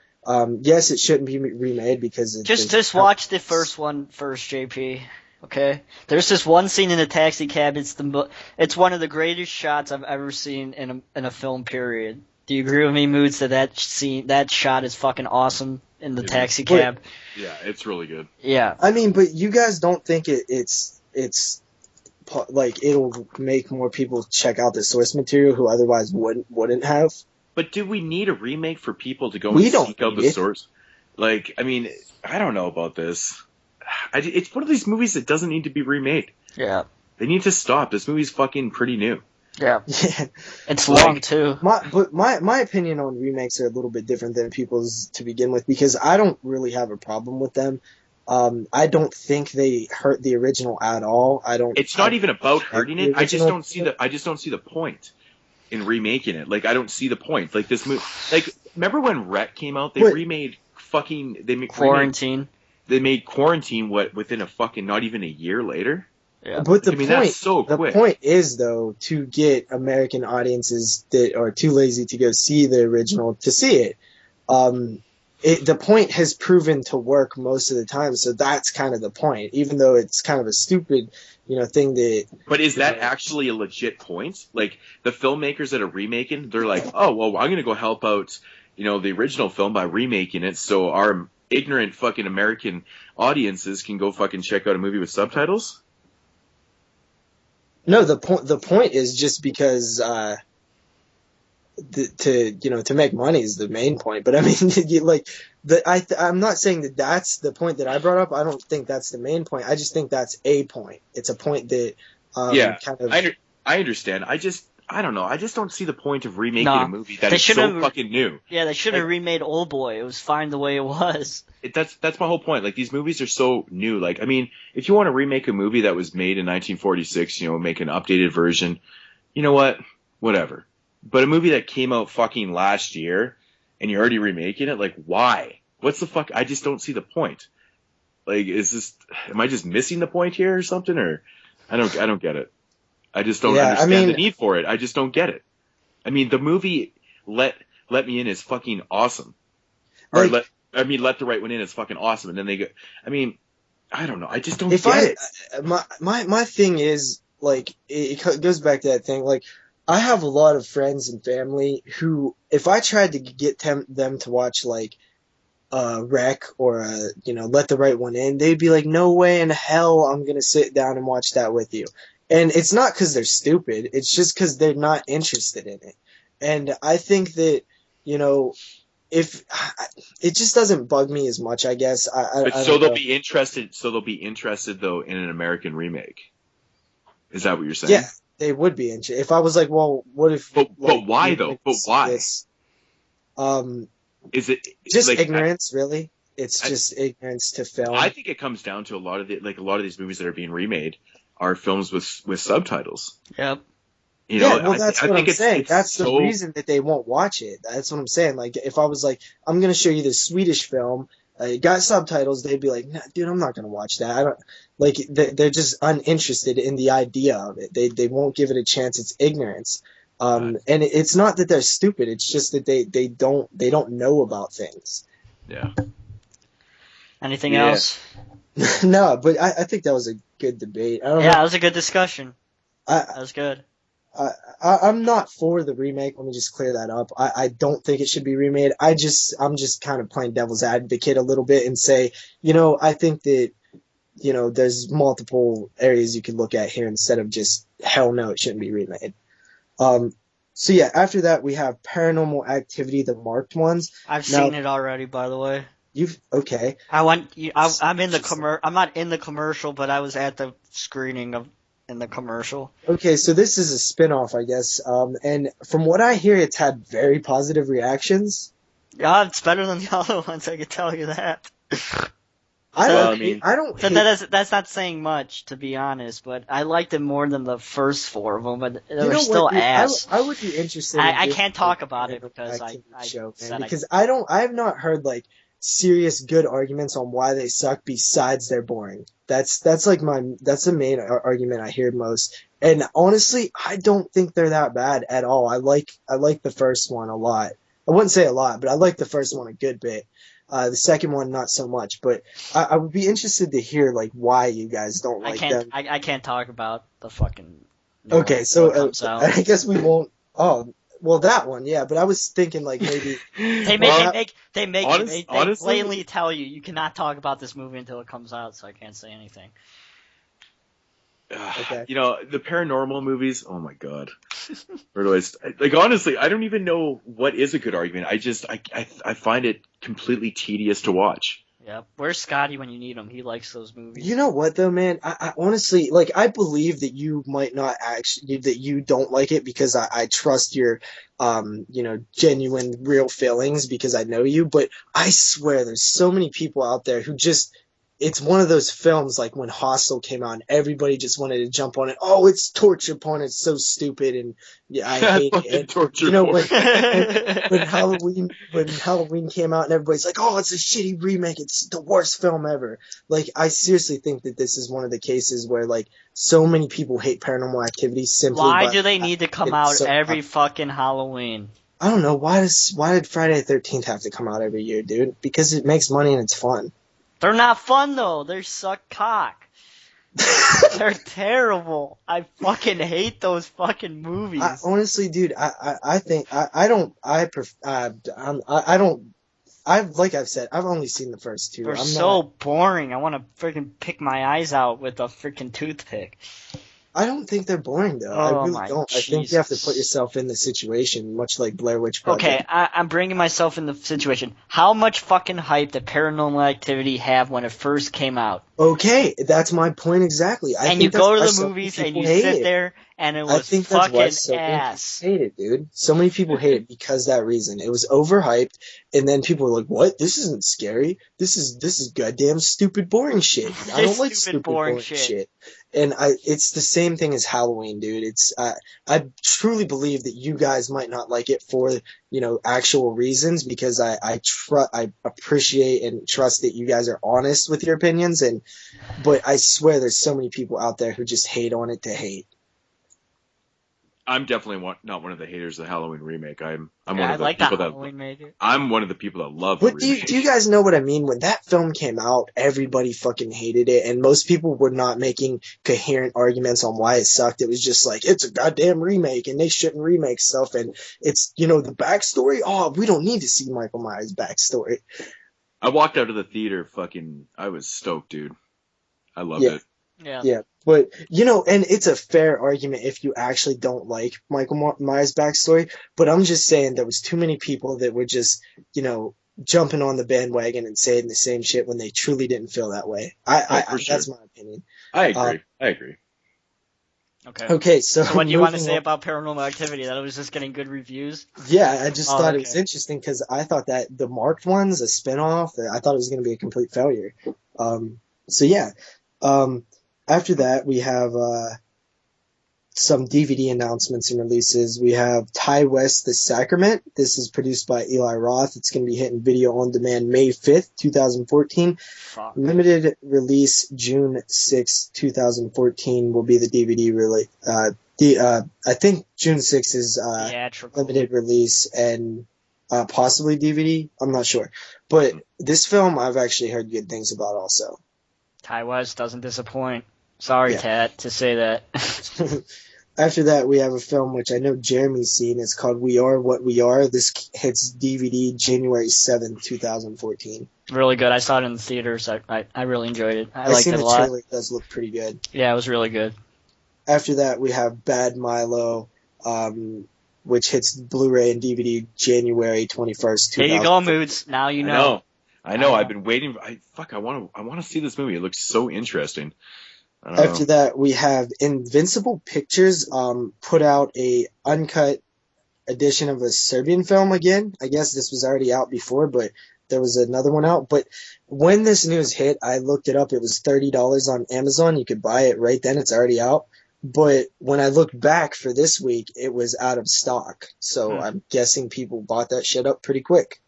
Yes, it shouldn't be remade because Just watch the first one first, JP. Okay, there's this one scene in the taxi cab. It's one of the greatest shots I've ever seen in a film. Period. Do you agree with me, Moods? That shot is fucking awesome in the taxi cab. Yeah, it's really good. Yeah. I mean, but you guys don't think it's like it'll make more people check out the source material who otherwise wouldn't have? But do we need a remake for people to go We and don't seek out need the it. source? I mean, I don't know about this. It's one of these movies that doesn't need to be remade. Yeah. They need to stop. This movie's fucking pretty new. Yeah. Yeah. It's long too. My opinion on remakes are a little bit different than people's to begin with because I don't really have a problem with them. I don't think they hurt the original at all. It's not even about hurting it. I just original- don't see the point in remaking it. I don't see the point. This movie. Remember when Rec came out? They remade Quarantine. They made Quarantine within a fucking not even a year later. Yeah. But that's so quick. The point is though to get American audiences that are too lazy to go see the original to see it. The point has proven to work most of the time, so that's kind of the point. Even though it's kind of a stupid, thing that. But is that actually a legit point? The filmmakers that are remaking, they're like, oh well, I'm gonna go help out, the original film by remaking it, so our ignorant fucking American audiences can go fucking check out a movie with subtitles. No, the point is just because to make money is the main point. But I mean, I'm not saying that that's the point that I brought up. I don't think that's the main point. I just think that's a point. It's a point that kind of. I understand. I don't know. I just don't see the point of remaking a movie that is so fucking new. Yeah, they should have remade Old Boy. It was fine the way it was. That's my whole point. These movies are so new. I mean, if you want to remake a movie that was made in 1946, make an updated version, you know what? Whatever. But a movie that came out fucking last year, and you're already remaking it, like, why? What's the fuck? I just don't see the point. Like, am I just missing the point here or something? Or I don't get it. I just don't understand the need for it. I just don't get it. I mean, the movie Let Me In is fucking awesome. Or Like, Let the Right One In is fucking awesome. And then they go, I mean, I don't know. I just don't get it. My thing is, like, it goes back to that thing. Like, I have a lot of friends and family who, if I tried to get them to watch, like, Wreck or, Let the Right One In, they'd be like, no way in hell I'm going to sit down and watch that with you. And it's not because they're stupid. It's just because they're not interested in it. And I think that, if it just doesn't bug me as much, I guess. They'll be interested. So they'll be interested though in an American remake. Is that what you're saying? Yeah, they would be interested. If I was like, well, what if? But why though? But why? This, is it just like, ignorance? Really, it's just ignorance to film. I think it comes down to a lot of these movies that are being remade are films with subtitles. Yep. That's what I'm saying. That's the reason that they won't watch it. That's what I'm saying. Like, if I was like, I'm going to show you this Swedish film, it got subtitles, they'd be like, nah, dude, I'm not going to watch that. They're just uninterested in the idea of it. They won't give it a chance. It's ignorance. And it's not that they're stupid. It's just that they don't know about things. Yeah. Anything else? No, but I think that was a good debate. It was a good discussion. That was good. I'm not for the remake. Let me just clear that up. I don't think it should be remade. I'm just kind of playing devil's advocate a little bit and say, I think that, there's multiple areas you could look at here instead of just, hell no, it shouldn't be remade. So yeah, after that we have Paranormal Activity, the marked ones. I've seen it already, by the way. Okay. I'm in the I'm not in the commercial, but I was at the screening in the commercial. Okay, so this is a spin-off, I guess. And from what I hear, it's had very positive reactions. Yeah, it's better than the other ones, I can tell you that. That's not saying much, to be honest, but I liked it more than the first four of them, but they were still ass. I would be interested. I can't talk about it because I have not heard like serious good arguments on why they suck besides they're boring. That's the main argument I hear most. And honestly, I don't think they're that bad at all. I like the first one a lot. I wouldn't say a lot, but I like the first one a good bit. The second one, not so much. But I would be interested to hear like why you guys don't like them. I can't talk about the fucking. Okay, so I guess we won't. Oh, well, that one, yeah. But I was thinking like maybe they blatantly tell you cannot talk about this movie until it comes out, so I can't say anything. Okay. The paranormal movies, oh my god. Where do I honestly, I don't even know what is a good argument. I find it completely tedious to watch. Yeah. Where's Scotty when you need him? He likes those movies. You know what though, man? I honestly, I believe that you might not that you don't like it because I trust your, genuine, real feelings because I know you, but I swear there's so many people out there who just, it's one of those films like when Hostel came out and everybody just wanted to jump on it. Oh, it's torture porn. It's so stupid. And yeah, I hate it. Torture porn. When Halloween came out and everybody's like, oh, it's a shitty remake. It's the worst film ever. I seriously think that this is one of the cases where so many people hate Paranormal Activity simply. Why do they need to come out every fucking Halloween? I don't know. Why did Friday the 13th have to come out every year, dude? Because it makes money and it's fun. They're not fun though. They suck cock. They're terrible. I fucking hate those fucking movies. Honestly, dude, I think like I've said, I've only seen the first two. They're boring. I want to freaking pick my eyes out with a freaking toothpick. I don't think they're boring though. I really don't. Jesus. I think you have to put yourself in the situation, much like Blair Witch Project. Okay, I'm bringing myself in the situation. How much fucking hype did Paranormal Activity have when it first came out? Okay, that's my point exactly. You go to the movies and you sit there and it I was think that's why fucking so many ass. people hate it, dude. So many people hate it because that reason. It was overhyped, and then people were like, "What? This isn't scary. This is goddamn stupid, boring shit. I don't like stupid, boring shit." And it's the same thing as Halloween, dude. I truly believe that you guys might not like it for actual reasons because I appreciate and trust that you guys are honest with your opinions, but I swear there's so many people out there who just hate on it to hate. I'm definitely not one of the haters of the Halloween remake. I'm one I of the like people the Halloween remake. I'm one of the people that love But the remake. do you guys know what I mean? When that film came out, everybody fucking hated it, and most people were not making coherent arguments on why it sucked. It was just like, it's a goddamn remake, and they shouldn't remake stuff, and it's, the backstory? Oh, we don't need to see Michael Myers' backstory. I walked out of the theater I was stoked, dude. I loved it. Yeah, but, and it's a fair argument if you actually don't like Michael Myers' backstory, but I'm just saying there was too many people that were just, jumping on the bandwagon and saying the same shit when they truly didn't feel that way. For sure. That's my opinion. I agree. Okay, so what do you want to say about Paranormal Activity? That it was just getting good reviews? Yeah, I just thought it was interesting because I thought that the marked ones, a spinoff, I thought it was going to be a complete failure. So yeah. After that, we have some DVD announcements and releases. We have Ty West, The Sacrament. This is produced by Eli Roth. It's going to be hitting video on demand May 5th, 2014. Fuck. Limited release June 6th, 2014 will be the DVD release. I think June 6th is limited release and possibly DVD. I'm not sure. But this film I've actually heard good things about also. Ty West doesn't disappoint. Sorry, Tat, to say that. After that, we have a film which I know Jeremy's seen. It's called We Are What We Are. This hits DVD January 7th, 2014. Really good. I saw it in the theaters. I really enjoyed it. I liked it a lot. The trailer. It does look pretty good. Yeah, it was really good. After that, we have Bad Milo, which hits Blu-ray and DVD January 21st, 2014. Here you go, Moodz. Now you know. I know. I've been waiting. I want to see this movie. It looks so interesting. After that, we have Invincible Pictures put out a uncut edition of a Serbian film again. I guess this was already out before, but there was another one out. But when this news hit, I looked it up. It was $30 on Amazon. You could buy it right then. It's already out. But when I looked back for this week, it was out of stock. So I'm guessing people bought that shit up pretty quick.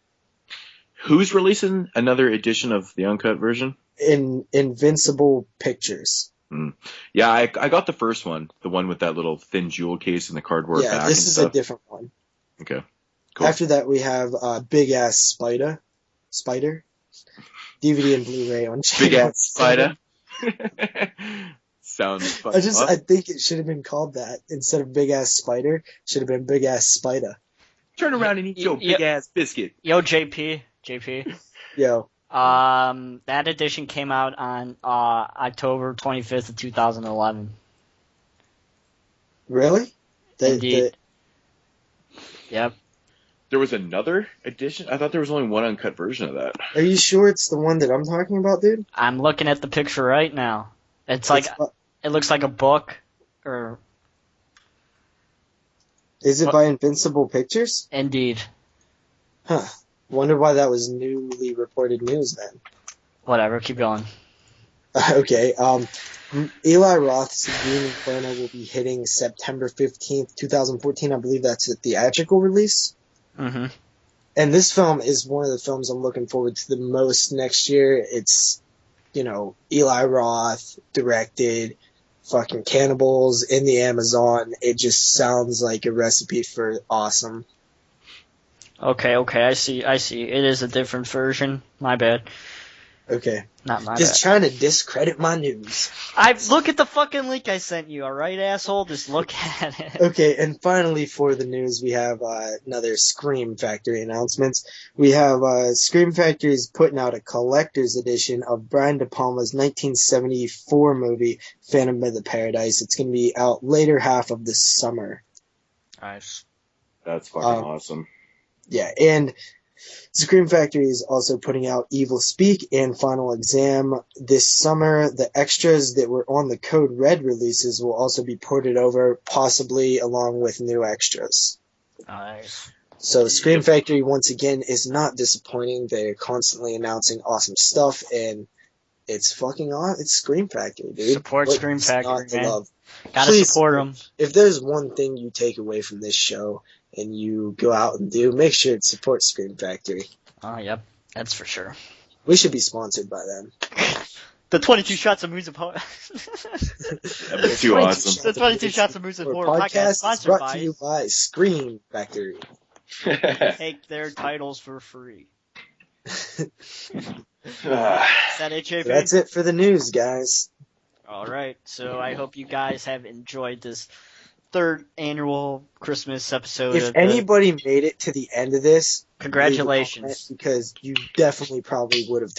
Who's releasing another edition of the uncut version? Invincible Pictures. Yeah, I got the first one, the one with that little thin jewel case and the cardboard back. Yeah, this is a different one. Okay, cool. After that, we have Big Ass Spider, DVD and Blu-ray on Big Ass Spider. Sounds fun. I think it should have been called that instead of Big Ass Spider. Should have been Big Ass Spider. Turn around and eat your big ass biscuit. Yo, JP. Yo. That edition came out on October 25th of 2011. Really? Indeed. Yep. There was another edition? I thought there was only one uncut version of that. Are you sure it's the one that I'm talking about, dude? I'm looking at the picture right now. It looks like a book, or... Is it by Invincible Pictures? Indeed. Huh. Wonder why that was newly reported news then. Whatever, keep going. Okay. Eli Roth's Green Inferno will be hitting September 15th, 2014. I believe that's a theatrical release. Mm-hmm. And this film is one of the films I'm looking forward to the most next year. It's, Eli Roth directed, fucking cannibals in the Amazon. It just sounds like a recipe for awesome. Okay, I see. It is a different version. My bad. Okay. Not my Just bad. trying to discredit my news. Look at the fucking link I sent you, alright, asshole? Just look at it. Okay, and finally for the news, we have another Scream Factory announcements. We have Scream Factory's putting out a collector's edition of Brian De Palma's 1974 movie, Phantom of the Paradise. It's going to be out later half of this summer. Nice. That's fucking awesome. Yeah, and Scream Factory is also putting out Evil Speak and Final Exam this summer. The extras that were on the Code Red releases will also be ported over, possibly along with new extras. Nice. So Scream Factory, once again, is not disappointing. They're constantly announcing awesome stuff, and it's fucking awesome. It's Scream Factory, dude. Support Scream Factory, man. Love? Gotta Please support them. If there's one thing you take away from this show and you go out and do, make sure to support Scream Factory. Oh, yep. That's for sure. We should be sponsored by them. The 22 shots of Moodz That'd be too awesome. The 22 shots of Moodz and Horror podcast is sponsored brought by to you by Scream Factory. Take their titles for free. Is that it, JP? So that's it for the news, guys. All right. So I hope you guys have enjoyed this third annual Christmas episode. If anybody made it to the end of this, congratulations, because you definitely probably would have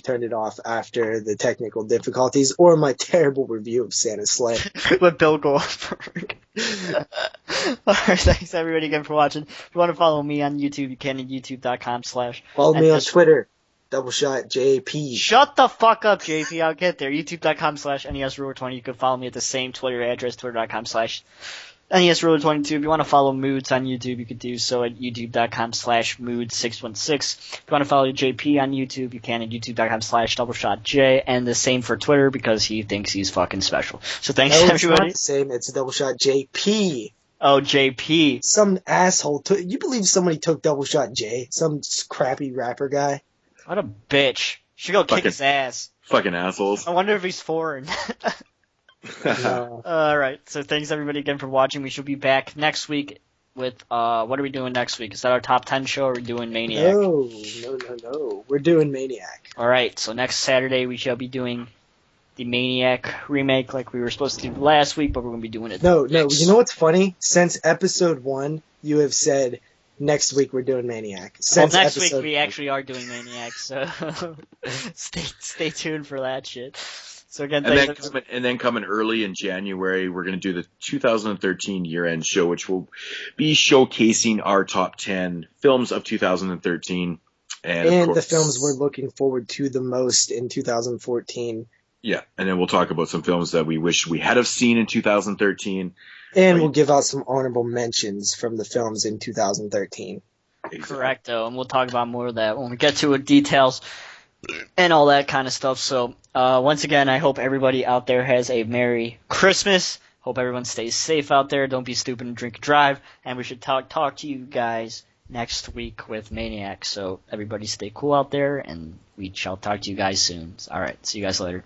turned it off after the technical difficulties or my terrible review of Santa's Sleigh with Bill Goldberg. All right, thanks everybody again for watching. If you want to follow me on YouTube, you can at youtube.com/. Follow me on Twitter. Doubleshot JP. Shut the fuck up, JP. I'll get there. YouTube.com/NESRuler20. You can follow me at the same Twitter address, Twitter.com/NESRuler22. If you want to follow Moodz on YouTube, you can do so at YouTube.com/Moodz616. If you want to follow JP on YouTube, you can at YouTube.com/DoubleShotJ. And the same for Twitter because he thinks he's fucking special. So thanks, everybody. It's not the same. It's Doubleshot JP. Oh, JP. Some asshole you believe somebody took Doubleshot J? Some crappy rapper guy? What a bitch. Should go kick his ass. Fucking assholes. I wonder if he's foreign. Alright, so thanks everybody again for watching. We should be back next week with, what are we doing next week? Is that our top 10 show or are we doing Maniac? No. We're doing Maniac. Alright, so next Saturday we shall be doing the Maniac remake like we were supposed to do last week, but we're going to be doing it No, you know what's funny? Since episode 1, you have said, next week we're doing Maniac. Well, next week we actually are doing Maniac, so stay tuned for that shit. So again, and then coming early in January, we're going to do the 2013 year-end show, which will be showcasing our top 10 films of 2013. And of course, the films we're looking forward to the most in 2014. Yeah, and then we'll talk about some films that we wish we had have seen in 2013. And we'll give out some honorable mentions from the films in 2013. Exactly. Correcto, and we'll talk about more of that when we get to it, details and all that kind of stuff. So, once again, I hope everybody out there has a Merry Christmas. Hope everyone stays safe out there. Don't be stupid and drink and drive. And we should talk to you guys next week with Maniac. So, everybody stay cool out there, and we shall talk to you guys soon. All right, see you guys later.